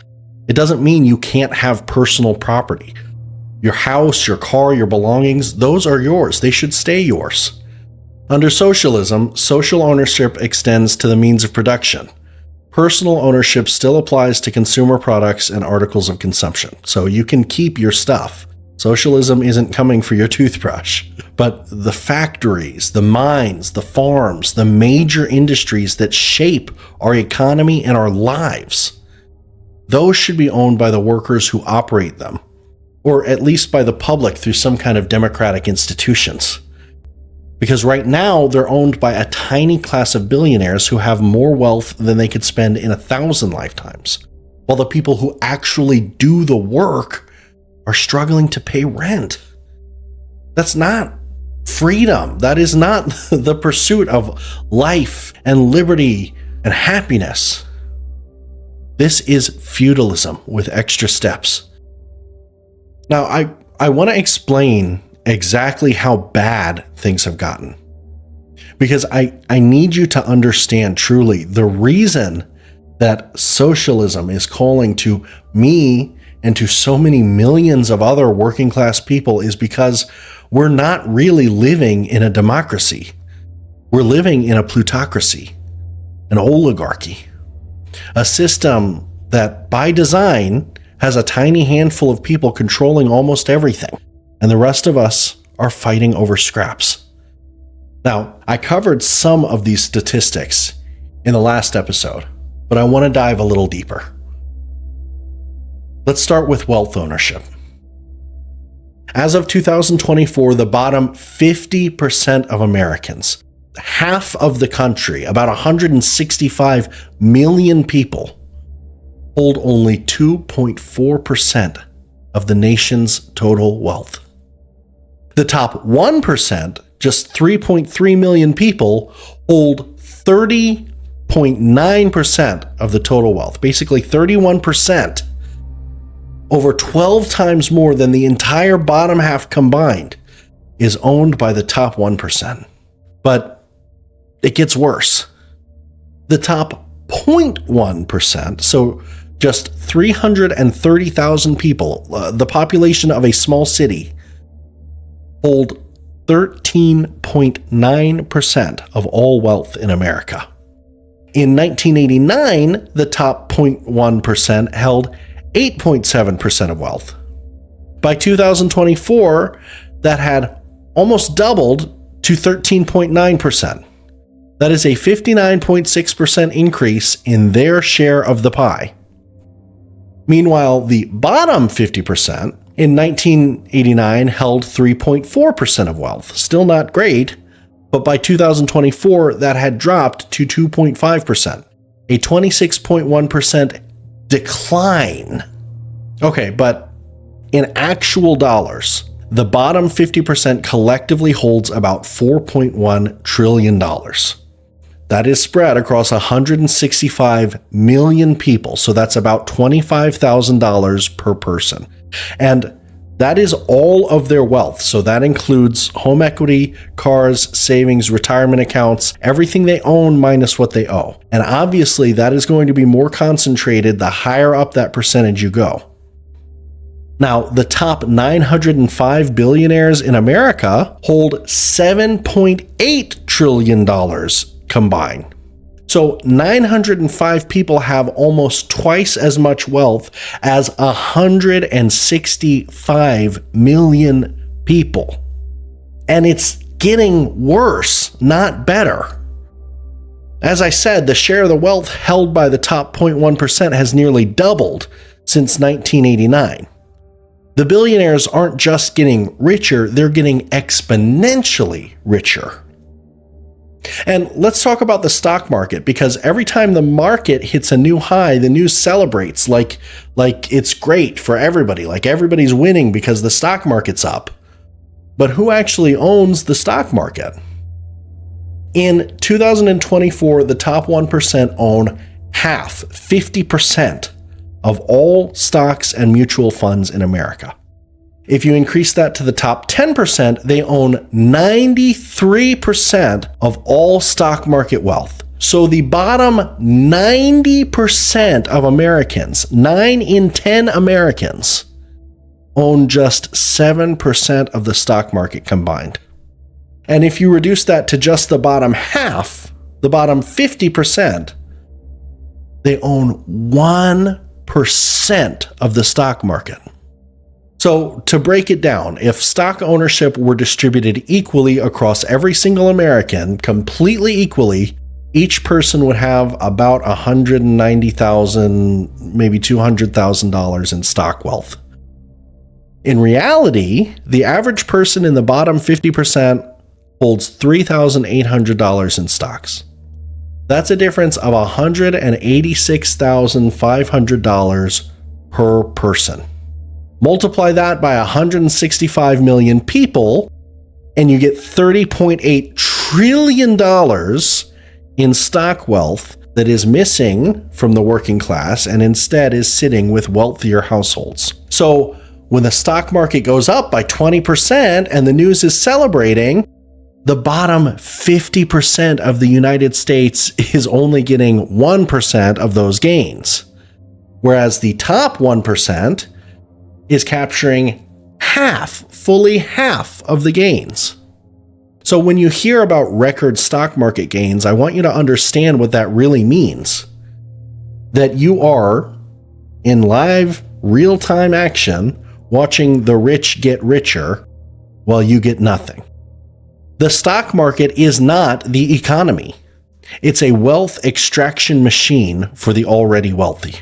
It doesn't mean you can't have personal property. Your house, your car, your belongings, those are yours. They should stay yours. Under socialism, social ownership extends to the means of production. Personal ownership still applies to consumer products and articles of consumption, so you can keep your stuff. Socialism isn't coming for your toothbrush, but the factories, the mines, the farms, the major industries that shape our economy and our lives, those should be owned by the workers who operate them, or at least by the public through some kind of democratic institutions. Because right now they're owned by a tiny class of billionaires who have more wealth than they could spend in 1,000 lifetimes, while the people who actually do the work are struggling to pay rent. That's not freedom. That is not the pursuit of life and liberty and happiness. This is feudalism with extra steps. Now, I want to explain exactly how bad things have gotten, because I need you to understand truly the reason that socialism is calling to me and to so many millions of other working class people is because we're not really living in a democracy. We're living in a plutocracy, an oligarchy, a system that by design has a tiny handful of people controlling almost everything, and the rest of us are fighting over scraps. Now, I covered some of these statistics in the last episode, but I want to dive a little deeper. Let's start with wealth ownership. As of 2024, the bottom 50% of Americans, half of the country, about 165 million people, hold only 2.4% of the nation's total wealth. The top 1%, just 3.3 million people, hold 30.9% of the total wealth, basically 31%. Over 12 times more than the entire bottom half combined is owned by the top 1%. But it gets worse. The top 0.1%, so just 330,000 people, the population of a small city, hold 13.9% of all wealth in America. In 1989, the top 0.1% held 8.7% of wealth. By 2024, that had almost doubled to 13.9%. That is a 59.6% increase in their share of the pie. Meanwhile, the bottom 50% in 1989 held 3.4% of wealth. Still not great, but by 2024, that had dropped to 2.5%, a 26.1% decline. Okay, but in actual dollars, the bottom 50% collectively holds about $4.1 trillion. That is spread across 165 million people, so that's about $25,000 per person. And that is all of their wealth. So that includes home equity, cars, savings, retirement accounts, everything they own minus what they owe. And obviously that is going to be more concentrated the higher up that percentage you go. Now, the top 905 billionaires in America hold $7.8 trillion combined. So 905 people have almost twice as much wealth as 165 million people. And it's getting worse, not better. As I said, the share of the wealth held by the top 0.1% has nearly doubled since 1989. The billionaires aren't just getting richer, they're getting exponentially richer. And let's talk about the stock market, because every time the market hits a new high, the news celebrates like it's great for everybody, like everybody's winning because the stock market's up. But who actually owns the stock market? In 2024, the top 1% own half, 50%, of all stocks and mutual funds in America. If you increase that to the top 10%, they own 93% of all stock market wealth. So the bottom 90% of Americans, 9 in 10 Americans, own just 7% of the stock market combined. And if you reduce that to just the bottom half, the bottom 50%, they own 1% of the stock market. So to break it down, if stock ownership were distributed equally across every single American, completely equally, each person would have about $190,000, maybe $200,000 in stock wealth. In reality, the average person in the bottom 50% holds $3,800 in stocks. That's a difference of $186,500 per person. Multiply that by 165 million people, and you get $30.8 trillion in stock wealth that is missing from the working class and instead is sitting with wealthier households. So when the stock market goes up by 20% and the news is celebrating, the bottom 50% of the United States is only getting 1% of those gains, whereas the top 1% is capturing fully half of the gains. So when you hear about record stock market gains, I want you to understand what that really means. That you are, in live, real-time action, watching the rich get richer while you get nothing. The stock market is not the economy. It's a wealth extraction machine for the already wealthy.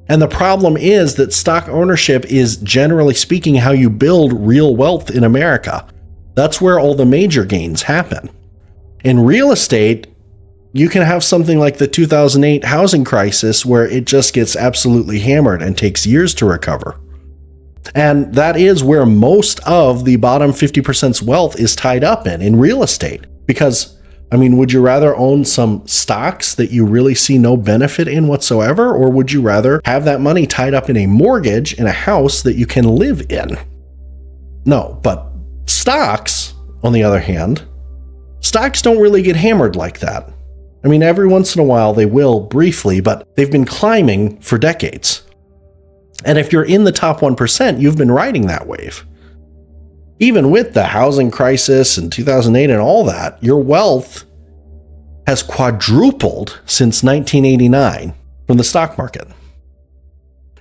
And the problem is that stock ownership is, generally speaking, how you build real wealth in America. That's where all the major gains happen. In real estate, you can have something like the 2008 housing crisis where it just gets absolutely hammered and takes years to recover. And that is where most of the bottom 50%'s wealth is tied up in real estate. Because, would you rather own some stocks that you really see no benefit in whatsoever? Or would you rather have that money tied up in a mortgage in a house that you can live in? No, but stocks, on the other hand, stocks don't really get hammered like that. Every once in a while they will briefly, but they've been climbing for decades. And if you're in the top 1%, you've been riding that wave. Even with the housing crisis in 2008 and all that, your wealth has quadrupled since 1989 from the stock market.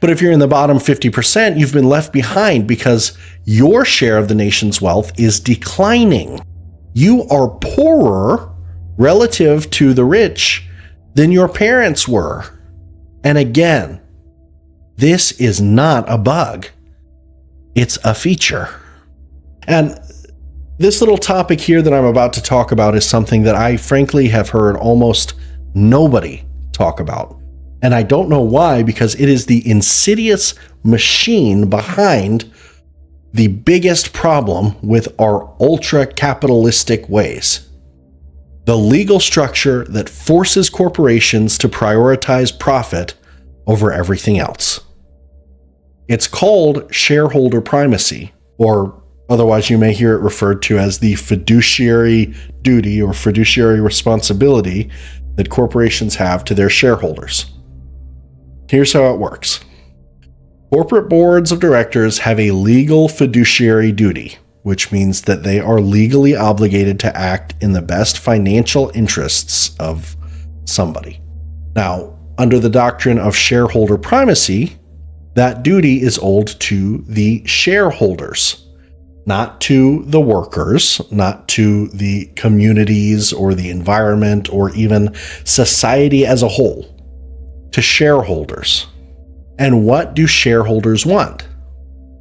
But if you're in the bottom 50%, you've been left behind because your share of the nation's wealth is declining. You are poorer relative to the rich than your parents were. And again, this is not a bug. It's a feature. And this little topic here that I'm about to talk about is something that I frankly have heard almost nobody talk about. And I don't know why, because it is the insidious machine behind the biggest problem with our ultra-capitalistic ways. The legal structure that forces corporations to prioritize profit over everything else. It's called shareholder primacy, or otherwise you may hear it referred to as the fiduciary duty or fiduciary responsibility that corporations have to their shareholders. Here's how it works. Corporate boards of directors have a legal fiduciary duty, which means that they are legally obligated to act in the best financial interests of somebody. Now, under the doctrine of shareholder primacy, that duty is owed to the shareholders, not to the workers, not to the communities or the environment or even society as a whole, to shareholders. And what do shareholders want?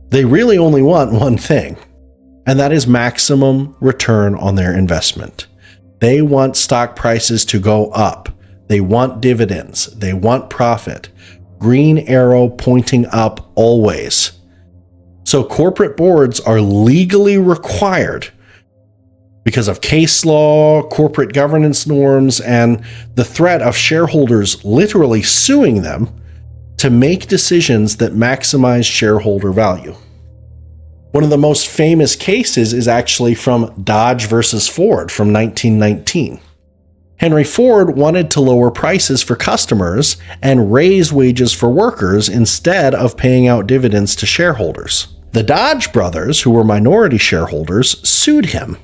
They really only want one thing, and that is maximum return on their investment. They want stock prices to go up. They want dividends. They want profit. Green arrow pointing up always. So corporate boards are legally required, because of case law, corporate governance norms, and the threat of shareholders literally suing them, to make decisions that maximize shareholder value. One of the most famous cases is actually from Dodge versus Ford from 1919. Henry Ford wanted to lower prices for customers and raise wages for workers instead of paying out dividends to shareholders. The Dodge brothers, who were minority shareholders, sued him,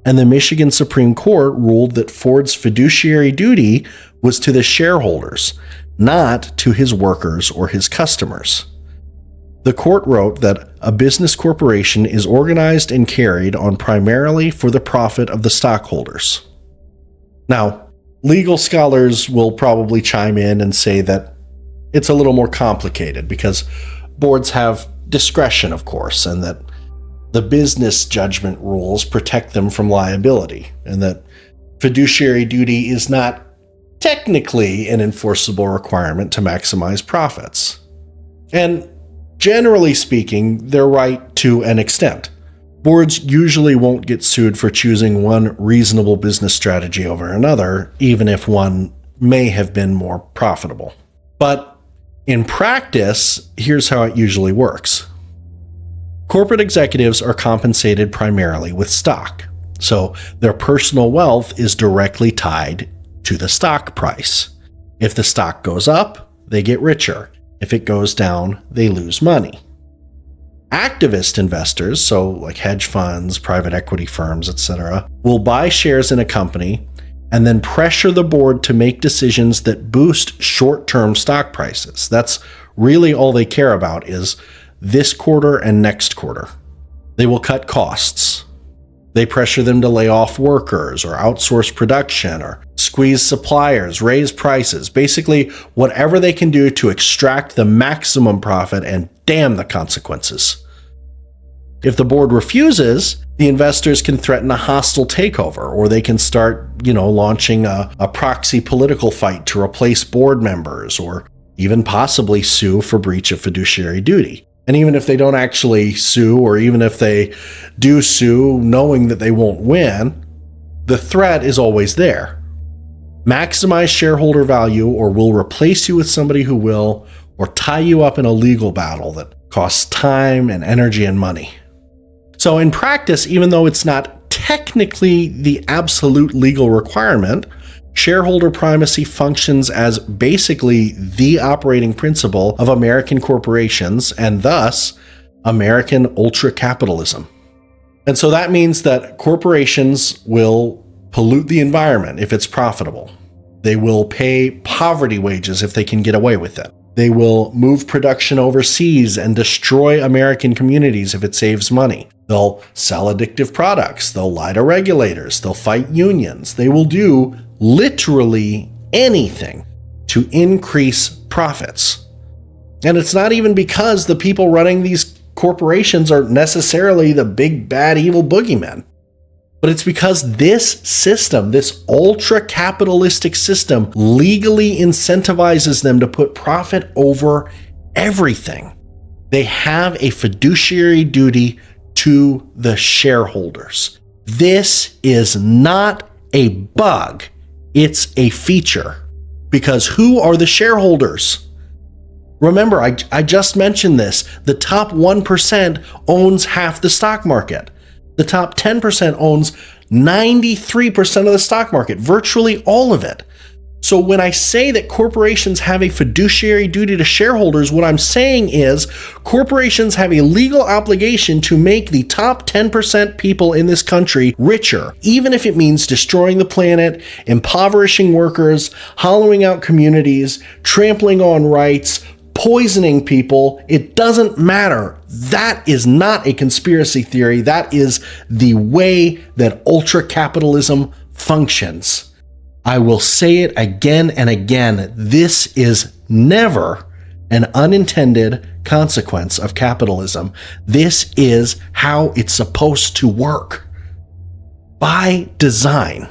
and the Michigan Supreme Court ruled that Ford's fiduciary duty was to the shareholders, not to his workers or his customers. The court wrote that a business corporation is organized and carried on primarily for the profit of the stockholders. Now, legal scholars will probably chime in and say that it's a little more complicated because boards have discretion, of course, and that the business judgment rules protect them from liability, and that fiduciary duty is not technically an enforceable requirement to maximize profits. And generally speaking, they're right to an extent. Boards usually won't get sued for choosing one reasonable business strategy over another, even if one may have been more profitable. But in practice, here's how it usually works. Corporate executives are compensated primarily with stock, so their personal wealth is directly tied to the stock price. If the stock goes up, they get richer. If it goes down, they lose money. Activist investors, so like hedge funds, private equity firms, etc., will buy shares in a company and then pressure the board to make decisions that boost short-term stock prices. That's really all they care about, is this quarter and next quarter. They will cut costs. They pressure them to lay off workers or outsource production or squeeze suppliers, raise prices, basically whatever they can do to extract the maximum profit and damn the consequences. If the board refuses, the investors can threaten a hostile takeover, or they can start, launching a proxy political fight to replace board members, or even possibly sue for breach of fiduciary duty. And even if they don't actually sue, or even if they do sue knowing that they won't win, the threat is always there. Maximize shareholder value, or we'll replace you with somebody who will, or tie you up in a legal battle that costs time and energy and money. So in practice, even though it's not technically the absolute legal requirement, shareholder primacy functions as basically the operating principle of American corporations and thus American ultra-capitalism. And so that means that corporations will pollute the environment if it's profitable. They will pay poverty wages if they can get away with it. They will move production overseas and destroy American communities if it saves money. They'll sell addictive products. They'll lie to regulators. They'll fight unions. They will do literally anything to increase profits. And it's not even because the people running these corporations are necessarily the big, bad, evil boogeymen. But it's because this system, this ultra-capitalistic system, legally incentivizes them to put profit over everything. They have a fiduciary duty to the shareholders. This is not a bug, it's a feature. Because who are the shareholders? Remember, I just mentioned this. The top 1% owns half the stock market. The top 10% owns 93% of the stock market, virtually all of it. So when I say that corporations have a fiduciary duty to shareholders, what I'm saying is corporations have a legal obligation to make the top 10% people in this country richer, even if it means destroying the planet, impoverishing workers, hollowing out communities, trampling on rights, poisoning people. It doesn't matter. That is not a conspiracy theory. That is the way that ultra-capitalism functions. I will say it again and again. This is never an unintended consequence of capitalism. This is how it's supposed to work. By design.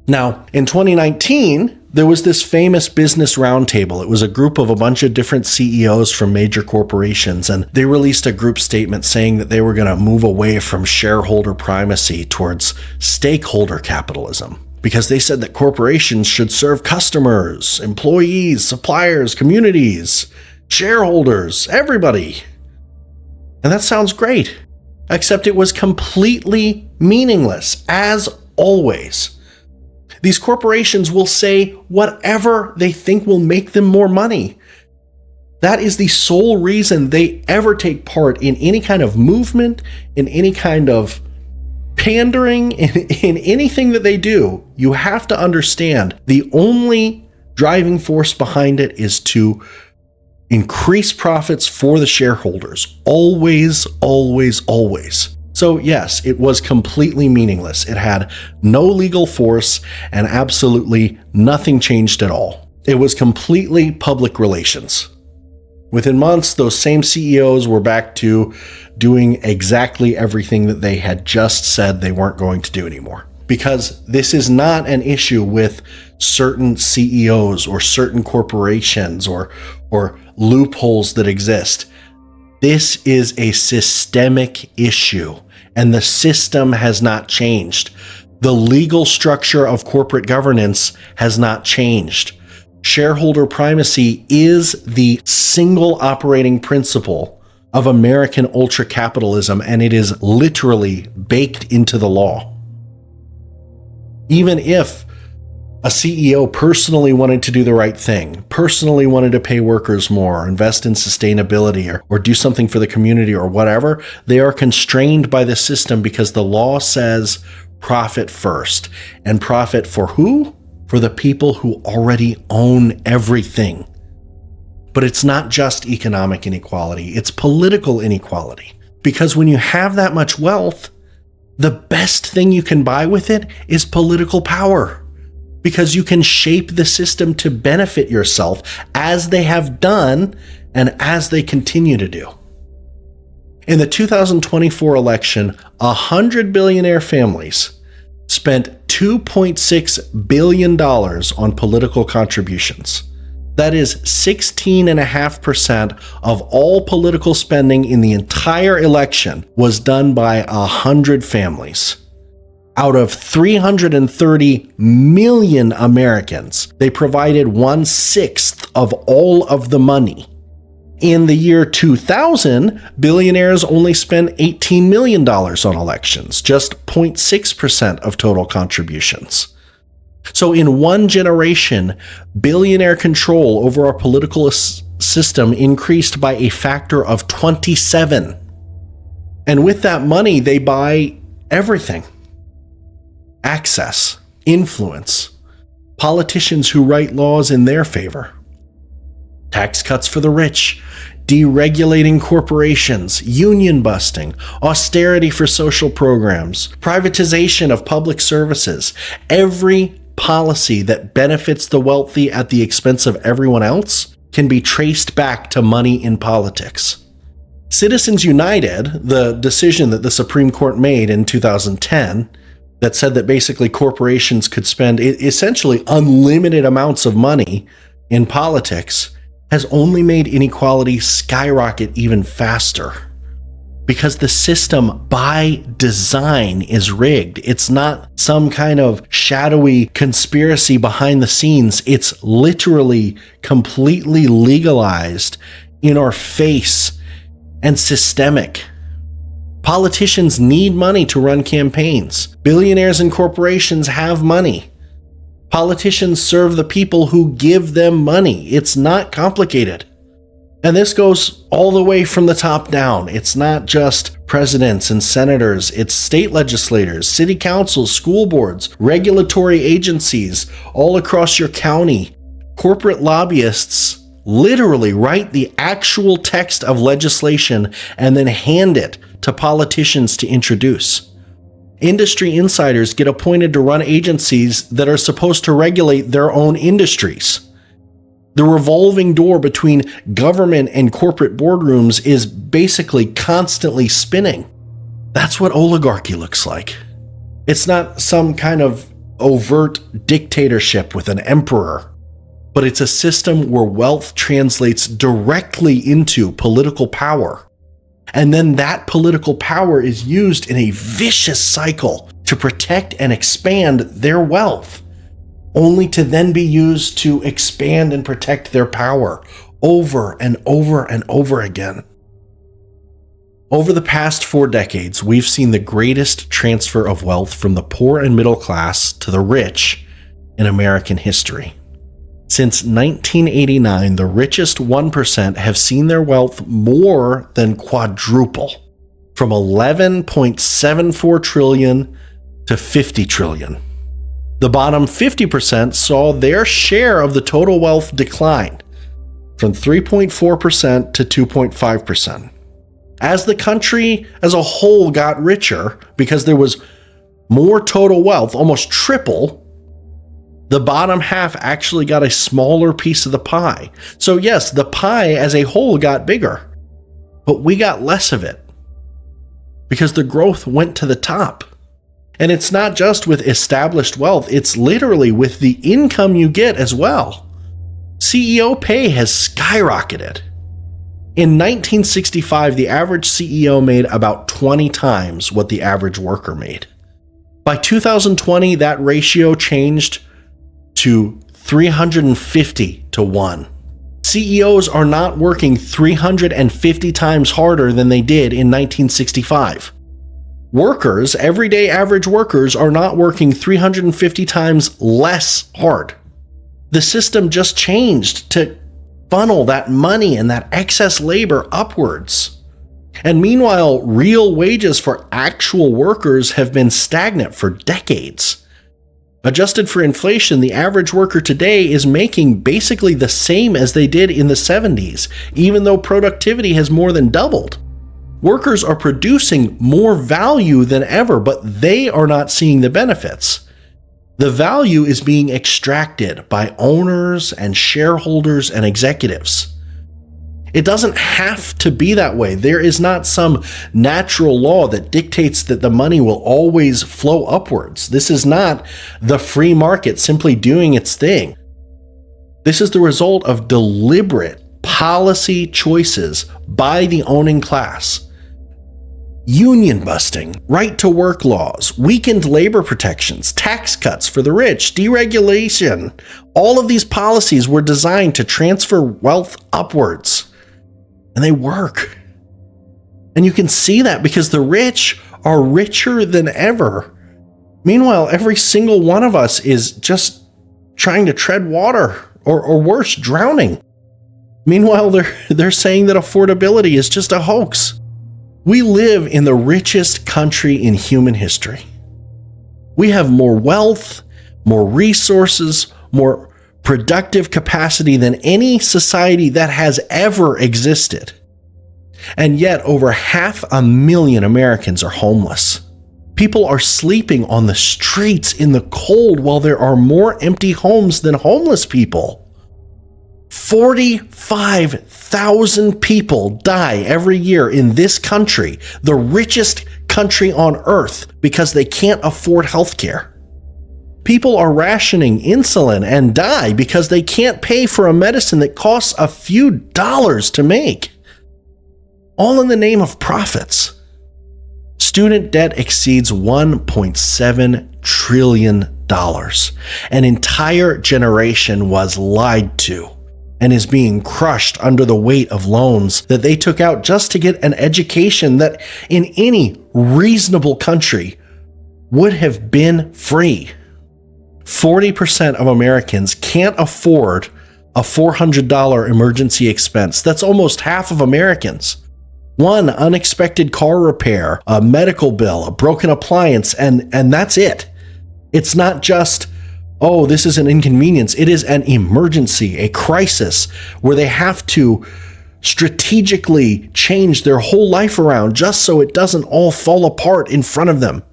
Now, in 2019, there was this famous business roundtable. It was a group of a bunch of different CEOs from major corporations, and they released a group statement saying that they were going to move away from shareholder primacy towards stakeholder capitalism, because they said that corporations should serve customers, employees, suppliers, communities, shareholders, everybody. And that sounds great, except it was completely meaningless, as always. These corporations will say whatever they think will make them more money. That is the sole reason they ever take part in any kind of movement, in any kind of pandering, in anything that they do. You have to understand the only driving force behind it is to increase profits for the shareholders. Always, always, always. So yes, it was completely meaningless. It had no legal force and absolutely nothing changed at all. It was completely public relations. Within months, those same CEOs were back to doing exactly everything that they had just said they weren't going to do anymore. Because this is not an issue with certain CEOs or certain corporations or loopholes that exist. This is a systemic issue, and the system has not changed. The legal structure of corporate governance has not changed. Shareholder primacy is the single operating principle of American ultra-capitalism, and it is literally baked into the law. Even if a CEO personally wanted to do the right thing, personally wanted to pay workers more, invest in sustainability, or do something for the community or whatever, they are constrained by the system because the law says profit first. And profit for who? For the people who already own everything. But it's not just economic inequality, it's political inequality. Because when you have that much wealth, the best thing you can buy with it is political power, because you can shape the system to benefit yourself as they have done and as they continue to do. In the 2024 election, 100 billionaire families spent $2.6 billion on political contributions. That is 16.5% of all political spending in the entire election was done by 100 families. Out of 330 million Americans, they provided 1/6 of all of the money. In the year 2000, billionaires only spent $18 million on elections, just 0.6% of total contributions. So in one generation, billionaire control over our political system increased by a factor of 27. And with that money, they buy everything. Access, influence, politicians who write laws in their favor, tax cuts for the rich, deregulating corporations, union busting, austerity for social programs, privatization of public services. Every policy that benefits the wealthy at the expense of everyone else can be traced back to money in politics. Citizens United, the decision that the Supreme Court made in 2010 that said that basically corporations could spend essentially unlimited amounts of money in politics, has only made inequality skyrocket even faster. Because the system by design is rigged. It's not some kind of shadowy conspiracy behind the scenes. It's literally completely legalized, in our face, and systemic. Politicians need money to run campaigns. Billionaires and corporations have money. Politicians serve the people who give them money. It's not complicated. And this goes all the way from the top down. It's not just presidents and senators. It's state legislators, city councils, school boards, regulatory agencies all across your county. Corporate lobbyists literally write the actual text of legislation and then hand it to politicians to introduce. Industry insiders get appointed to run agencies that are supposed to regulate their own industries. The revolving door between government and corporate boardrooms is basically constantly spinning. That's what oligarchy looks like. It's not some kind of overt dictatorship with an emperor, but it's a system where wealth translates directly into political power. And then that political power is used in a vicious cycle to protect and expand their wealth, only to then be used to expand and protect their power over and over and over again. Over the past 4 decades, we've seen the greatest transfer of wealth from the poor and middle class to the rich in American history. Since 1989, the richest 1% have seen their wealth more than quadruple, from $11.74 trillion to $50 trillion. The bottom 50% saw their share of the total wealth decline from 3.4% to 2.5%. As the country as a whole got richer because there was more total wealth, almost triple, The bottom half actually got a smaller piece of the pie. So yes, the pie as a whole got bigger, but we got less of it because the growth went to the top. And it's not just with established wealth, it's literally with the income you get as well. CEO pay has skyrocketed. In 1965, the average CEO made about 20 times what the average worker made. By 2020, that ratio changed to 350 to 1. CEOs are not working 350 times harder than they did in 1965. Workers, everyday average workers, are not working 350 times less hard. The system just changed to funnel that money and that excess labor upwards. And meanwhile, real wages for actual workers have been stagnant for decades. Adjusted for inflation, the average worker today is making basically the same as they did in the 70s, even though productivity has more than doubled. Workers are producing more value than ever, but they are not seeing the benefits. The value is being extracted by owners and shareholders and executives. It doesn't have to be that way. There is not some natural law that dictates that the money will always flow upwards. This is not the free market simply doing its thing. This is the result of deliberate policy choices by the owning class. Union busting, right-to-work laws, weakened labor protections, tax cuts for the rich, deregulation. All of these policies were designed to transfer wealth upwards. And they work. And you can see that because the rich are richer than ever. Meanwhile, every single one of us is just trying to tread water, or worse, drowning. Meanwhile, they're saying that affordability is just a hoax. We live in the richest country in human history. We have more wealth, more resources, more productive capacity than any society that has ever existed. And yet, over 500,000 Americans are homeless. People are sleeping on the streets in the cold while there are more empty homes than homeless people. 45,000 people die every year in this country, the richest country on earth, because they can't afford health care. People are rationing insulin and die because they can't pay for a medicine that costs a few dollars to make. All in the name of profits. Student debt exceeds $1.7 trillion. An entire generation was lied to and is being crushed under the weight of loans that they took out just to get an education that in any reasonable country would have been free. 40% of Americans can't afford a $400 emergency expense. That's almost half of Americans. One unexpected car repair, a medical bill, a broken appliance, and that's it. It's not just, oh, this is an inconvenience. It is an emergency, a crisis where they have to strategically change their whole life around just so it doesn't all fall apart in front of them.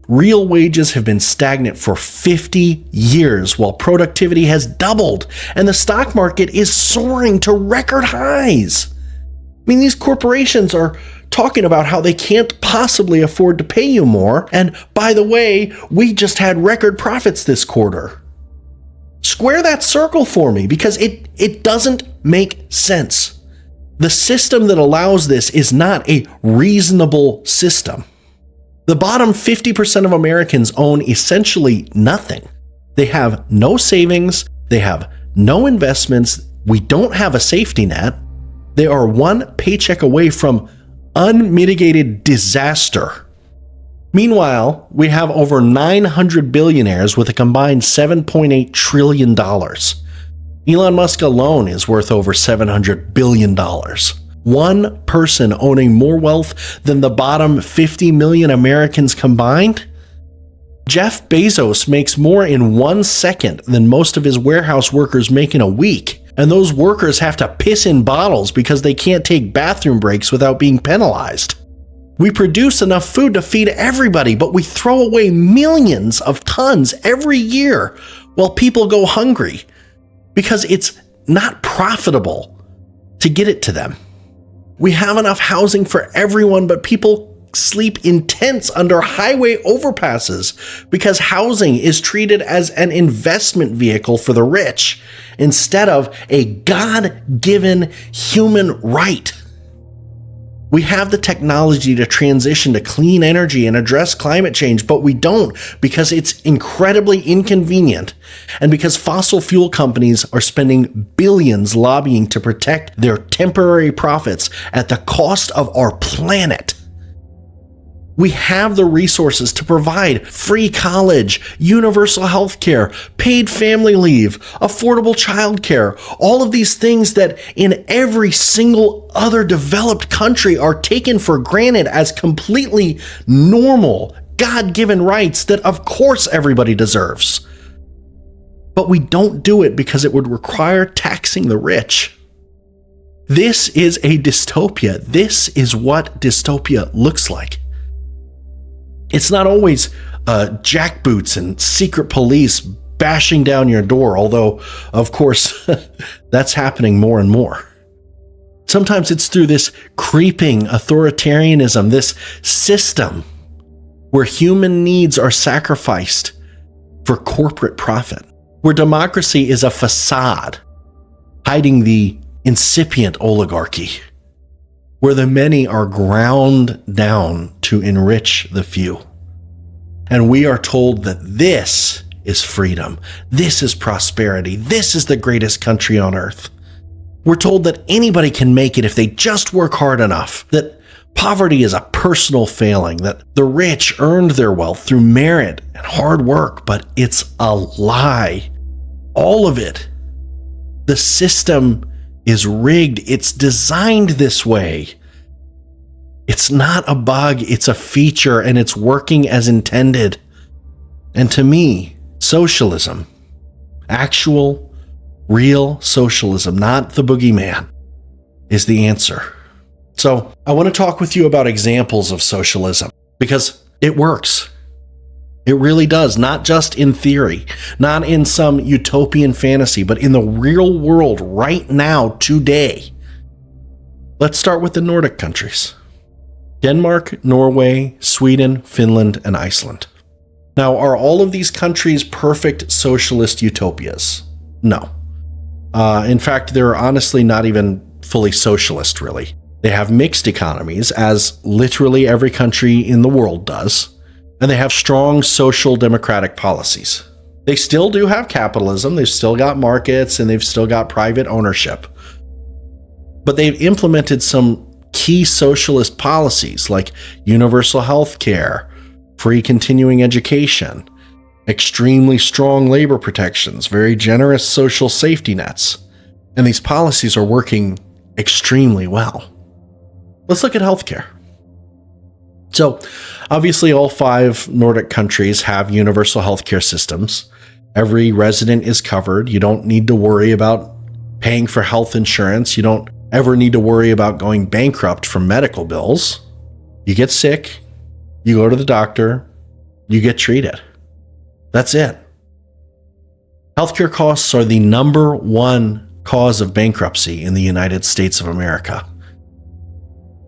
Real wages have been stagnant for 50 years while productivity has doubled and the stock market is soaring to record highs. I mean, these corporations are talking about how they can't possibly afford to pay you more. And by the way, we just had record profits this quarter. Square that circle for me because it doesn't make sense. The system that allows this is not a reasonable system. The bottom 50% of Americans own essentially nothing. They have no savings. They have no investments. We don't have a safety net. They are one paycheck away from unmitigated disaster. Meanwhile, we have over 900 billionaires with a combined $7.8 trillion. Elon Musk alone is worth over $700 billion. One person owning more wealth than the bottom 50 million Americans combined? Jeff Bezos makes more in 1 second than most of his warehouse workers make in a week. And those workers have to piss in bottles because they can't take bathroom breaks without being penalized. We produce enough food to feed everybody, but we throw away millions of tons every year. Well, people go hungry because it's not profitable to get it to them. We have enough housing for everyone, but people sleep in tents under highway overpasses because housing is treated as an investment vehicle for the rich instead of a God-given human right. We have the technology to transition to clean energy and address climate change, but we don't because it's incredibly inconvenient and because fossil fuel companies are spending billions lobbying to protect their temporary profits at the cost of our planet. We have the resources to provide free college, universal health care, paid family leave, affordable childcare, all of these things that in every single other developed country are taken for granted as completely normal, God-given rights that of course everybody deserves. But we don't do it because it would require taxing the rich. This is a dystopia. This is what dystopia looks like. It's not always jackboots and secret police bashing down your door, although, of course, that's happening more and more. Sometimes it's through this creeping authoritarianism, this system where human needs are sacrificed for corporate profit, where democracy is a facade hiding the incipient oligarchy, where the many are ground down to enrich the few. And we are told that this is freedom, this is prosperity, this is the greatest country on earth. We're told that anybody can make it if they just work hard enough, that poverty is a personal failing, that the rich earned their wealth through merit and hard work, but it's a lie. All of it. The system is rigged. It's designed this way. It's not a bug, it's a feature, and it's working as intended. And to me, socialism, actual, real socialism, not the boogeyman, is the answer. So I want to talk with you about examples of socialism because it works. It really does, not just in theory, not in some utopian fantasy, but in the real world right now, today. Let's start with the Nordic countries. Denmark, Norway, Sweden, Finland, and Iceland. Now, are all of these countries perfect socialist utopias? No. In fact, they're honestly not even fully socialist, really. They have mixed economies, as literally every country in the world does, and they have strong social democratic policies. They still do have capitalism, they've still got markets, and they've still got private ownership. But they've implemented some key socialist policies like universal health care, free continuing education, extremely strong labor protections, very generous social safety nets. And these policies are working extremely well. Let's look at healthcare. So, obviously, all 5 Nordic countries have universal healthcare systems. Every resident is covered. You don't need to worry about paying for health insurance. You don't ever need to worry about going bankrupt from medical bills. You get sick, you go to the doctor, you get treated. That's it. Healthcare costs are the number 1 cause of bankruptcy in the United States of America.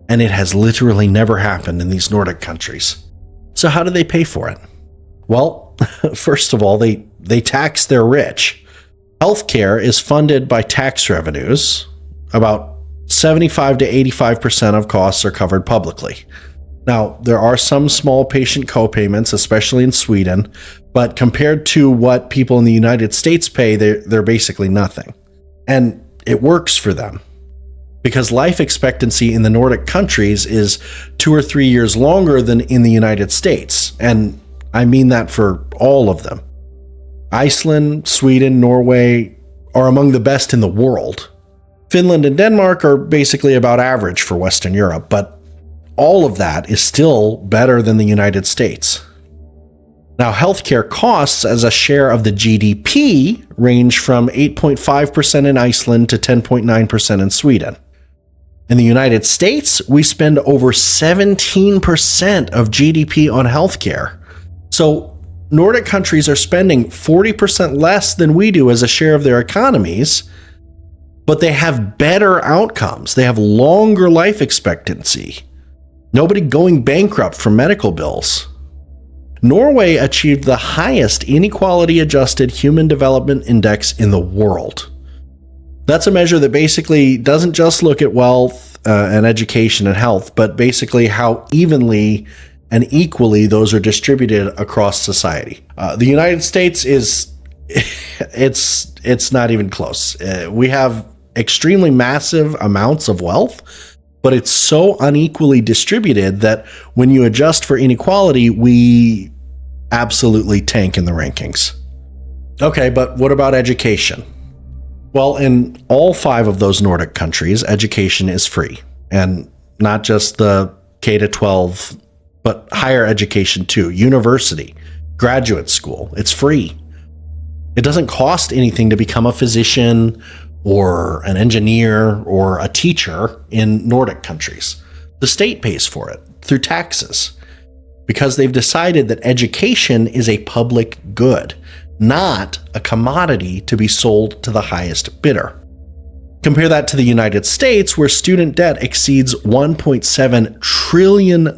And it has literally never happened in these Nordic countries. So how do they pay for it? Well, first of all, they tax their rich. Healthcare is funded by tax revenues. About 75 to 85% of costs are covered publicly. Now, there are some small patient co-payments, especially in Sweden, but compared to what people in the United States pay, they're basically nothing. And it works for them because life expectancy in the Nordic countries is 2 or 3 years longer than in the United States. And I mean that for all of them. Iceland, Sweden, Norway are among the best in the world. Finland and Denmark are basically about average for Western Europe, but all of that is still better than the United States. Now, healthcare costs as a share of the GDP range from 8.5% in Iceland to 10.9% in Sweden. In the United States, we spend over 17% of GDP on healthcare. So Nordic countries are spending 40% less than we do as a share of their economies, but they have better outcomes. They have longer life expectancy. Nobody going bankrupt from medical bills. Norway achieved the highest inequality-adjusted human development index in the world. That's a measure that basically doesn't just look at wealth and education and health, but basically how evenly and equally those are distributed across society. The United States it's not even close. We have extremely massive amounts of wealth, but it's so unequally distributed that when you adjust for inequality, we absolutely tank in the rankings. Okay, but what about education? Well, in all 5 of those Nordic countries, education is free. And not just the K-12, but higher education too. University, graduate school, it's free. It doesn't cost anything to become a physician or an engineer or a teacher in Nordic countries. The state pays for it through taxes because they've decided that education is a public good, not a commodity to be sold to the highest bidder. Compare that to the United States, where student debt exceeds $1.7 trillion,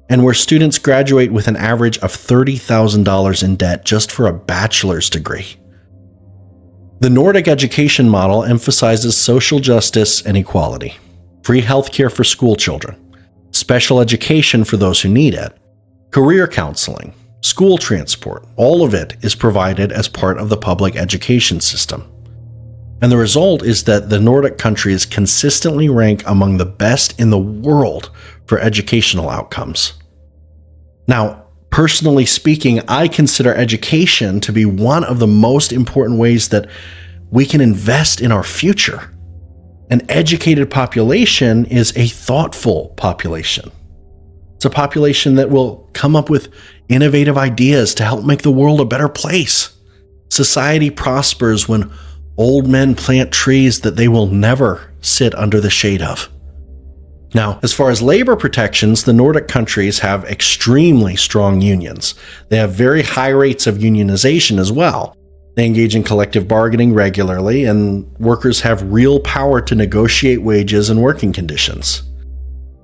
and where students graduate with an average of $30,000 in debt just for a bachelor's degree. The Nordic education model emphasizes social justice and equality, free healthcare for school children, special education for those who need it, career counseling, school transport. All of it is provided as part of the public education system. And the result is that the Nordic countries consistently rank among the best in the world for educational outcomes. Now, personally speaking, I consider education to be one of the most important ways that we can invest in our future. An educated population is a thoughtful population. It's a population that will come up with innovative ideas to help make the world a better place. Society prospers when old men plant trees that they will never sit under the shade of. Now, as far as labor protections, the Nordic countries have extremely strong unions. They have very high rates of unionization as well. They engage in collective bargaining regularly, and workers have real power to negotiate wages and working conditions.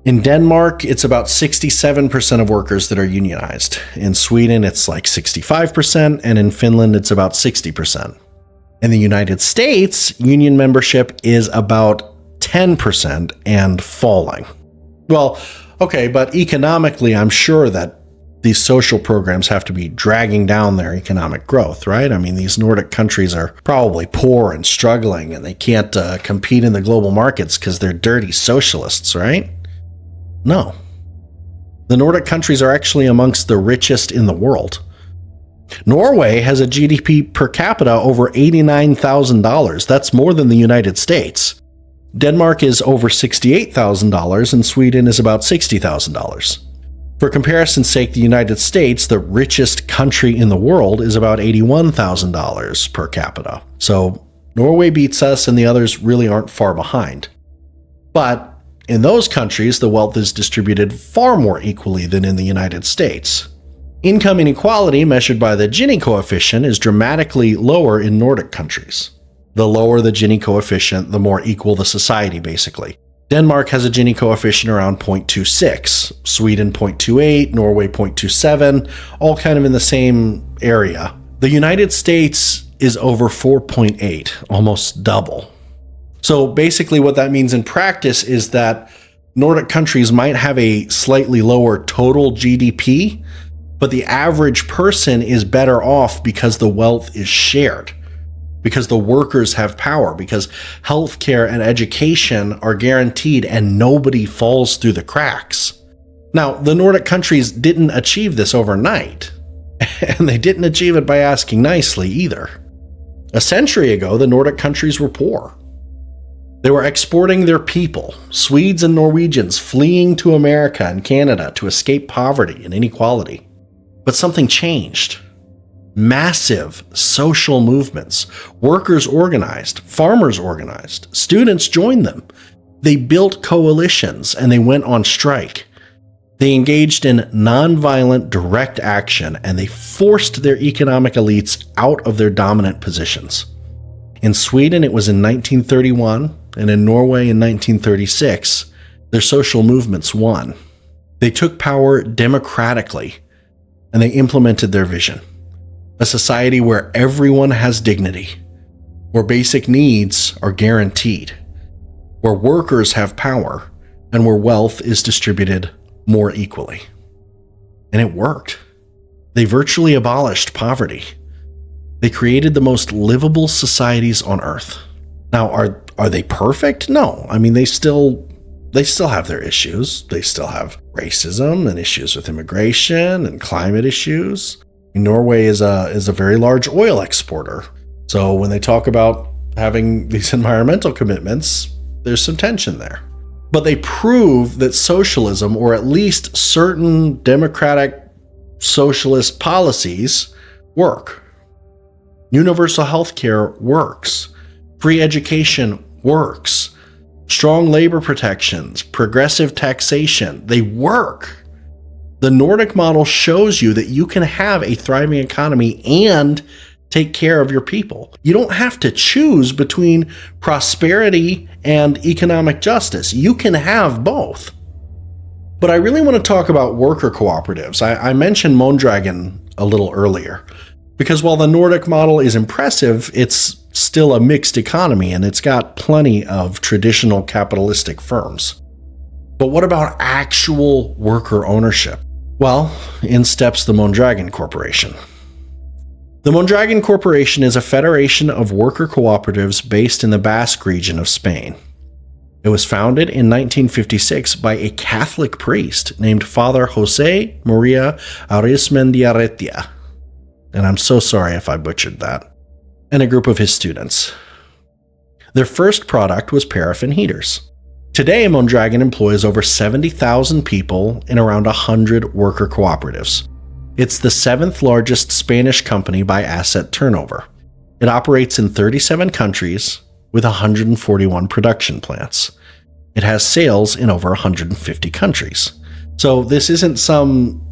In Denmark, it's about 67% of workers that are unionized. In Sweden, it's like 65%, and in Finland, it's about 60%. In the United States, union membership is about 10% and falling. Well, okay, but economically, I'm sure that these social programs have to be dragging down their economic growth, right? I mean, these Nordic countries are probably poor and struggling, and they can't compete in the global markets because they're dirty socialists, right? No. The Nordic countries are actually amongst the richest in the world. Norway has a GDP per capita over $89,000. That's more than the United States. Denmark is over $68,000 and Sweden is about $60,000. For comparison's sake, the United States, the richest country in the world, is about $81,000 per capita. So Norway beats us and the others really aren't far behind. But in those countries, the wealth is distributed far more equally than in the United States. Income inequality, measured by the Gini coefficient, is dramatically lower in Nordic countries. The lower the Gini coefficient, the more equal the society, basically. Denmark has a Gini coefficient around 0.26, Sweden 0.28, Norway 0.27, all kind of in the same area. The United States is over 4.8, almost double. So basically what that means in practice is that Nordic countries might have a slightly lower total GDP, but the average person is better off because the wealth is shared, because the workers have power, because healthcare and education are guaranteed and nobody falls through the cracks. Now, the Nordic countries didn't achieve this overnight, and they didn't achieve it by asking nicely either. A century ago, the Nordic countries were poor. They were exporting their people, Swedes and Norwegians fleeing to America and Canada to escape poverty and inequality. But something changed. Massive social movements. Workers organized, farmers organized, students joined them. They built coalitions and they went on strike. They engaged in nonviolent direct action, and they forced their economic elites out of their dominant positions. In Sweden, it was in 1931, and in Norway in 1936, their social movements won. They took power democratically, and they implemented their vision. A society where everyone has dignity, where basic needs are guaranteed, where workers have power, and where wealth is distributed more equally. And it worked. They virtually abolished poverty. They created the most livable societies on earth. Now, are they perfect? No. I mean, they still have their issues. They still have racism and issues with immigration and climate issues. Norway is a very large oil exporter. So when they talk about having these environmental commitments, there's some tension there. But they prove that socialism, or at least certain democratic socialist policies, work. Universal health care works. Free education works. Strong labor protections, progressive taxation, they work. The Nordic model shows you that you can have a thriving economy and take care of your people. You don't have to choose between prosperity and economic justice. You can have both. But I really want to talk about worker cooperatives. I mentioned Mondragon a little earlier, because while the Nordic model is impressive, it's still a mixed economy and it's got plenty of traditional capitalistic firms. But what about actual worker ownership? Well, in steps the Mondragon Corporation. The Mondragon Corporation is a federation of worker cooperatives based in the Basque region of Spain. It was founded in 1956 by a Catholic priest named Father José María Arizmendiarratia, and I'm so sorry if I butchered that, and a group of his students. Their first product was paraffin heaters. Today, Mondragon employs over 70,000 people in around 100 worker cooperatives. It's the 7th largest Spanish company by asset turnover. It operates in 37 countries with 141 production plants. It has sales in over 150 countries. So this isn't some,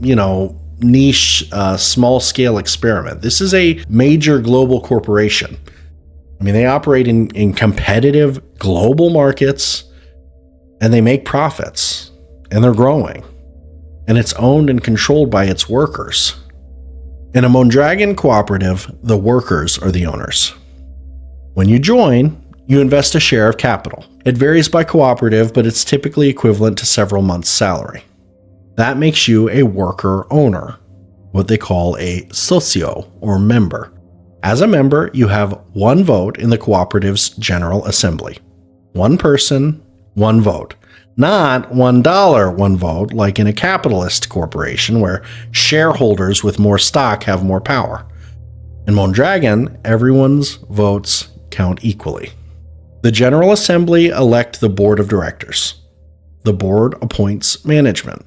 niche, small-scale experiment. This is a major global corporation. I mean, they operate in competitive global markets, and they make profits, and they're growing. And it's owned and controlled by its workers. In a Mondragon cooperative, the workers are the owners. When you join, you invest a share of capital. It varies by cooperative, but it's typically equivalent to several months' salary. That makes you a worker owner, what they call a socio or member. As a member, you have one vote in the cooperative's general assembly. One person, one vote. Not $1, one vote, like in a capitalist corporation where shareholders with more stock have more power. In Mondragon, everyone's votes count equally. The General Assembly elect the board of directors. The board appoints management.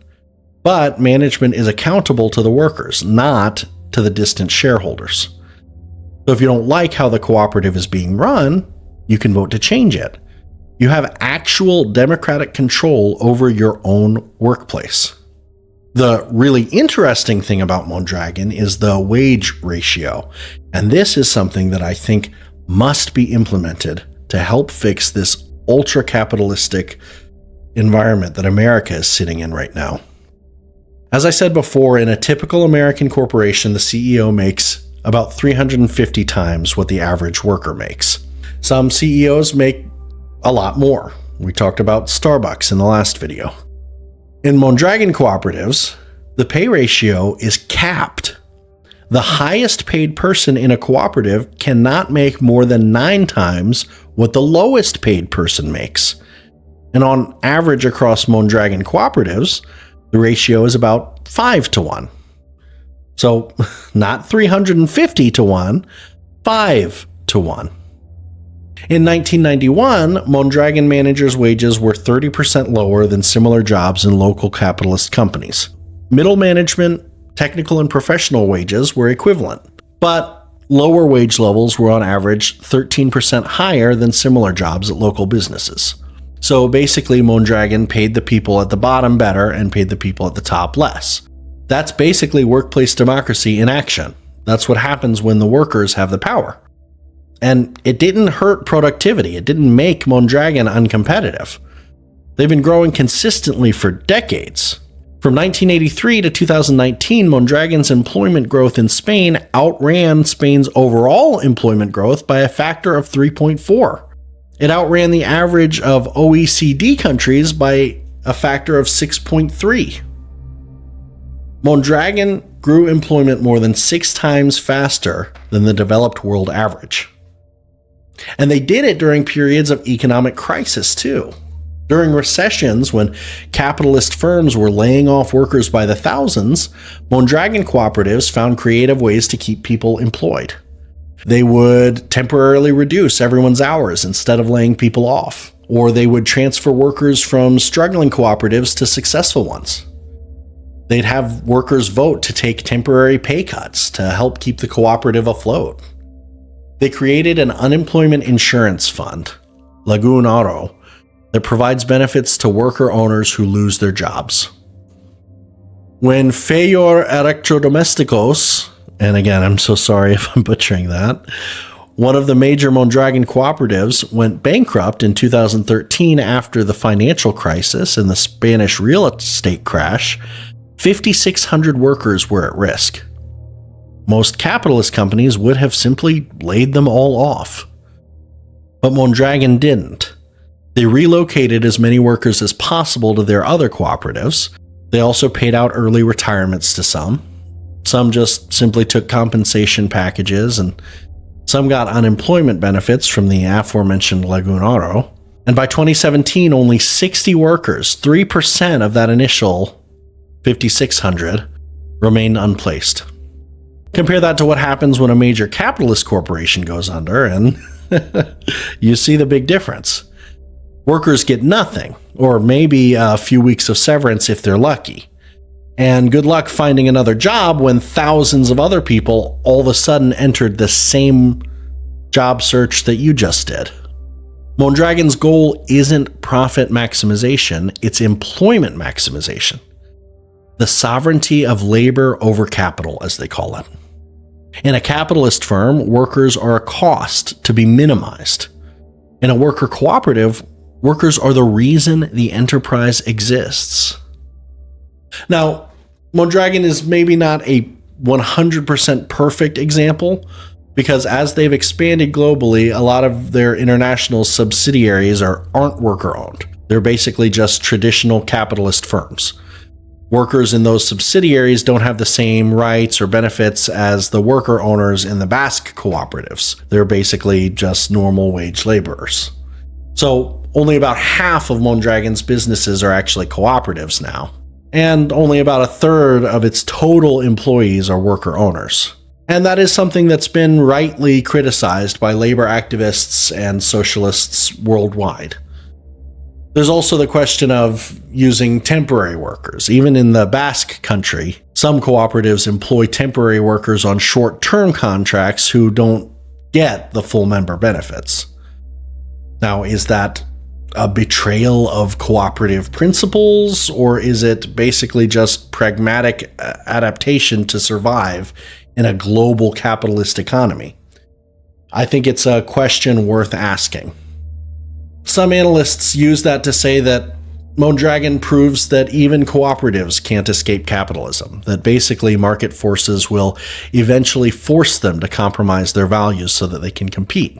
But management is accountable to the workers, not to the distant shareholders. So if you don't like how the cooperative is being run, you can vote to change it. You have actual democratic control over your own workplace. The really interesting thing about Mondragon is the wage ratio, and this is something that I think must be implemented to help fix this ultra-capitalistic environment that America is sitting in right now. As I said before, in a typical American corporation, the CEO makes about 350 times what the average worker makes. Some CEOs make a lot more. We talked about Starbucks in the last video. In Mondragon cooperatives, the pay ratio is capped. The highest paid person in a cooperative cannot make more than 9 times what the lowest paid person makes. And on average across Mondragon cooperatives, the ratio is about 5 to 1. So not 350 to 1, 5 to 1. In 1991, Mondragon managers' wages were 30% lower than similar jobs in local capitalist companies. Middle management, technical and professional wages were equivalent, but lower wage levels were on average 13% higher than similar jobs at local businesses. So basically, Mondragon paid the people at the bottom better and paid the people at the top less. That's basically workplace democracy in action. That's what happens when the workers have the power. And it didn't hurt productivity. It didn't make Mondragon uncompetitive. They've been growing consistently for decades. From 1983 to 2019, Mondragon's employment growth in Spain outran Spain's overall employment growth by a factor of 3.4. It outran the average of OECD countries by a factor of 6.3. Mondragon grew employment more than 6 times faster than the developed world average. And they did it during periods of economic crisis, too. During recessions, when capitalist firms were laying off workers by the thousands, Mondragon cooperatives found creative ways to keep people employed. They would temporarily reduce everyone's hours instead of laying people off, or they would transfer workers from struggling cooperatives to successful ones. They'd have workers vote to take temporary pay cuts to help keep the cooperative afloat. They created an unemployment insurance fund, Lagoon Auto, that provides benefits to worker owners who lose their jobs. When Fayur Electrodomesticos, and again, I'm so sorry if I'm butchering that, one of the major Mondragon cooperatives went bankrupt in 2013 after the financial crisis and the Spanish real estate crash, 5,600 workers were at risk. Most capitalist companies would have simply laid them all off. But Mondragon didn't. They relocated as many workers as possible to their other cooperatives. They also paid out early retirements to some. Some just simply took compensation packages, and some got unemployment benefits from the aforementioned Lagoon Auto. And by 2017, only 60 workers, 3% of that initial 5,600, remained unplaced. Compare that to what happens when a major capitalist corporation goes under, and you see the big difference. Workers get nothing, or maybe a few weeks of severance if they're lucky. And good luck finding another job when thousands of other people all of a sudden entered the same job search that you just did. Mondragon's goal isn't profit maximization, it's employment maximization. The sovereignty of labor over capital, as they call it. In a capitalist firm, workers are a cost to be minimized. In a worker cooperative, workers are the reason the enterprise exists. Now, Mondragon is maybe not a 100% perfect example, because as they've expanded globally, a lot of their international subsidiaries aren't worker-owned. They're basically just traditional capitalist firms. Workers in those subsidiaries don't have the same rights or benefits as the worker owners in the Basque cooperatives. They're basically just normal wage laborers. So only about half of Mondragon's businesses are actually cooperatives now. And only about a third of its total employees are worker owners. And that is something that's been rightly criticized by labor activists and socialists worldwide. There's also the question of using temporary workers. Even in the Basque country, some cooperatives employ temporary workers on short-term contracts who don't get the full member benefits. Now, is that a betrayal of cooperative principles, or is it basically just pragmatic adaptation to survive in a global capitalist economy? I think it's a question worth asking. Some analysts use that to say that Mondragon proves that even cooperatives can't escape capitalism, that basically market forces will eventually force them to compromise their values so that they can compete.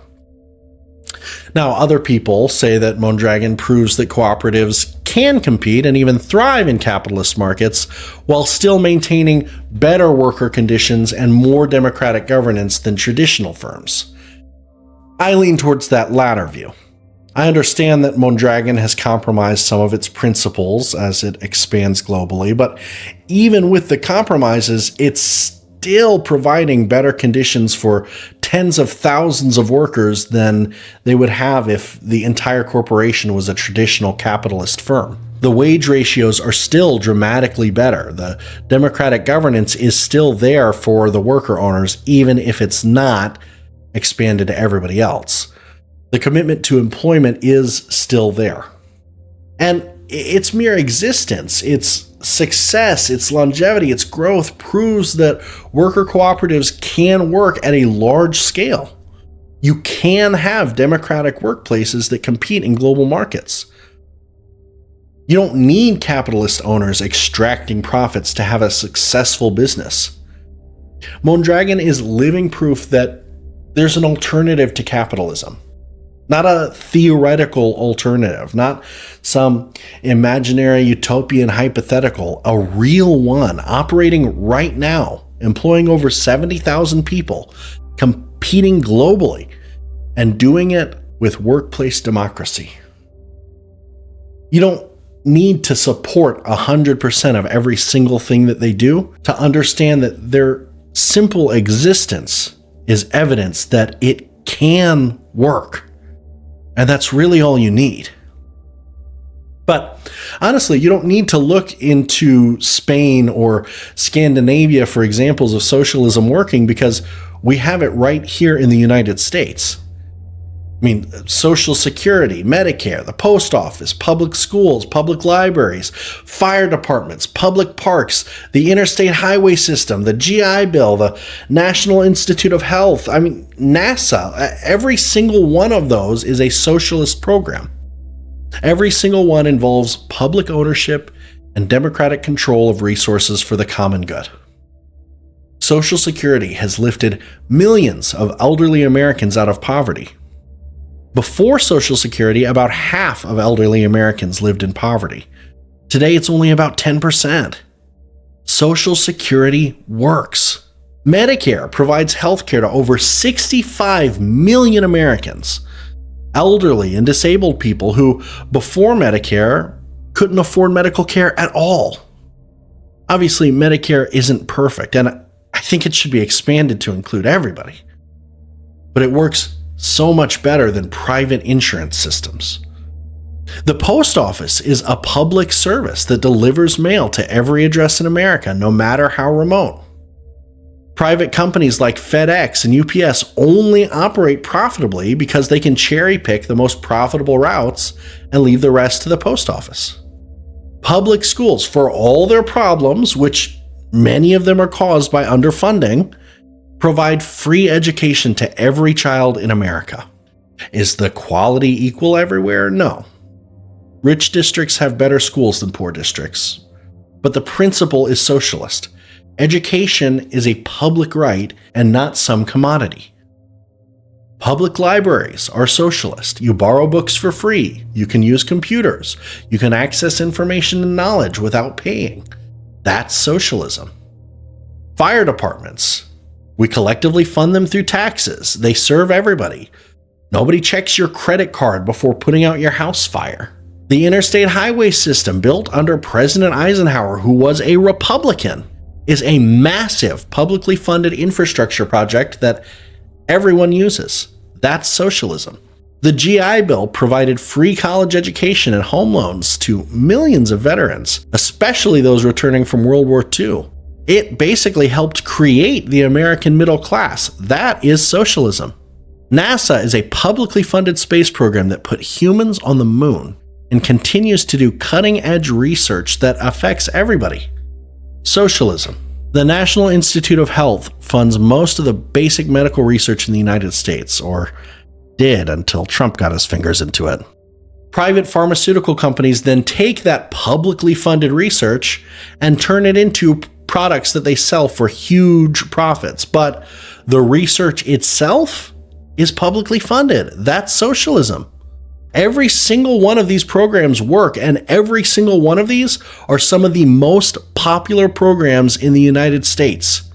Now, other people say that Mondragon proves that cooperatives can compete and even thrive in capitalist markets while still maintaining better worker conditions and more democratic governance than traditional firms. I lean towards that latter view. I understand that Mondragon has compromised some of its principles as it expands globally, but even with the compromises, it's still providing better conditions for tens of thousands of workers than they would have if the entire corporation was a traditional capitalist firm. The wage ratios are still dramatically better. The democratic governance is still there for the worker owners, even if it's not expanded to everybody else. The commitment to employment is still there. And its mere existence, its success, its longevity, its growth proves that worker cooperatives can work at a large scale. You can have democratic workplaces that compete in global markets. You don't need capitalist owners extracting profits to have a successful business. Mondragon is living proof that there's an alternative to capitalism. Not a theoretical alternative, not some imaginary utopian hypothetical, a real one operating right now, employing over 70,000 people, competing globally, and doing it with workplace democracy. You don't need to support 100% of every single thing that they do to understand that their simple existence is evidence that it can work. And that's really all you need. But honestly, you don't need to look into Spain or Scandinavia for examples of socialism working, because we have it right here in the United States. I mean, Social Security, Medicare, the post office, public schools, public libraries, fire departments, public parks, the interstate highway system, the GI Bill, the National Institute of Health, I mean, NASA. Every single one of those is a socialist program. Every single one involves public ownership and democratic control of resources for the common good. Social Security has lifted millions of elderly Americans out of poverty. Before Social Security, about half of elderly Americans lived in poverty. Today, it's only about 10%. Social Security works. Medicare provides health care to over 65 million Americans, elderly and disabled people who, before Medicare, couldn't afford medical care at all. Obviously, Medicare isn't perfect, and I think it should be expanded to include everybody. But it works so much better than private insurance systems. The post office is a public service that delivers mail to every address in America, no matter how remote. Private companies like FedEx and UPS only operate profitably because they can cherry pick the most profitable routes and leave the rest to the post office. Public schools, for all their problems, which many of them are caused by underfunding, provide free education to every child in America. Is the quality equal everywhere? No. Rich districts have better schools than poor districts. But the principle is socialist. Education is a public right and not some commodity. Public libraries are socialist. You borrow books for free. You can use computers. You can access information and knowledge without paying. That's socialism. Fire departments. We collectively fund them through taxes. They serve everybody. Nobody checks your credit card before putting out your house fire. The interstate highway system, built under President Eisenhower, who was a Republican, is a massive publicly funded infrastructure project that everyone uses. That's socialism. The GI Bill provided free college education and home loans to millions of veterans, especially those returning from World War II. It basically helped create the American middle class. That is socialism. NASA is a publicly funded space program that put humans on the moon and continues to do cutting-edge research that affects everybody. Socialism. The National Institute of Health funds most of the basic medical research in the United States, or did until Trump got his fingers into it. Private pharmaceutical companies then take that publicly funded research and turn it into products that they sell for huge profits. But the research itself is publicly funded. That's socialism. Every single one of these programs work, and every single one of these are some of the most popular programs in the United States.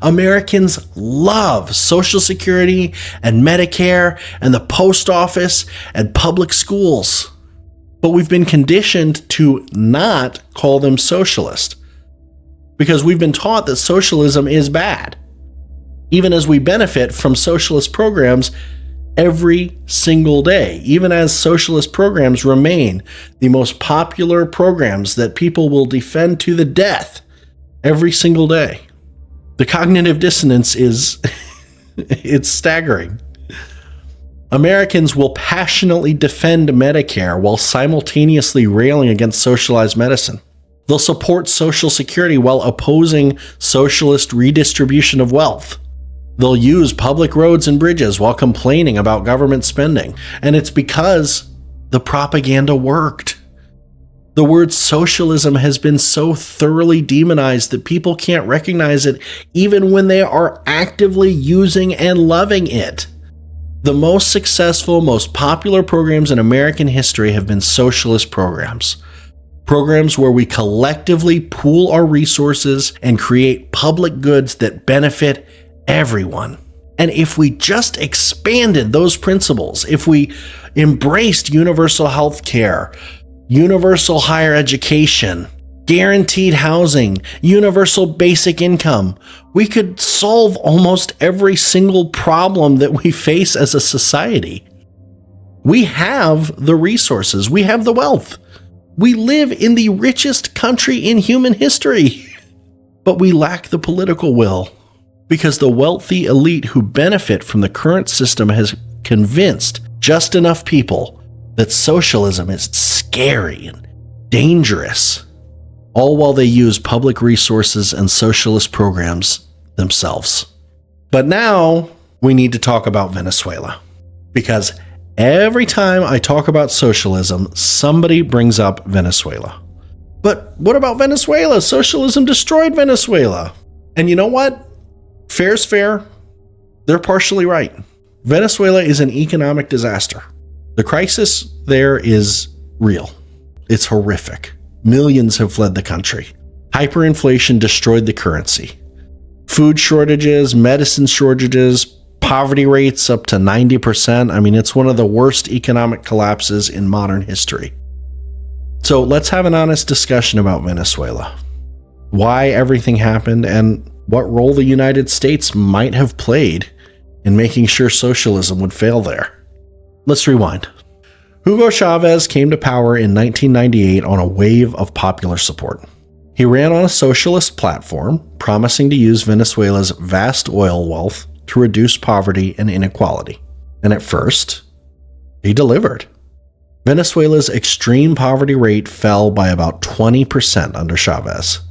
Americans love Social Security and Medicare and the post office and public schools. But we've been conditioned to not call them socialist because we've been taught that socialism is bad, even as we benefit from socialist programs every single day, even as socialist programs remain the most popular programs that people will defend to the death every single day. The cognitive dissonance is it's staggering. Americans will passionately defend Medicare while simultaneously railing against socialized medicine. They'll support Social Security while opposing socialist redistribution of wealth. They'll use public roads and bridges while complaining about government spending. And it's because the propaganda worked. The word socialism has been so thoroughly demonized that people can't recognize it even when they are actively using and loving it. The most successful, most popular programs in American history have been socialist programs. Programs where we collectively pool our resources and create public goods that benefit everyone. And if we just expanded those principles, if we embraced universal health care, universal higher education, guaranteed housing, universal basic income, we could solve almost every single problem that we face as a society. We have the resources, we have the wealth. We live in the richest country in human history, but we lack the political will because the wealthy elite who benefit from the current system has convinced just enough people that socialism is scary and dangerous, all while they use public resources and socialist programs themselves. But now we need to talk about Venezuela, because every time I talk about socialism, somebody brings up Venezuela. But what about Venezuela? Socialism destroyed Venezuela. And you know what? Fair's fair. They're partially right. Venezuela is an economic disaster. The crisis there is real. It's horrific. Millions have fled the country. Hyperinflation destroyed the currency. Food shortages, medicine shortages, poverty rates up to 90%. I mean, it's one of the worst economic collapses in modern history. So let's have an honest discussion about Venezuela. Why everything happened and what role the United States might have played in making sure socialism would fail there. Let's rewind. Hugo Chavez came to power in 1998 on a wave of popular support. He ran on a socialist platform, promising to use Venezuela's vast oil wealth to reduce poverty and inequality. And at first, he delivered. Venezuela's extreme poverty rate fell by about 20% under Chavez.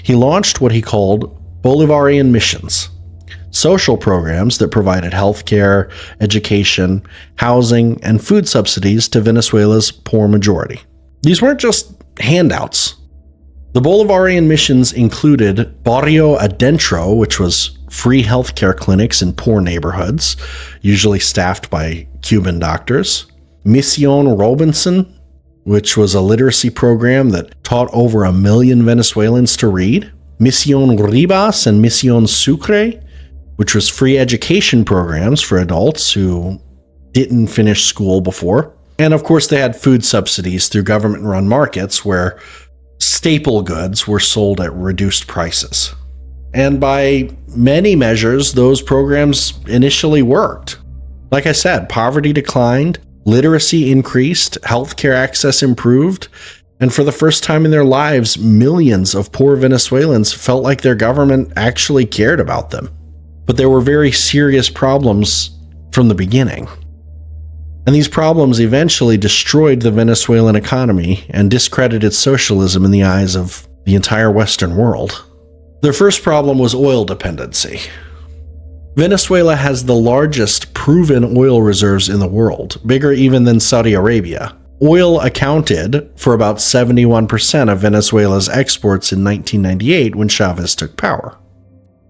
He launched what he called Bolivarian missions, social programs that provided healthcare, education, housing, and food subsidies to Venezuela's poor majority. These weren't just handouts. The Bolivarian missions included Barrio Adentro, which was free healthcare clinics in poor neighborhoods, usually staffed by Cuban doctors; Misión Robinson, which was a literacy program that taught over 1 million Venezuelans to read; Misión Ribas and Misión Sucre, which was free education programs for adults who didn't finish school before. And of course, they had food subsidies through government-run markets where staple goods were sold at reduced prices. And by many measures, those programs initially worked. Like I said, poverty declined, literacy increased, healthcare access improved, and for the first time in their lives, millions of poor Venezuelans felt like their government actually cared about them. But there were very serious problems from the beginning. And these problems eventually destroyed the Venezuelan economy and discredited socialism in the eyes of the entire Western world. Their first problem was oil dependency. Venezuela has the largest proven oil reserves in the world, bigger even than Saudi Arabia. Oil accounted for about 71% of Venezuela's exports in 1998 when Chavez took power.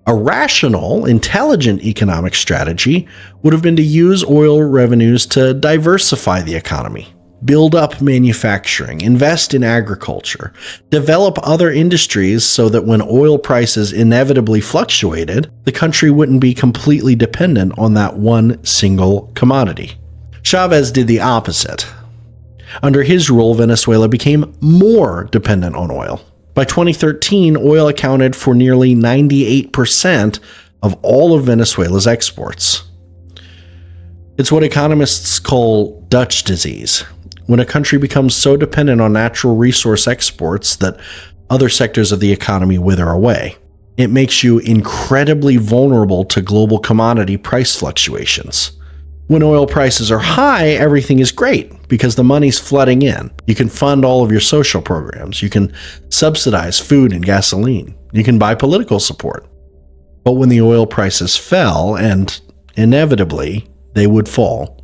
A rational, intelligent economic strategy would have been to use oil revenues to diversify the economy, build up manufacturing, invest in agriculture, develop other industries so that when oil prices inevitably fluctuated, the country wouldn't be completely dependent on that one single commodity. Chavez did the opposite. Under his rule, Venezuela became more dependent on oil. By 2013, oil accounted for nearly 98% of all of Venezuela's exports. It's what economists call Dutch disease, when a country becomes so dependent on natural resource exports that other sectors of the economy wither away. It makes you incredibly vulnerable to global commodity price fluctuations. When oil prices are high, everything is great because the money's flooding in. You can fund all of your social programs. You can subsidize food and gasoline. You can buy political support. But when the oil prices fell, and inevitably they would fall,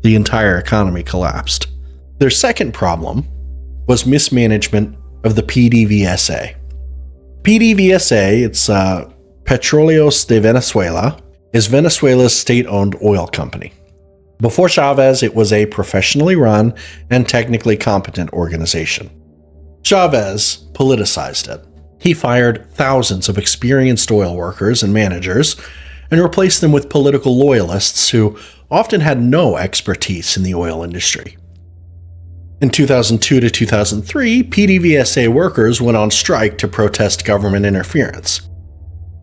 the entire economy collapsed. Their second problem was mismanagement of the PDVSA. PDVSA, it's Petróleos de Venezuela, is Venezuela's state-owned oil company. Before Chavez, it was a professionally run and technically competent organization. Chavez politicized it. He fired thousands of experienced oil workers and managers and replaced them with political loyalists who often had no expertise in the oil industry. In 2002 to 2003, PDVSA workers went on strike to protest government interference.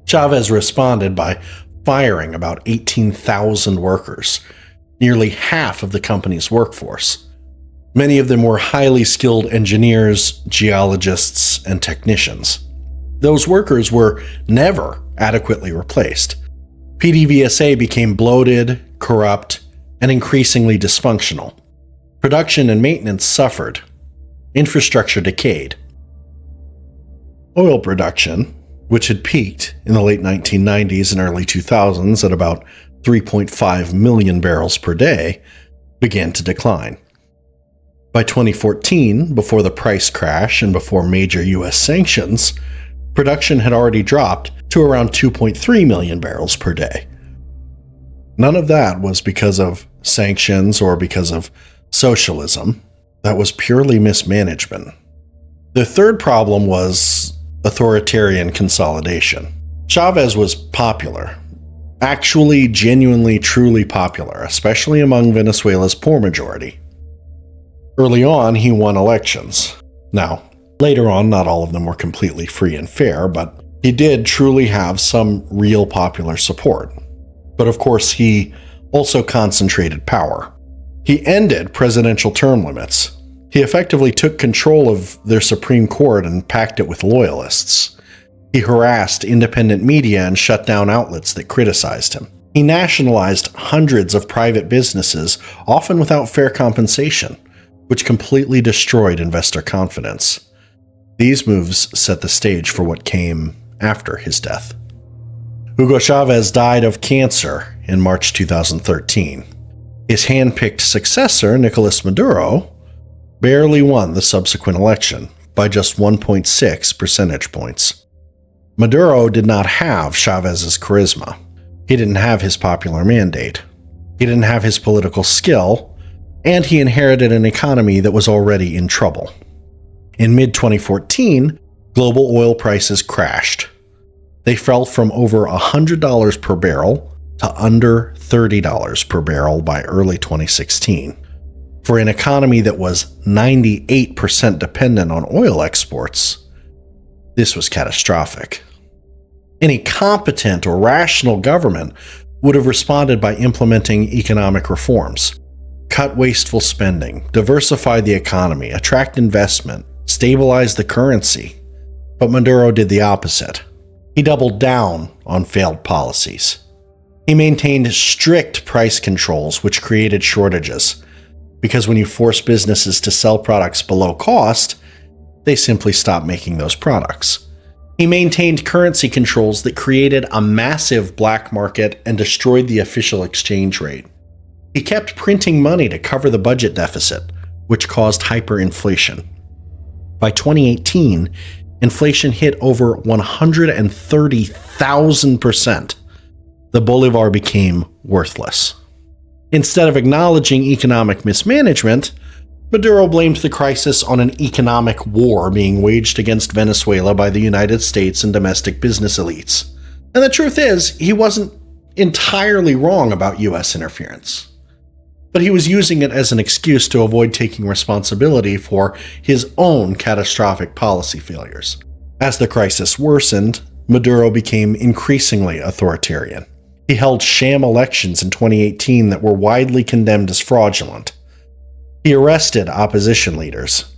Chavez responded by firing about 18,000 workers, nearly half of the company's workforce. Many of them were highly skilled engineers, geologists, and technicians. Those workers were never adequately replaced. PDVSA became bloated, corrupt, and increasingly dysfunctional. Production and maintenance suffered. Infrastructure decayed. Oil production, which had peaked in the late 1990s and early 2000s at about 3.5 million barrels per day, began to decline. By 2014, before the price crash and before major U.S. sanctions, production had already dropped to around 2.3 million barrels per day. None of that was because of sanctions or because of socialism. That was purely mismanagement. The third problem was authoritarian consolidation. Chavez was popular. Actually, genuinely, truly popular, especially among Venezuela's poor majority. Early on, he won elections. Now, later on, not all of them were completely free and fair, but he did truly have some real popular support. But of course, he also concentrated power. He ended presidential term limits. He effectively took control of their Supreme Court and packed it with loyalists. He harassed independent media and shut down outlets that criticized him. He nationalized hundreds of private businesses, often without fair compensation, which completely destroyed investor confidence. These moves set the stage for what came after his death. Hugo Chavez died of cancer in March 2013. His hand-picked successor, Nicolas Maduro, barely won the subsequent election by just 1.6 percentage points. Maduro did not have Chavez's charisma. He didn't have his popular mandate. He didn't have his political skill, and he inherited an economy that was already in trouble. In mid-2014, global oil prices crashed. They fell from over $100 per barrel to under $30 per barrel by early 2016. For an economy that was 98% dependent on oil exports, this was catastrophic. Any competent or rational government would have responded by implementing economic reforms, cut wasteful spending, diversify the economy, attract investment, stabilize the currency. But Maduro did the opposite. He doubled down on failed policies. He maintained strict price controls, which created shortages, because when you force businesses to sell products below cost, they simply stop making those products. He maintained currency controls that created a massive black market and destroyed the official exchange rate. He kept printing money to cover the budget deficit, which caused hyperinflation. By 2018, inflation hit over 130,000%. The bolivar became worthless. Instead of acknowledging economic mismanagement, Maduro blamed the crisis on an economic war being waged against Venezuela by the United States and domestic business elites. And the truth is, he wasn't entirely wrong about U.S. interference. But he was using it as an excuse to avoid taking responsibility for his own catastrophic policy failures. As the crisis worsened, Maduro became increasingly authoritarian. He held sham elections in 2018 that were widely condemned as fraudulent. He arrested opposition leaders.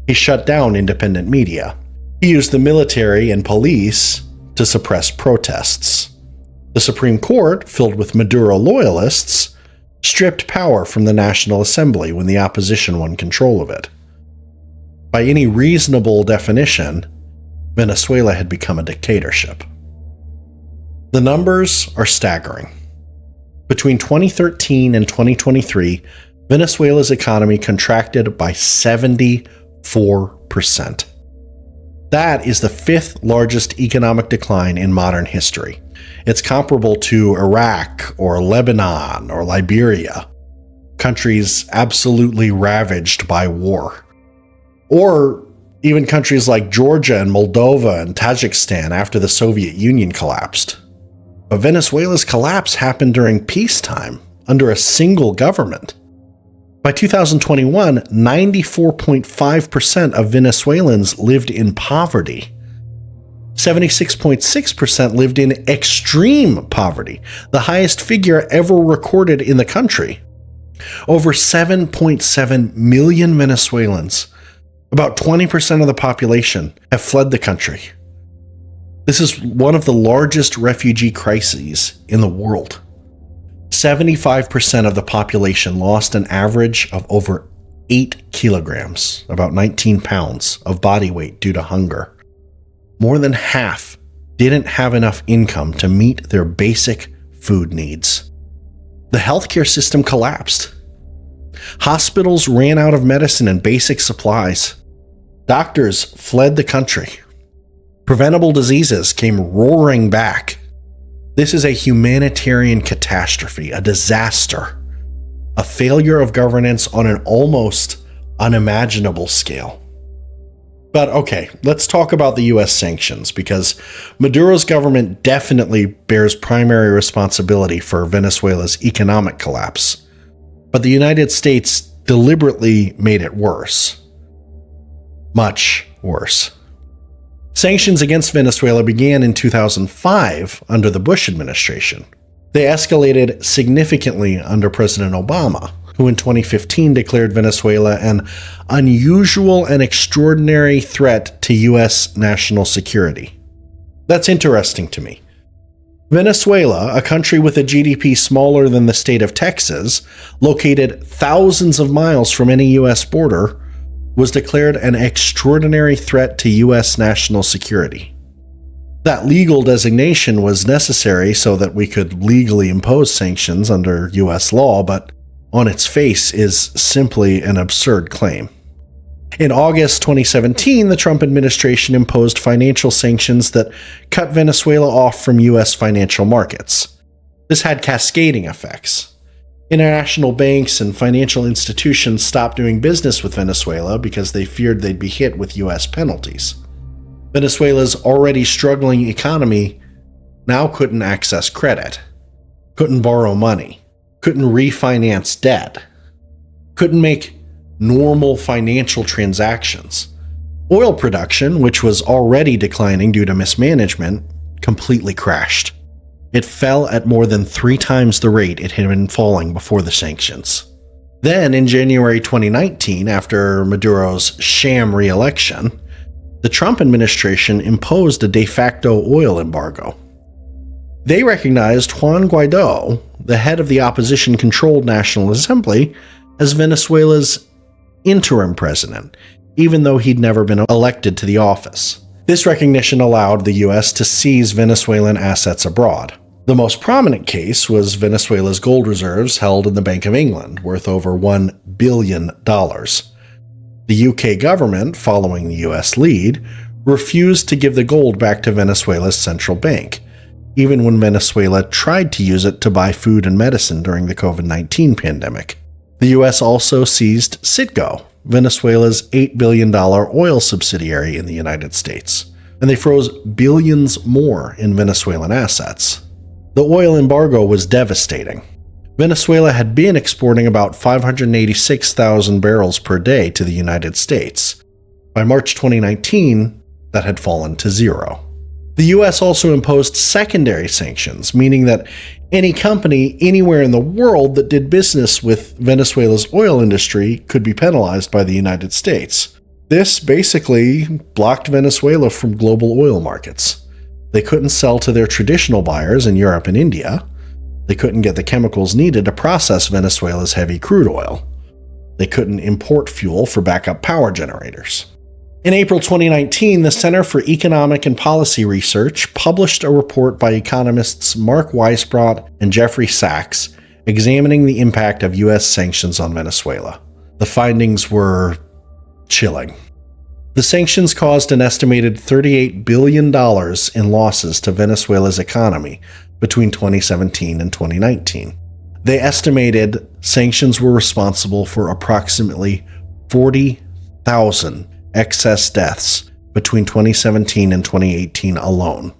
He shut down independent media. He used the military and police to suppress protests. The Supreme Court, filled with Maduro loyalists, stripped power from the National Assembly when the opposition won control of it. By any reasonable definition, Venezuela had become a dictatorship. The numbers are staggering. Between 2013 and 2023, Venezuela's economy contracted by 74%. That is the fifth largest economic decline in modern history. It's comparable to Iraq or Lebanon or Liberia, countries absolutely ravaged by war. Or even countries like Georgia and Moldova and Tajikistan after the Soviet Union collapsed. But Venezuela's collapse happened during peacetime, under a single government. By 2021, 94.5% of Venezuelans lived in poverty. 76.6% lived in extreme poverty, the highest figure ever recorded in the country. Over 7.7 million Venezuelans, about 20% of the population, have fled the country. This is one of the largest refugee crises in the world. 75% of the population lost an average of over 8 kilograms, about 19 pounds, of body weight due to hunger. More than half didn't have enough income to meet their basic food needs. The healthcare system collapsed. Hospitals ran out of medicine and basic supplies. Doctors fled the country. Preventable diseases came roaring back. This is a humanitarian catastrophe, a disaster, a failure of governance on an almost unimaginable scale. But okay, let's talk about the US sanctions, because Maduro's government definitely bears primary responsibility for Venezuela's economic collapse. But the United States deliberately made it worse. Much worse. Sanctions against Venezuela began in 2005 under the Bush administration. They escalated significantly under President Obama, who in 2015 declared Venezuela an unusual and extraordinary threat to U.S. national security. That's interesting to me. Venezuela, a country with a GDP smaller than the state of Texas, located thousands of miles from any U.S. border, was declared an extraordinary threat to U.S. national security. That legal designation was necessary so that we could legally impose sanctions under U.S. law, but on its face is simply an absurd claim. In August 2017, the Trump administration imposed financial sanctions that cut Venezuela off from U.S. financial markets. This had cascading effects. International banks and financial institutions stopped doing business with Venezuela because they feared they'd be hit with U.S. penalties. Venezuela's already struggling economy now couldn't access credit, couldn't borrow money, couldn't refinance debt, couldn't make normal financial transactions. Oil production, which was already declining due to mismanagement, completely crashed. It fell at more than 3 times the rate it had been falling before the sanctions. Then, in January 2019, after Maduro's sham re-election, the Trump administration imposed a de facto oil embargo. They recognized Juan Guaido, the head of the opposition-controlled National Assembly, as Venezuela's interim president, even though he'd never been elected to the office. This recognition allowed the U.S. to seize Venezuelan assets abroad. The most prominent case was Venezuela's gold reserves held in the Bank of England, worth over $1 billion. The UK government, following the US lead, refused to give the gold back to Venezuela's central bank, even when Venezuela tried to use it to buy food and medicine during the COVID-19 pandemic. The US also seized Citgo, Venezuela's $8 billion oil subsidiary in the United States, and they froze billions more in Venezuelan assets. The oil embargo was devastating. Venezuela had been exporting about 586,000 barrels per day to the United States. By March 2019, that had fallen to zero. The US also imposed secondary sanctions, meaning that any company anywhere in the world that did business with Venezuela's oil industry could be penalized by the United States. This basically blocked Venezuela from global oil markets. They couldn't sell to their traditional buyers in Europe and India. They couldn't get the chemicals needed to process Venezuela's heavy crude oil. They couldn't import fuel for backup power generators. In April 2019, the Center for Economic and Policy Research published a report by economists Mark Weisbrot and Jeffrey Sachs examining the impact of U.S. sanctions on Venezuela. The findings were chilling. The sanctions caused an estimated $38 billion in losses to Venezuela's economy between 2017 and 2019. They estimated sanctions were responsible for approximately 40,000 excess deaths between 2017 and 2018 alone.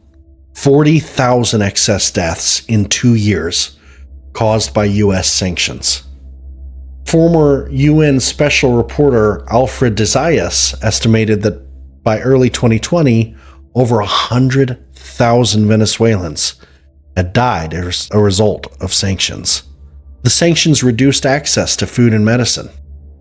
40,000 excess deaths in 2 years caused by U.S. sanctions. Former UN Special Reporter Alfred de Zayas estimated that by early 2020, over 100,000 Venezuelans had died as a result of sanctions. The sanctions reduced access to food and medicine.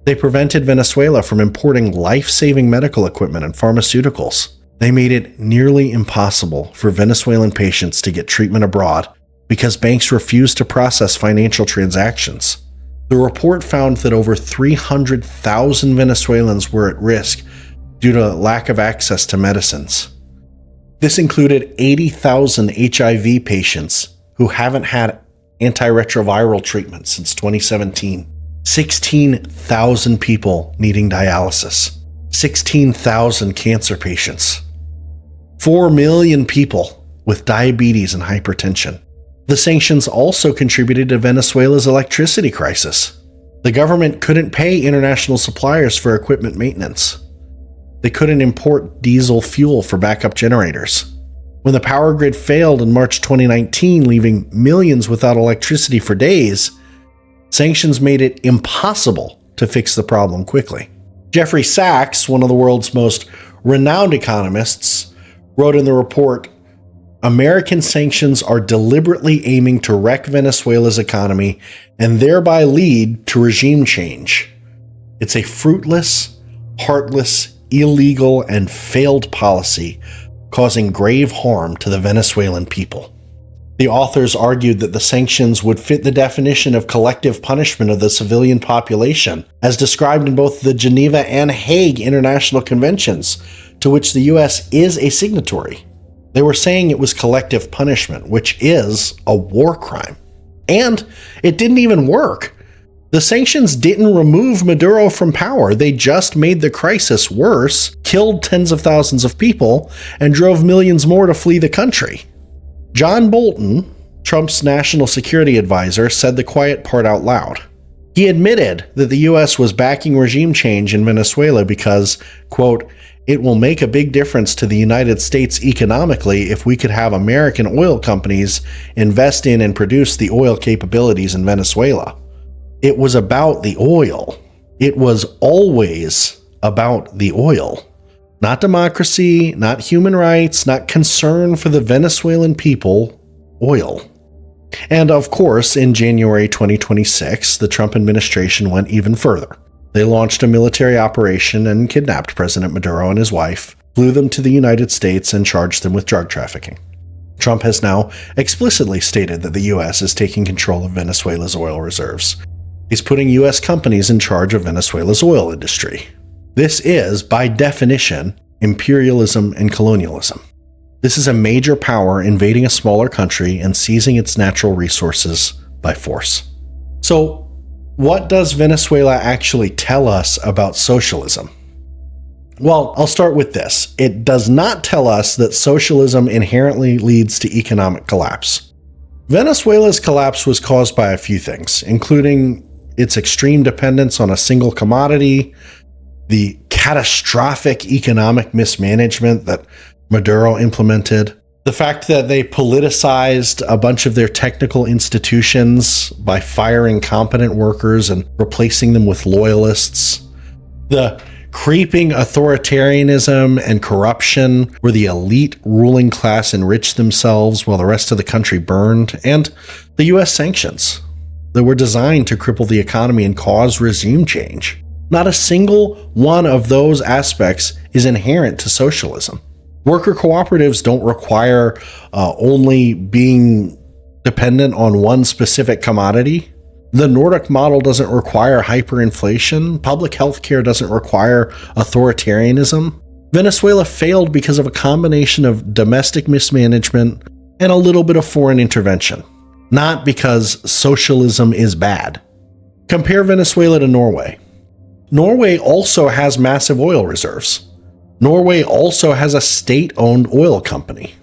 They prevented Venezuela from importing life-saving medical equipment and pharmaceuticals. They made it nearly impossible for Venezuelan patients to get treatment abroad because banks refused to process financial transactions. The report found that over 300,000 Venezuelans were at risk due to lack of access to medicines. This included 80,000 HIV patients who haven't had antiretroviral treatment since 2017, 16,000 people needing dialysis, 16,000 cancer patients, 4 million people with diabetes and hypertension. The sanctions also contributed to Venezuela's electricity crisis. The government couldn't pay international suppliers for equipment maintenance. They couldn't import diesel fuel for backup generators. When the power grid failed in March 2019, leaving millions without electricity for days, sanctions made it impossible to fix the problem quickly. Jeffrey Sachs, one of the world's most renowned economists, wrote in the report, "American sanctions are deliberately aiming to wreck Venezuela's economy and thereby lead to regime change. It's a fruitless, heartless, illegal, and failed policy causing grave harm to the Venezuelan people." The authors argued that the sanctions would fit the definition of collective punishment of the civilian population, as described in both the Geneva and Hague International Conventions, to which the U.S. is a signatory. They were saying it was collective punishment, which is a war crime. And it didn't even work. The sanctions didn't remove Maduro from power. They just made the crisis worse, killed tens of thousands of people, and drove millions more to flee the country. John Bolton, Trump's national security advisor, said the quiet part out loud. He admitted that the U.S. was backing regime change in Venezuela because, quote, "It will make a big difference to the United States economically if we could have American oil companies invest in and produce the oil capabilities in Venezuela." It was about the oil. It was always about the oil. Not democracy, not human rights, not concern for the Venezuelan people, oil. And of course, in January 2026, the Trump administration went even further. They launched a military operation and kidnapped President Maduro and his wife, flew them to the United States, and charged them with drug trafficking. Trump has now explicitly stated that the U.S. is taking control of Venezuela's oil reserves. He's putting U.S. companies in charge of Venezuela's oil industry. This is, by definition, imperialism and colonialism. This is a major power invading a smaller country and seizing its natural resources by force. So, what does Venezuela actually tell us about socialism? Well, I'll start with this. It does not tell us that socialism inherently leads to economic collapse. Venezuela's collapse was caused by a few things, including its extreme dependence on a single commodity, the catastrophic economic mismanagement that Maduro implemented, the fact that they politicized a bunch of their technical institutions by firing competent workers and replacing them with loyalists, the creeping authoritarianism and corruption where the elite ruling class enriched themselves while the rest of the country burned, and the U.S. sanctions that were designed to cripple the economy and cause regime change. Not a single one of those aspects is inherent to socialism. Worker cooperatives don't require only being dependent on one specific commodity. The Nordic model doesn't require hyperinflation. Public health care doesn't require authoritarianism. Venezuela failed because of a combination of domestic mismanagement and a little bit of foreign intervention, not because socialism is bad. Compare Venezuela to Norway. Norway also has massive oil reserves. Norway also has a state-owned oil company.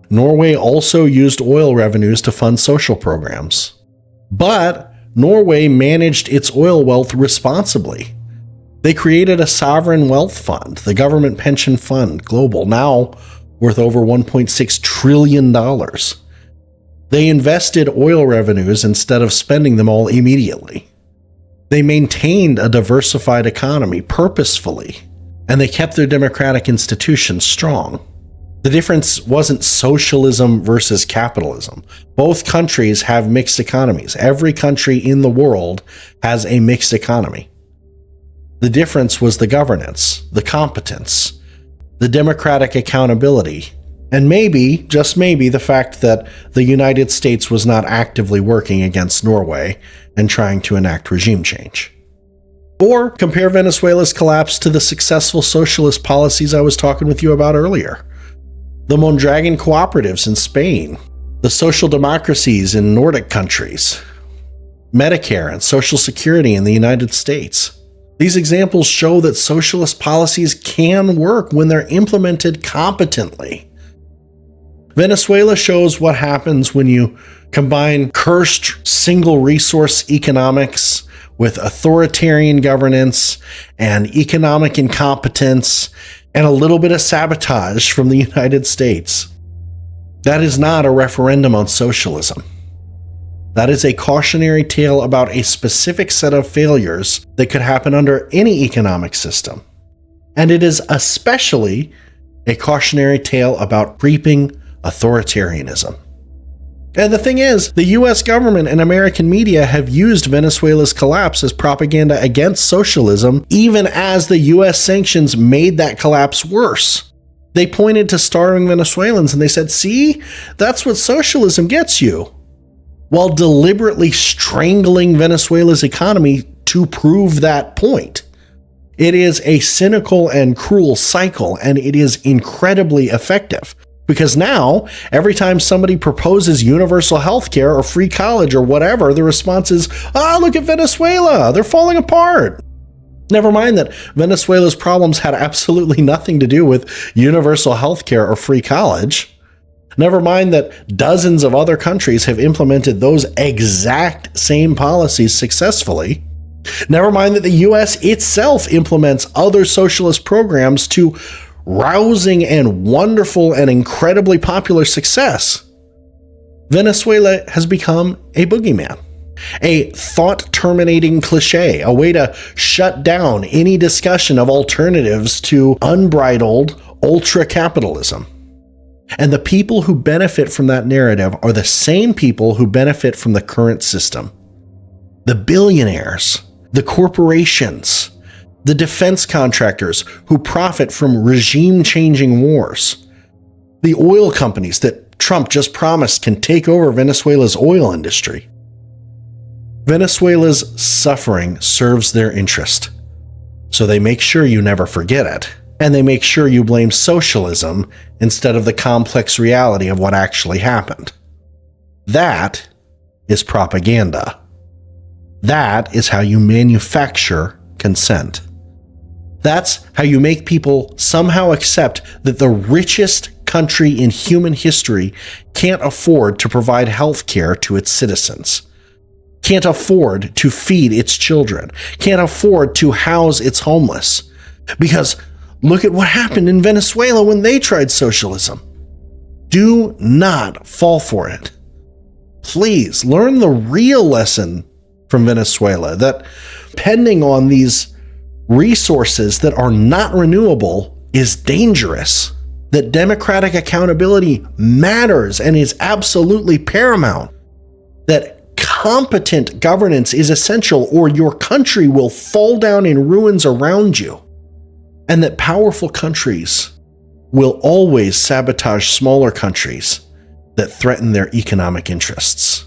Norway also used oil revenues to fund social programs. But Norway managed its oil wealth responsibly. They created a sovereign wealth fund, the Government Pension Fund Global, now worth over $1.6 trillion. They invested oil revenues instead of spending them all immediately. They maintained a diversified economy purposefully, and they kept their democratic institutions strong. The difference wasn't socialism versus capitalism. Both countries have mixed economies. Every country in the world has a mixed economy. The difference was the governance, the competence, the democratic accountability, and maybe, just maybe, the fact that the United States was not actively working against Norway and trying to enact regime change. Or compare Venezuela's collapse to the successful socialist policies I was talking with you about earlier. The Mondragon cooperatives in Spain, the social democracies in Nordic countries, Medicare and Social Security in the United States. These examples show that socialist policies can work when they're implemented competently. Venezuela shows what happens when you combine cursed single resource economics with authoritarian governance and economic incompetence and a little bit of sabotage from the United States. That is not a referendum on socialism. That is a cautionary tale about a specific set of failures that could happen under any economic system. And it is especially a cautionary tale about creeping authoritarianism. And the thing is, the US government and American media have used Venezuela's collapse as propaganda against socialism, even as the US sanctions made that collapse worse. They pointed to starving Venezuelans and they said, see, that's what socialism gets you, while deliberately strangling Venezuela's economy to prove that point. It is a cynical and cruel cycle, and it is incredibly effective. Because now, every time somebody proposes universal health care or free college or whatever, the response is, look at Venezuela, they're falling apart. Never mind that Venezuela's problems had absolutely nothing to do with universal health care or free college. Never mind that dozens of other countries have implemented those exact same policies successfully. Never mind that the US itself implements other socialist programs to rousing and wonderful and incredibly popular success. Venezuela has become a boogeyman, a thought-terminating cliche, a way to shut down any discussion of alternatives to unbridled ultra-capitalism. And the people who benefit from that narrative are the same people who benefit from the current system. The billionaires, the corporations, the defense contractors who profit from regime-changing wars, the oil companies that Trump just promised can take over Venezuela's oil industry. Venezuela's suffering serves their interest, so they make sure you never forget it. And they make sure you blame socialism instead of the complex reality of what actually happened. That is propaganda. That is how you manufacture consent. That's how you make people somehow accept that the richest country in human history can't afford to provide health care to its citizens, can't afford to feed its children, can't afford to house its homeless. Because look at what happened in Venezuela when they tried socialism. Do not fall for it. Please learn the real lesson from Venezuela, that depending on these resources that are not renewable is dangerous, that democratic accountability matters and is absolutely paramount, that competent governance is essential or your country will fall down in ruins around you, and that powerful countries will always sabotage smaller countries that threaten their economic interests.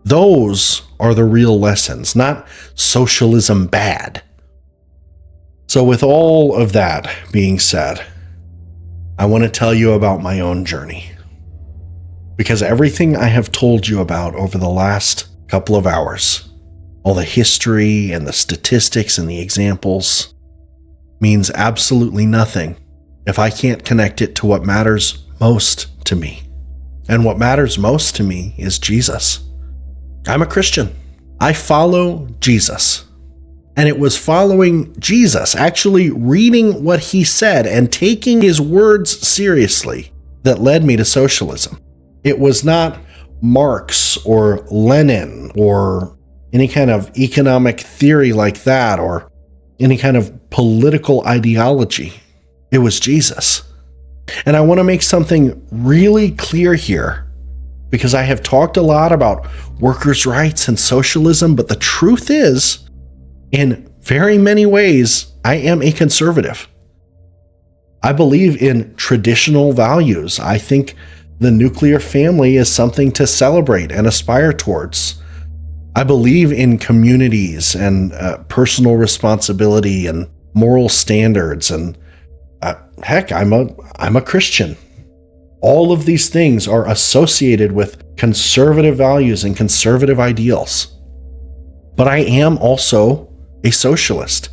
Those are the real lessons, not socialism bad. So with all of that being said, I want to tell you about my own journey. Because everything I have told you about over the last couple of hours, all the history and the statistics and the examples, means absolutely nothing if I can't connect it to what matters most to me. And what matters most to me is Jesus. I'm a Christian. I follow Jesus. And it was following Jesus, actually reading what he said and taking his words seriously, that led me to socialism. It was not Marx or Lenin or any kind of economic theory like that or any kind of political ideology. It was Jesus. And I want to make something really clear here, because I have talked a lot about workers' rights and socialism, but the truth is, in very many ways, I am a conservative. I believe in traditional values. I think the nuclear family is something to celebrate and aspire towards. I believe in communities and personal responsibility and moral standards, and heck, I'm a Christian. All of these things are associated with conservative values and conservative ideals. But I am also a socialist,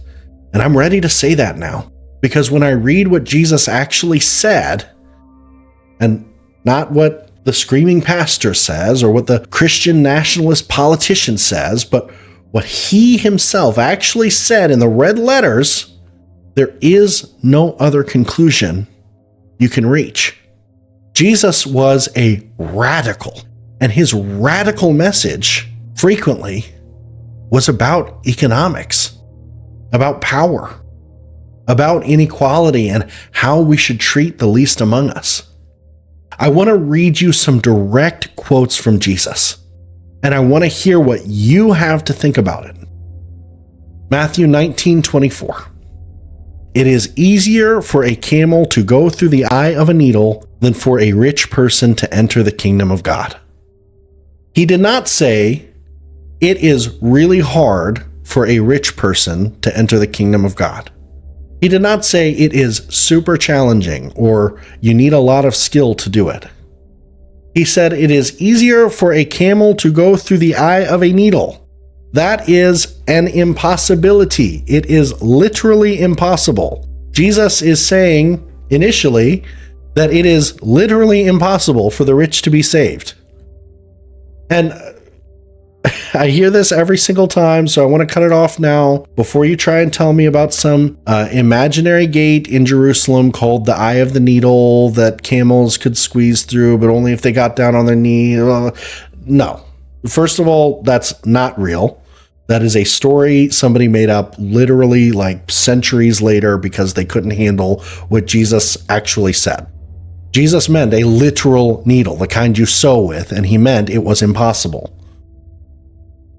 and I'm ready to say that now, because when I read what Jesus actually said, and not what the screaming pastor says or what the Christian nationalist politician says, but what he himself actually said in the red letters, there is no other conclusion you can reach. Jesus was a radical, and his radical message frequently was about economics, about power, about inequality, and how we should treat the least among us. I want to read you some direct quotes from Jesus, and I want to hear what you have to think about it. Matthew 19:24. It is easier for a camel to go through the eye of a needle than for a rich person to enter the kingdom of God. He did not say it is really hard for a rich person to enter the kingdom of God. He did not say it is super challenging or you need a lot of skill to do it. He said it is easier for a camel to go through the eye of a needle. That is an impossibility. It is literally impossible. Jesus is saying initially that it is literally impossible for the rich to be saved. And I hear this every single time, so I want to cut it off now before you try and tell me about some imaginary gate in Jerusalem called the Eye of the Needle that camels could squeeze through, but only if they got down on their knee. No. First of all, that's not real. That is a story somebody made up literally like centuries later because they couldn't handle what Jesus actually said. Jesus meant a literal needle, the kind you sew with, and he meant it was impossible.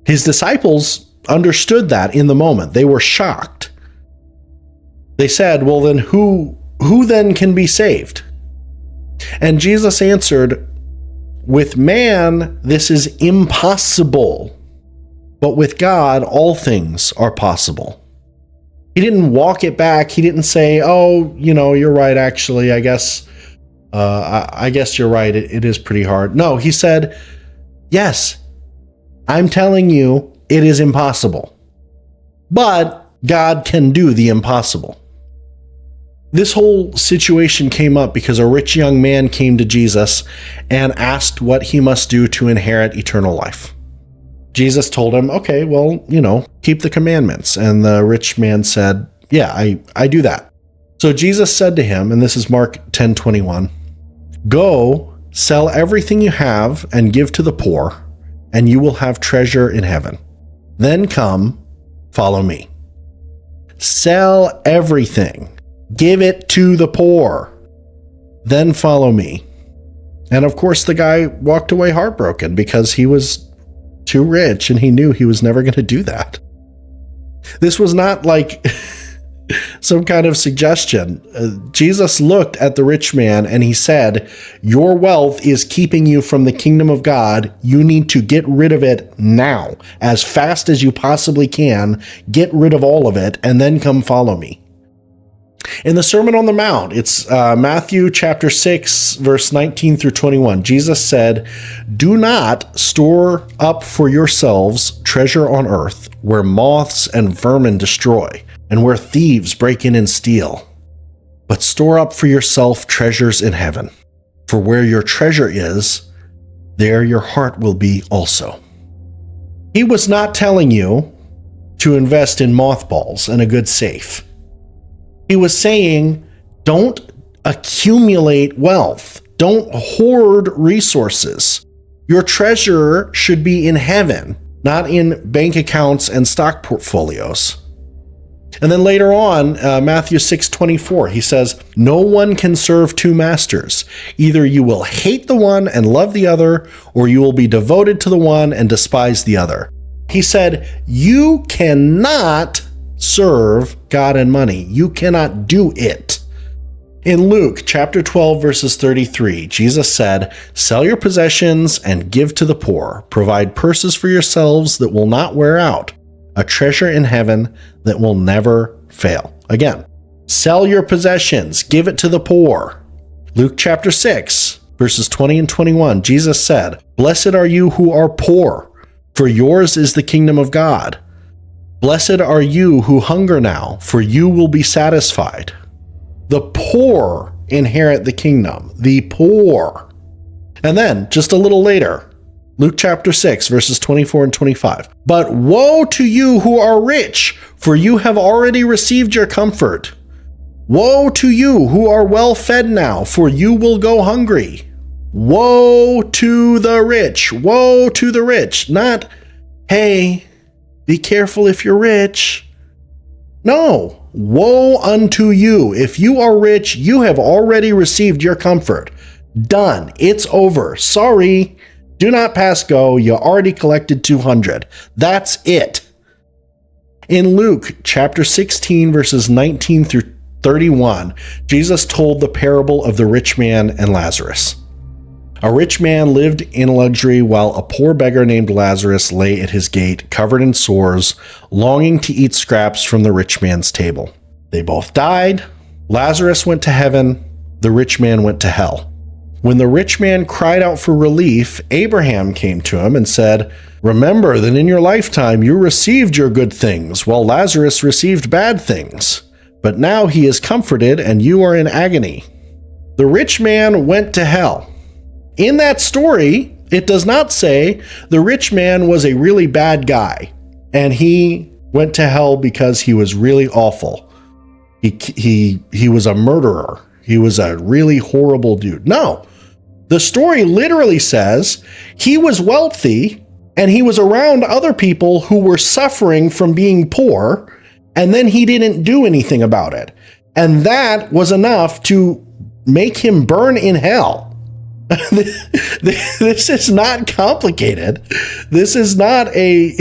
His disciples understood that in the moment. They were shocked. They said, well, then who then can be saved? And Jesus answered, with man, this is impossible. But with God, all things are possible. He didn't walk it back. He didn't say, oh, you're right, actually, I guess you're right. It is pretty hard. No, he said, yes, I'm telling you, it is impossible. But God can do the impossible. This whole situation came up because a rich young man came to Jesus and asked what he must do to inherit eternal life. Jesus told him, okay, well, keep the commandments. And the rich man said, yeah, I do that. So Jesus said to him, and this is Mark 10:21, go, sell everything you have and give to the poor, and you will have treasure in heaven. Then come, follow me. Sell everything. Give it to the poor. Then follow me. And of course, the guy walked away heartbroken because he was too rich and he knew he was never going to do that. This was not like some kind of suggestion. Jesus looked at the rich man and he said, your wealth is keeping you from the kingdom of God. You need to get rid of it now, as fast as you possibly can. Get rid of all of it and then come follow me. In the Sermon on the Mount, it's Matthew chapter 6, verse 19 through 21. Jesus said, do not store up for yourselves treasure on earth, where moths and vermin destroy, and where thieves break in and steal. But store up for yourself treasures in heaven. For where your treasure is, there your heart will be also. He was not telling you to invest in mothballs and a good safe. He was saying, don't accumulate wealth. Don't hoard resources. Your treasure should be in heaven, not in bank accounts and stock portfolios. And then later on, Matthew 6:24, he says, no one can serve two masters. Either you will hate the one and love the other, or you will be devoted to the one and despise the other. He said, you cannot serve God and money. You cannot do it. In Luke chapter 12, verses 33, Jesus said, sell your possessions and give to the poor. Provide purses for yourselves that will not wear out, a treasure in heaven that will never fail. Again, sell your possessions, give it to the poor. Luke chapter 6, verses 20 and 21, Jesus said, blessed are you who are poor, for yours is the kingdom of God. Blessed are you who hunger now, for you will be satisfied. The poor inherit the kingdom. The poor. And then, just a little later, Luke chapter 6, verses 24 and 25. But woe to you who are rich, for you have already received your comfort. Woe to you who are well fed now, for you will go hungry. Woe to the rich. Woe to the rich. Not, hey, be careful if you're rich. No, woe unto you. If you are rich, you have already received your comfort. Done. It's over. Sorry. Do not pass go. You already collected 200. That's it. In Luke chapter 16, verses 19 through 31, Jesus told the parable of the rich man and Lazarus. A rich man lived in luxury while a poor beggar named Lazarus lay at his gate, covered in sores, longing to eat scraps from the rich man's table. They both died. Lazarus went to heaven. The rich man went to hell. When the rich man cried out for relief, Abraham came to him and said, remember that in your lifetime you received your good things, while Lazarus received bad things. But now he is comforted and you are in agony. The rich man went to hell. In that story, it does not say the rich man was a really bad guy and he went to hell because he was really awful. He was a murderer. He was a really horrible dude. No, the story literally says he was wealthy and he was around other people who were suffering from being poor, and then he didn't do anything about it. And that was enough to make him burn in hell. This is not complicated. This is not a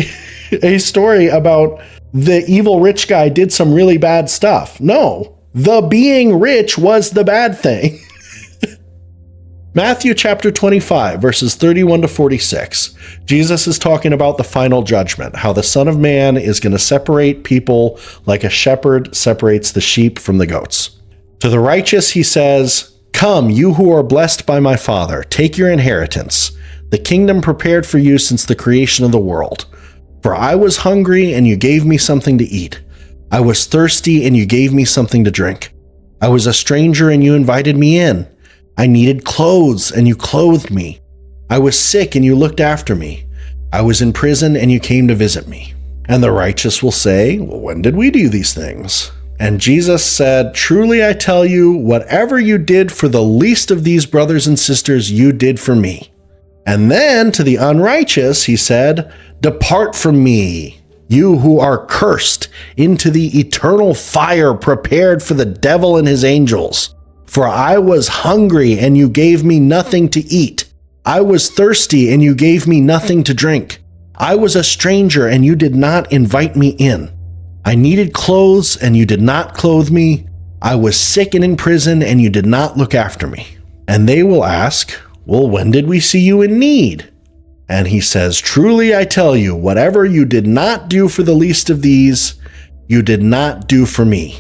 story about the evil rich guy did some really bad stuff. No, the being rich was the bad thing. Matthew chapter 25, verses 31 to 46. Jesus is talking about the final judgment, how the Son of Man is going to separate people like a shepherd separates the sheep from the goats. To the righteous, he says, come, you who are blessed by my Father, take your inheritance, the kingdom prepared for you since the creation of the world. For I was hungry, and you gave me something to eat. I was thirsty, and you gave me something to drink. I was a stranger, and you invited me in. I needed clothes, and you clothed me. I was sick, and you looked after me. I was in prison, and you came to visit me. And the righteous will say, well, when did we do these things? And Jesus said, truly I tell you, whatever you did for the least of these brothers and sisters, you did for me. And then to the unrighteous, he said, depart from me, you who are cursed, into the eternal fire prepared for the devil and his angels. For I was hungry, and you gave me nothing to eat. I was thirsty, and you gave me nothing to drink. I was a stranger, and you did not invite me in. I needed clothes and you did not clothe me. I was sick and in prison and you did not look after me. And they will ask, well, when did we see you in need? And he says, truly I tell you, whatever you did not do for the least of these, you did not do for me.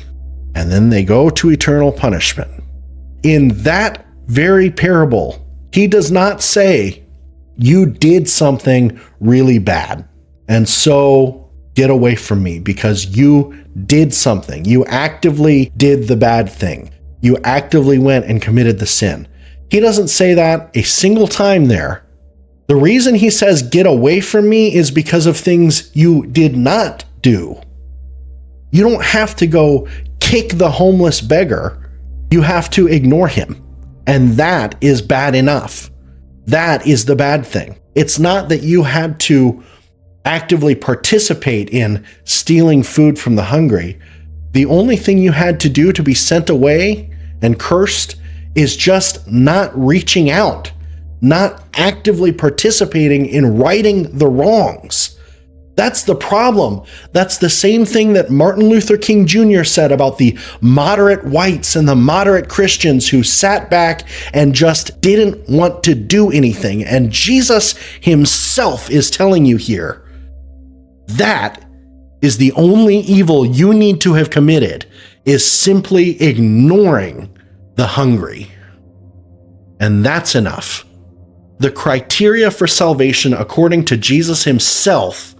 And then they go to eternal punishment. In that very parable, he does not say, you did something really bad, and so get away from me because you did something. You actively did the bad thing. You actively went and committed the sin. He doesn't say that a single time there. The reason he says, get away from me, is because of things you did not do. You don't have to go kick the homeless beggar. You have to ignore him. And that is bad enough. That is the bad thing. It's not that you had to actively participate in stealing food from the hungry. The only thing you had to do to be sent away and cursed is just not reaching out, not actively participating in righting the wrongs. That's the problem. That's the same thing that Martin Luther King Jr. said about the moderate whites and the moderate Christians who sat back and just didn't want to do anything. And Jesus himself is telling you here, that is the only evil you need to have committed, is simply ignoring the hungry. And that's enough. The criteria for salvation, according to Jesus himself,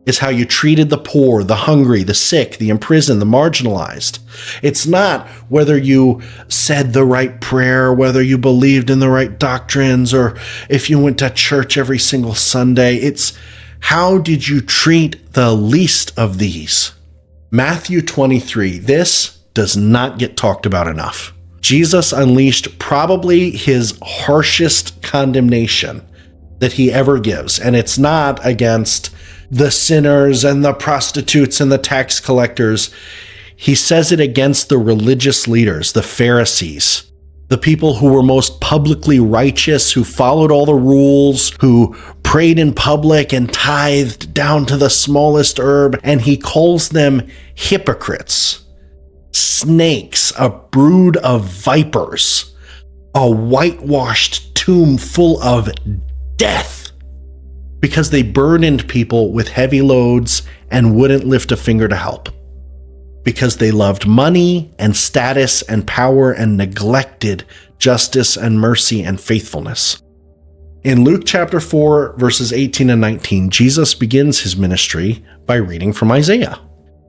is how you treated the poor, the hungry, the sick, the imprisoned, the marginalized. It's not whether you said the right prayer, whether you believed in the right doctrines, or if you went to church every single Sunday. It's how did you treat the least of these? Matthew 23, this does not get talked about enough. Jesus unleashed probably his harshest condemnation that he ever gives, and it's not against the sinners and the prostitutes and the tax collectors. He says it against the religious leaders, the Pharisees, the people who were most publicly righteous, who followed all the rules, who prayed in public and tithed down to the smallest herb, and he calls them hypocrites, snakes, a brood of vipers, a whitewashed tomb full of death, because they burdened people with heavy loads and wouldn't lift a finger to help. Because they loved money and status and power and neglected justice and mercy and faithfulness. In Luke chapter 4, verses 18 and 19, Jesus begins his ministry by reading from Isaiah.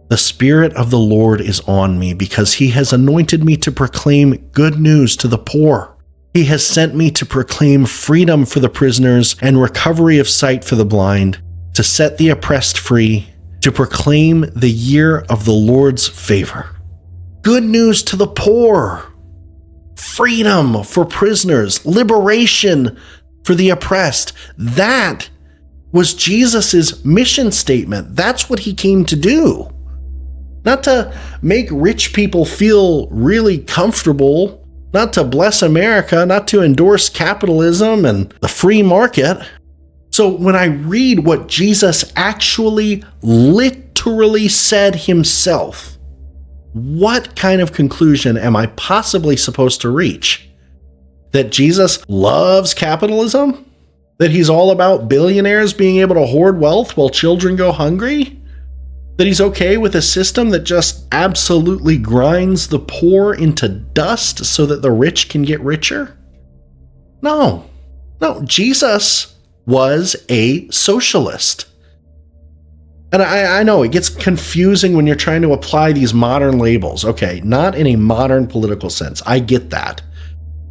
The Spirit of the Lord is on me because he has anointed me to proclaim good news to the poor. He has sent me to proclaim freedom for the prisoners and recovery of sight for the blind, to set the oppressed free, to proclaim the year of the Lord's favor. Good news to the poor, freedom for prisoners, liberation for the oppressed. That was Jesus's mission statement. That's what he came to do. Not to make rich people feel really comfortable, not to bless America, not to endorse capitalism and the free market. So when I read what Jesus actually literally said himself, what kind of conclusion am I possibly supposed to reach? That Jesus loves capitalism? That he's all about billionaires being able to hoard wealth while children go hungry? That he's okay with a system that just absolutely grinds the poor into dust so that the rich can get richer? No, Jesus was a socialist. And I know it gets confusing when you're trying to apply these modern labels. Okay, not in a modern political sense. I get that.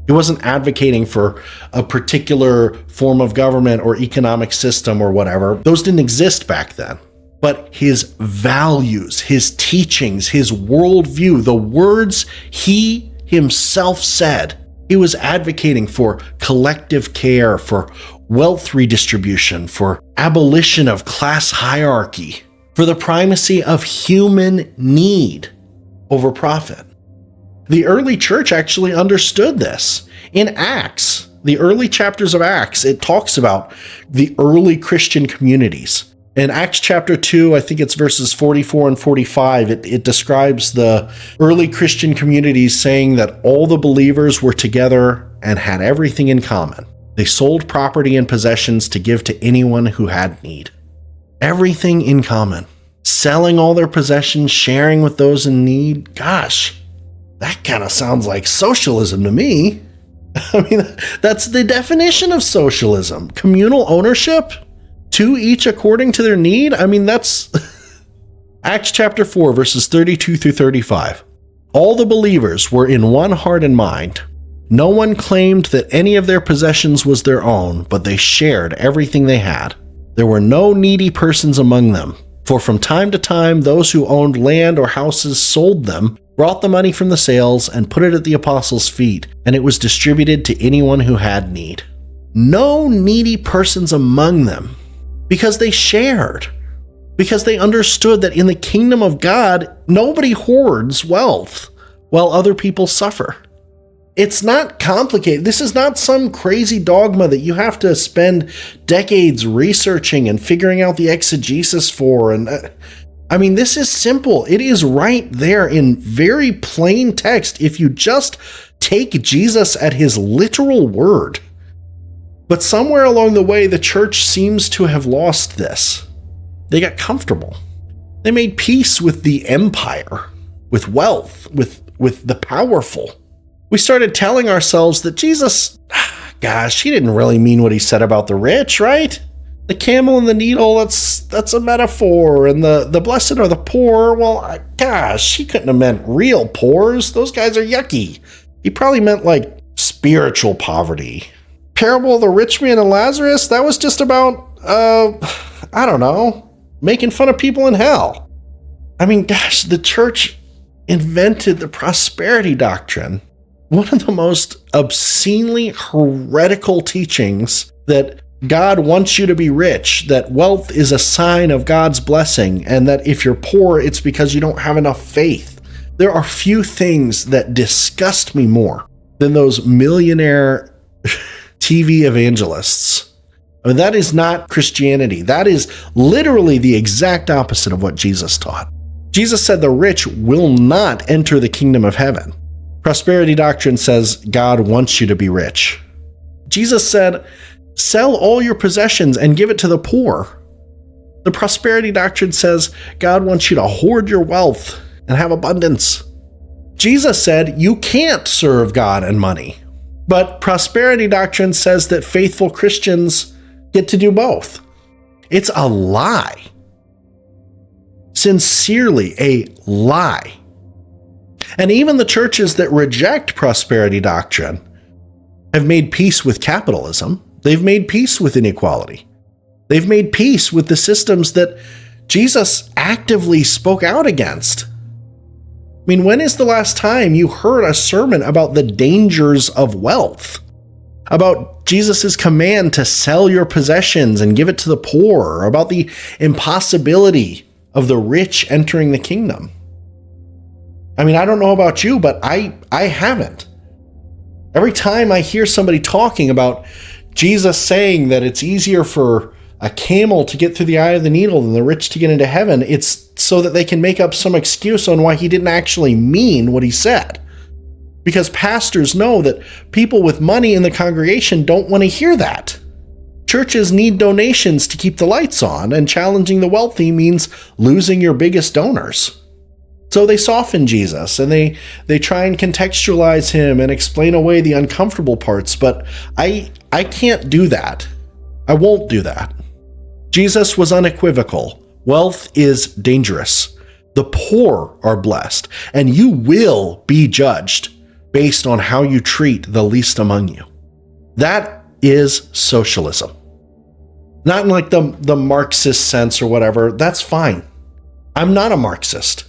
He wasn't advocating for a particular form of government or economic system or whatever. Those didn't exist back then. But his values, his teachings, his worldview, the words he himself said, he was advocating for collective care, for wealth redistribution, for abolition of class hierarchy, for the primacy of human need over profit. The early church actually understood this. In Acts, the early chapters of Acts, it talks about the early Christian communities. In Acts chapter 2, I think it's verses 44 and 45, it describes the early Christian communities saying that all the believers were together and had everything in common. They sold property and possessions to give to anyone who had need. Everything in common. Selling all their possessions, sharing with those in need. Gosh, that kind of sounds like socialism to me. I mean, that's the definition of socialism. Communal ownership? To each according to their need? I mean, that's Acts chapter 4, verses 32 through 35. All the believers were in one heart and mind. No one claimed that any of their possessions was their own, but they shared everything they had. There were no needy persons among them, for from time to time those who owned land or houses sold them, brought the money from the sales, and put it at the apostles' feet, and it was distributed to anyone who had need. No needy persons among them. Because they shared. Because they understood that in the kingdom of God, nobody hoards wealth while other people suffer. It's not complicated. This is not some crazy dogma that you have to spend decades researching and figuring out the exegesis for. And I mean, this is simple. It is right there in very plain text if you just take Jesus at his literal word. But somewhere along the way, the church seems to have lost this. They got comfortable. They made peace with the empire, with wealth, with the powerful. We started telling ourselves that Jesus, gosh, he didn't really mean what he said about the rich, right? The camel and the needle, that's a metaphor. And the blessed are the poor. Well, gosh, he couldn't have meant real poors. Those guys are yucky. He probably meant like spiritual poverty. Parable of the rich man and Lazarus, that was just about, I don't know, making fun of people in hell. I mean, gosh, the church invented the prosperity doctrine, one of the most obscenely heretical teachings that God wants you to be rich, that wealth is a sign of God's blessing, and that if you're poor, it's because you don't have enough faith. There are few things that disgust me more than those millionaire TV evangelists. I mean, that is not Christianity. That is literally the exact opposite of what Jesus taught. Jesus said the rich will not enter the kingdom of heaven. Prosperity doctrine says God wants you to be rich. Jesus said, sell all your possessions and give it to the poor. The prosperity doctrine says God wants you to hoard your wealth and have abundance. Jesus said you can't serve God and money. But prosperity doctrine says that faithful Christians get to do both. It's a lie. Sincerely a lie. And even the churches that reject prosperity doctrine have made peace with capitalism. They've made peace with inequality. They've made peace with the systems that Jesus actively spoke out against. I mean, when is the last time you heard a sermon about the dangers of wealth? About Jesus' command to sell your possessions and give it to the poor? About the impossibility of the rich entering the kingdom? I mean, I don't know about you, but I haven't. Every time I hear somebody talking about Jesus saying that it's easier for a camel to get through the eye of the needle than the rich to get into heaven, it's so that they can make up some excuse on why he didn't actually mean what he said. Because pastors know that people with money in the congregation don't want to hear that. Churches need donations to keep the lights on, and challenging the wealthy means losing your biggest donors. So they soften Jesus, and they try and contextualize him and explain away the uncomfortable parts, but I can't do that. I won't do that. Jesus was unequivocal. Wealth is dangerous. The poor are blessed, and you will be judged based on how you treat the least among you. That is socialism. Not in like the Marxist sense or whatever. That's fine. I'm not a Marxist.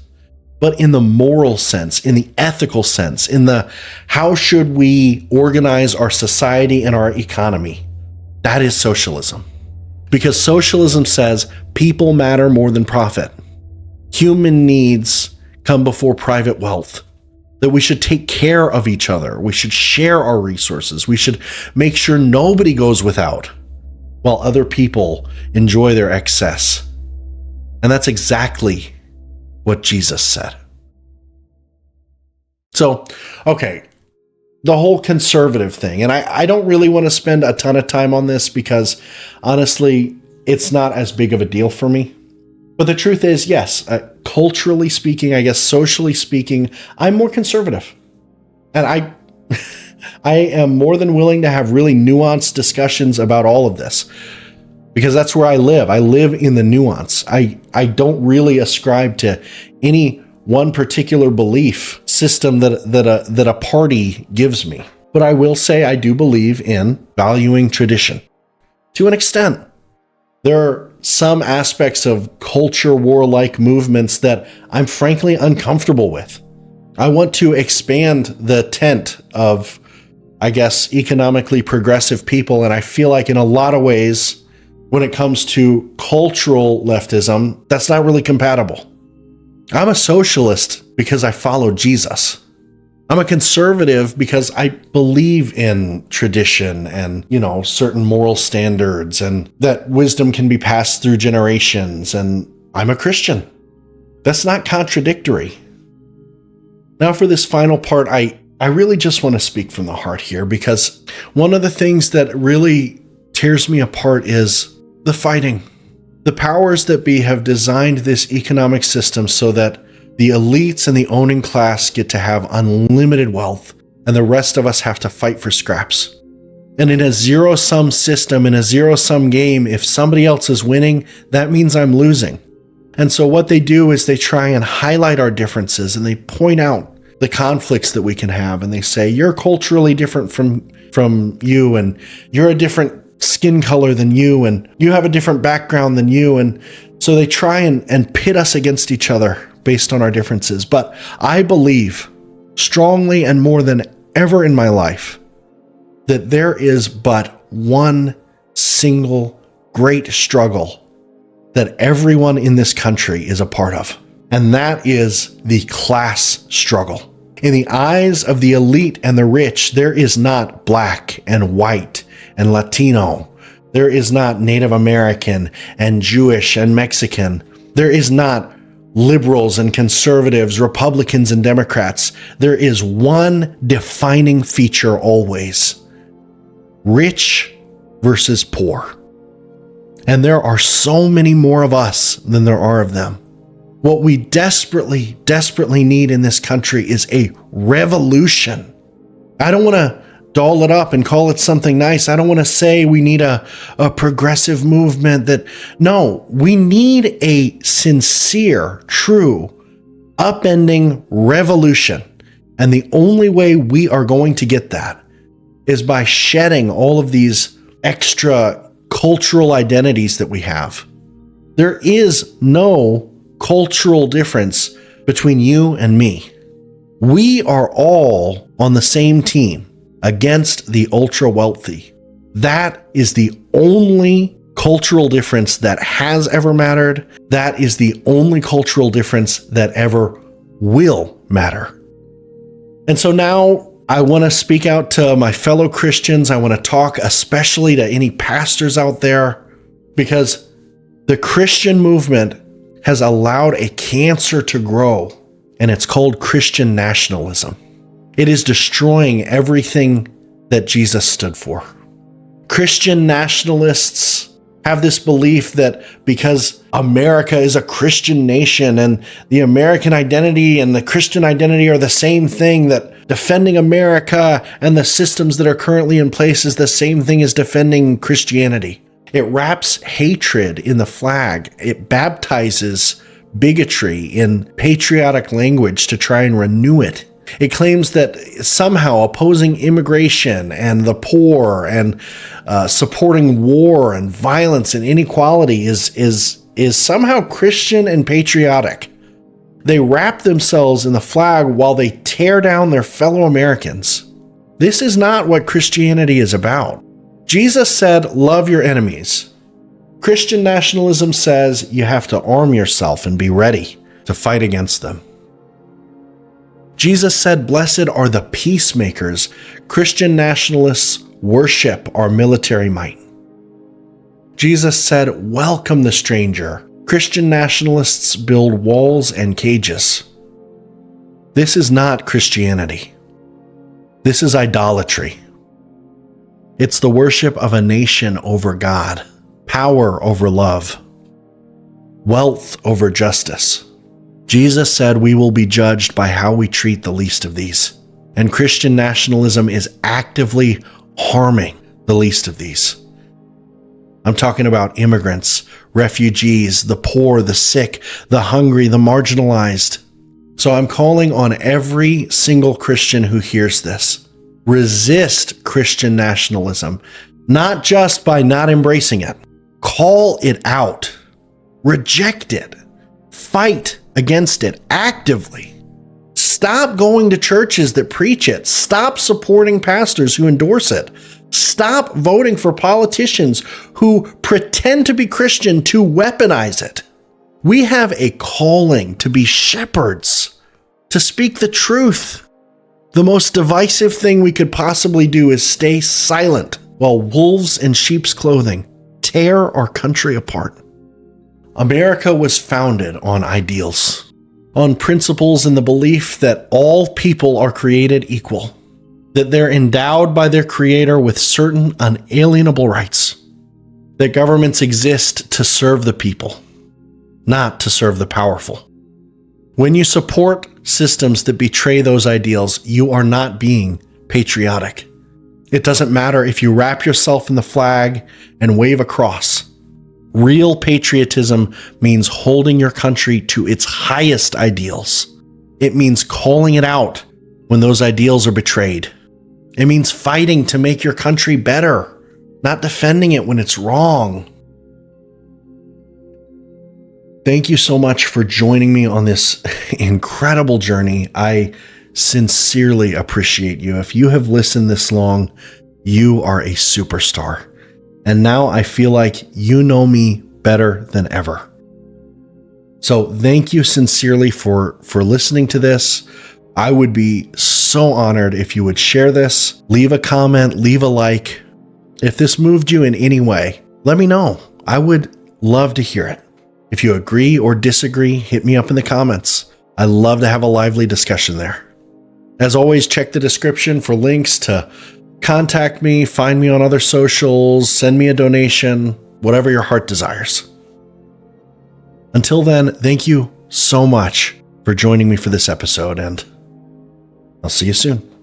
But in the moral sense, in the ethical sense, in the how should we organize our society and our economy, that is socialism. Because socialism says people matter more than profit. Human needs come before private wealth. That we should take care of each other. We should share our resources. We should make sure nobody goes without while other people enjoy their excess. And that's exactly what Jesus said. So, okay, the whole conservative thing. And I don't really want to spend a ton of time on this because, honestly, it's not as big of a deal for me. But the truth is, yes, culturally speaking, I guess socially speaking, I'm more conservative. And I am more than willing to have really nuanced discussions about all of this because that's where I live. I live in the nuance. I don't really ascribe to any one particular belief system that a party gives me. But I will say I do believe in valuing tradition to an extent. There are some aspects of culture war-like movements that I'm frankly uncomfortable with. I want to expand the tent of, I guess, economically progressive people, and I feel like in a lot of ways, when it comes to cultural leftism, that's not really compatible. I'm a socialist because I follow Jesus. I'm a conservative because I believe in tradition and, certain moral standards and that wisdom can be passed through generations. And I'm a Christian. That's not contradictory. Now for this final part, I really just want to speak from the heart here because one of the things that really tears me apart is the fighting. The powers that be have designed this economic system so that the elites and the owning class get to have unlimited wealth, and the rest of us have to fight for scraps. And in a zero-sum system, in a zero-sum game, if somebody else is winning, that means I'm losing. And so what they do is they try and highlight our differences, and they point out the conflicts that we can have, and they say, you're culturally different from you, and you're a different skin color than you, and you have a different background than you. And so they try and pit us against each other based on our differences. But I believe strongly and more than ever in my life that there is but one single great struggle that everyone in this country is a part of. And that is the class struggle. In the eyes of the elite and the rich, there is not black and white and Latino. There is not Native American and Jewish and Mexican. There is not liberals and conservatives, Republicans and Democrats. There is one defining feature always: rich versus poor. And there are so many more of us than there are of them. What we desperately, desperately need in this country is a revolution. I don't want to doll it up and call it something nice. I don't want to say we need a progressive movement no, we need a sincere, true, upending revolution. And the only way we are going to get that is by shedding all of these extra cultural identities that we have. There is no cultural difference between you and me. We are all on the same team against the ultra wealthy. That is the only cultural difference that has ever mattered. That is the only cultural difference that ever will matter. And so now I want to speak out to my fellow Christians. I want to talk especially to any pastors out there, because the Christian movement has allowed a cancer to grow, and it's called Christian nationalism. It is destroying everything that Jesus stood for. Christian nationalists have this belief that because America is a Christian nation and the American identity and the Christian identity are the same thing, that defending America and the systems that are currently in place is the same thing as defending Christianity. It wraps hatred in the flag. It baptizes bigotry in patriotic language to try and renew it. It claims that somehow opposing immigration and the poor and supporting war and violence and inequality is somehow Christian and patriotic. They wrap themselves in the flag while they tear down their fellow Americans. This is not what Christianity is about. Jesus said, love your enemies. Christian nationalism says you have to arm yourself and be ready to fight against them. Jesus said, blessed are the peacemakers. Christian nationalists worship our military might. Jesus said, welcome the stranger. Christian nationalists build walls and cages. This is not Christianity. This is idolatry. It's the worship of a nation over God, power over love, wealth over justice. Jesus said we will be judged by how we treat the least of these. And Christian nationalism is actively harming the least of these. I'm talking about immigrants, refugees, the poor, the sick, the hungry, the marginalized. So I'm calling on every single Christian who hears this. Resist Christian nationalism, not just by not embracing it. Call it out. Reject it. Fight against it actively. Stop going to churches that preach it. Stop supporting pastors who endorse it. Stop voting for politicians who pretend to be Christian to weaponize it. We have a calling to be shepherds, to speak the truth. The most divisive thing we could possibly do is stay silent while wolves in sheep's clothing tear our country apart. America was founded on ideals, on principles and the belief that all people are created equal, that they're endowed by their Creator with certain unalienable rights, that governments exist to serve the people, not to serve the powerful. When you support systems that betray those ideals, you are not being patriotic. It doesn't matter if you wrap yourself in the flag and wave a cross. Real patriotism means holding your country to its highest ideals. It means calling it out when those ideals are betrayed. It means fighting to make your country better, not defending it when it's wrong. Thank you so much for joining me on this incredible journey. I sincerely appreciate you. If you have listened this long, you are a superstar. And now I feel like you know me better than ever. So thank you sincerely for listening to this. I would be so honored if you would share this, leave a comment, leave a like. If this moved you in any way, let me know. I would love to hear it. If you agree or disagree, hit me up in the comments. I love to have a lively discussion there. As always, check the description for links to contact me, find me on other socials, send me a donation, whatever your heart desires. Until then, thank you so much for joining me for this episode, and I'll see you soon.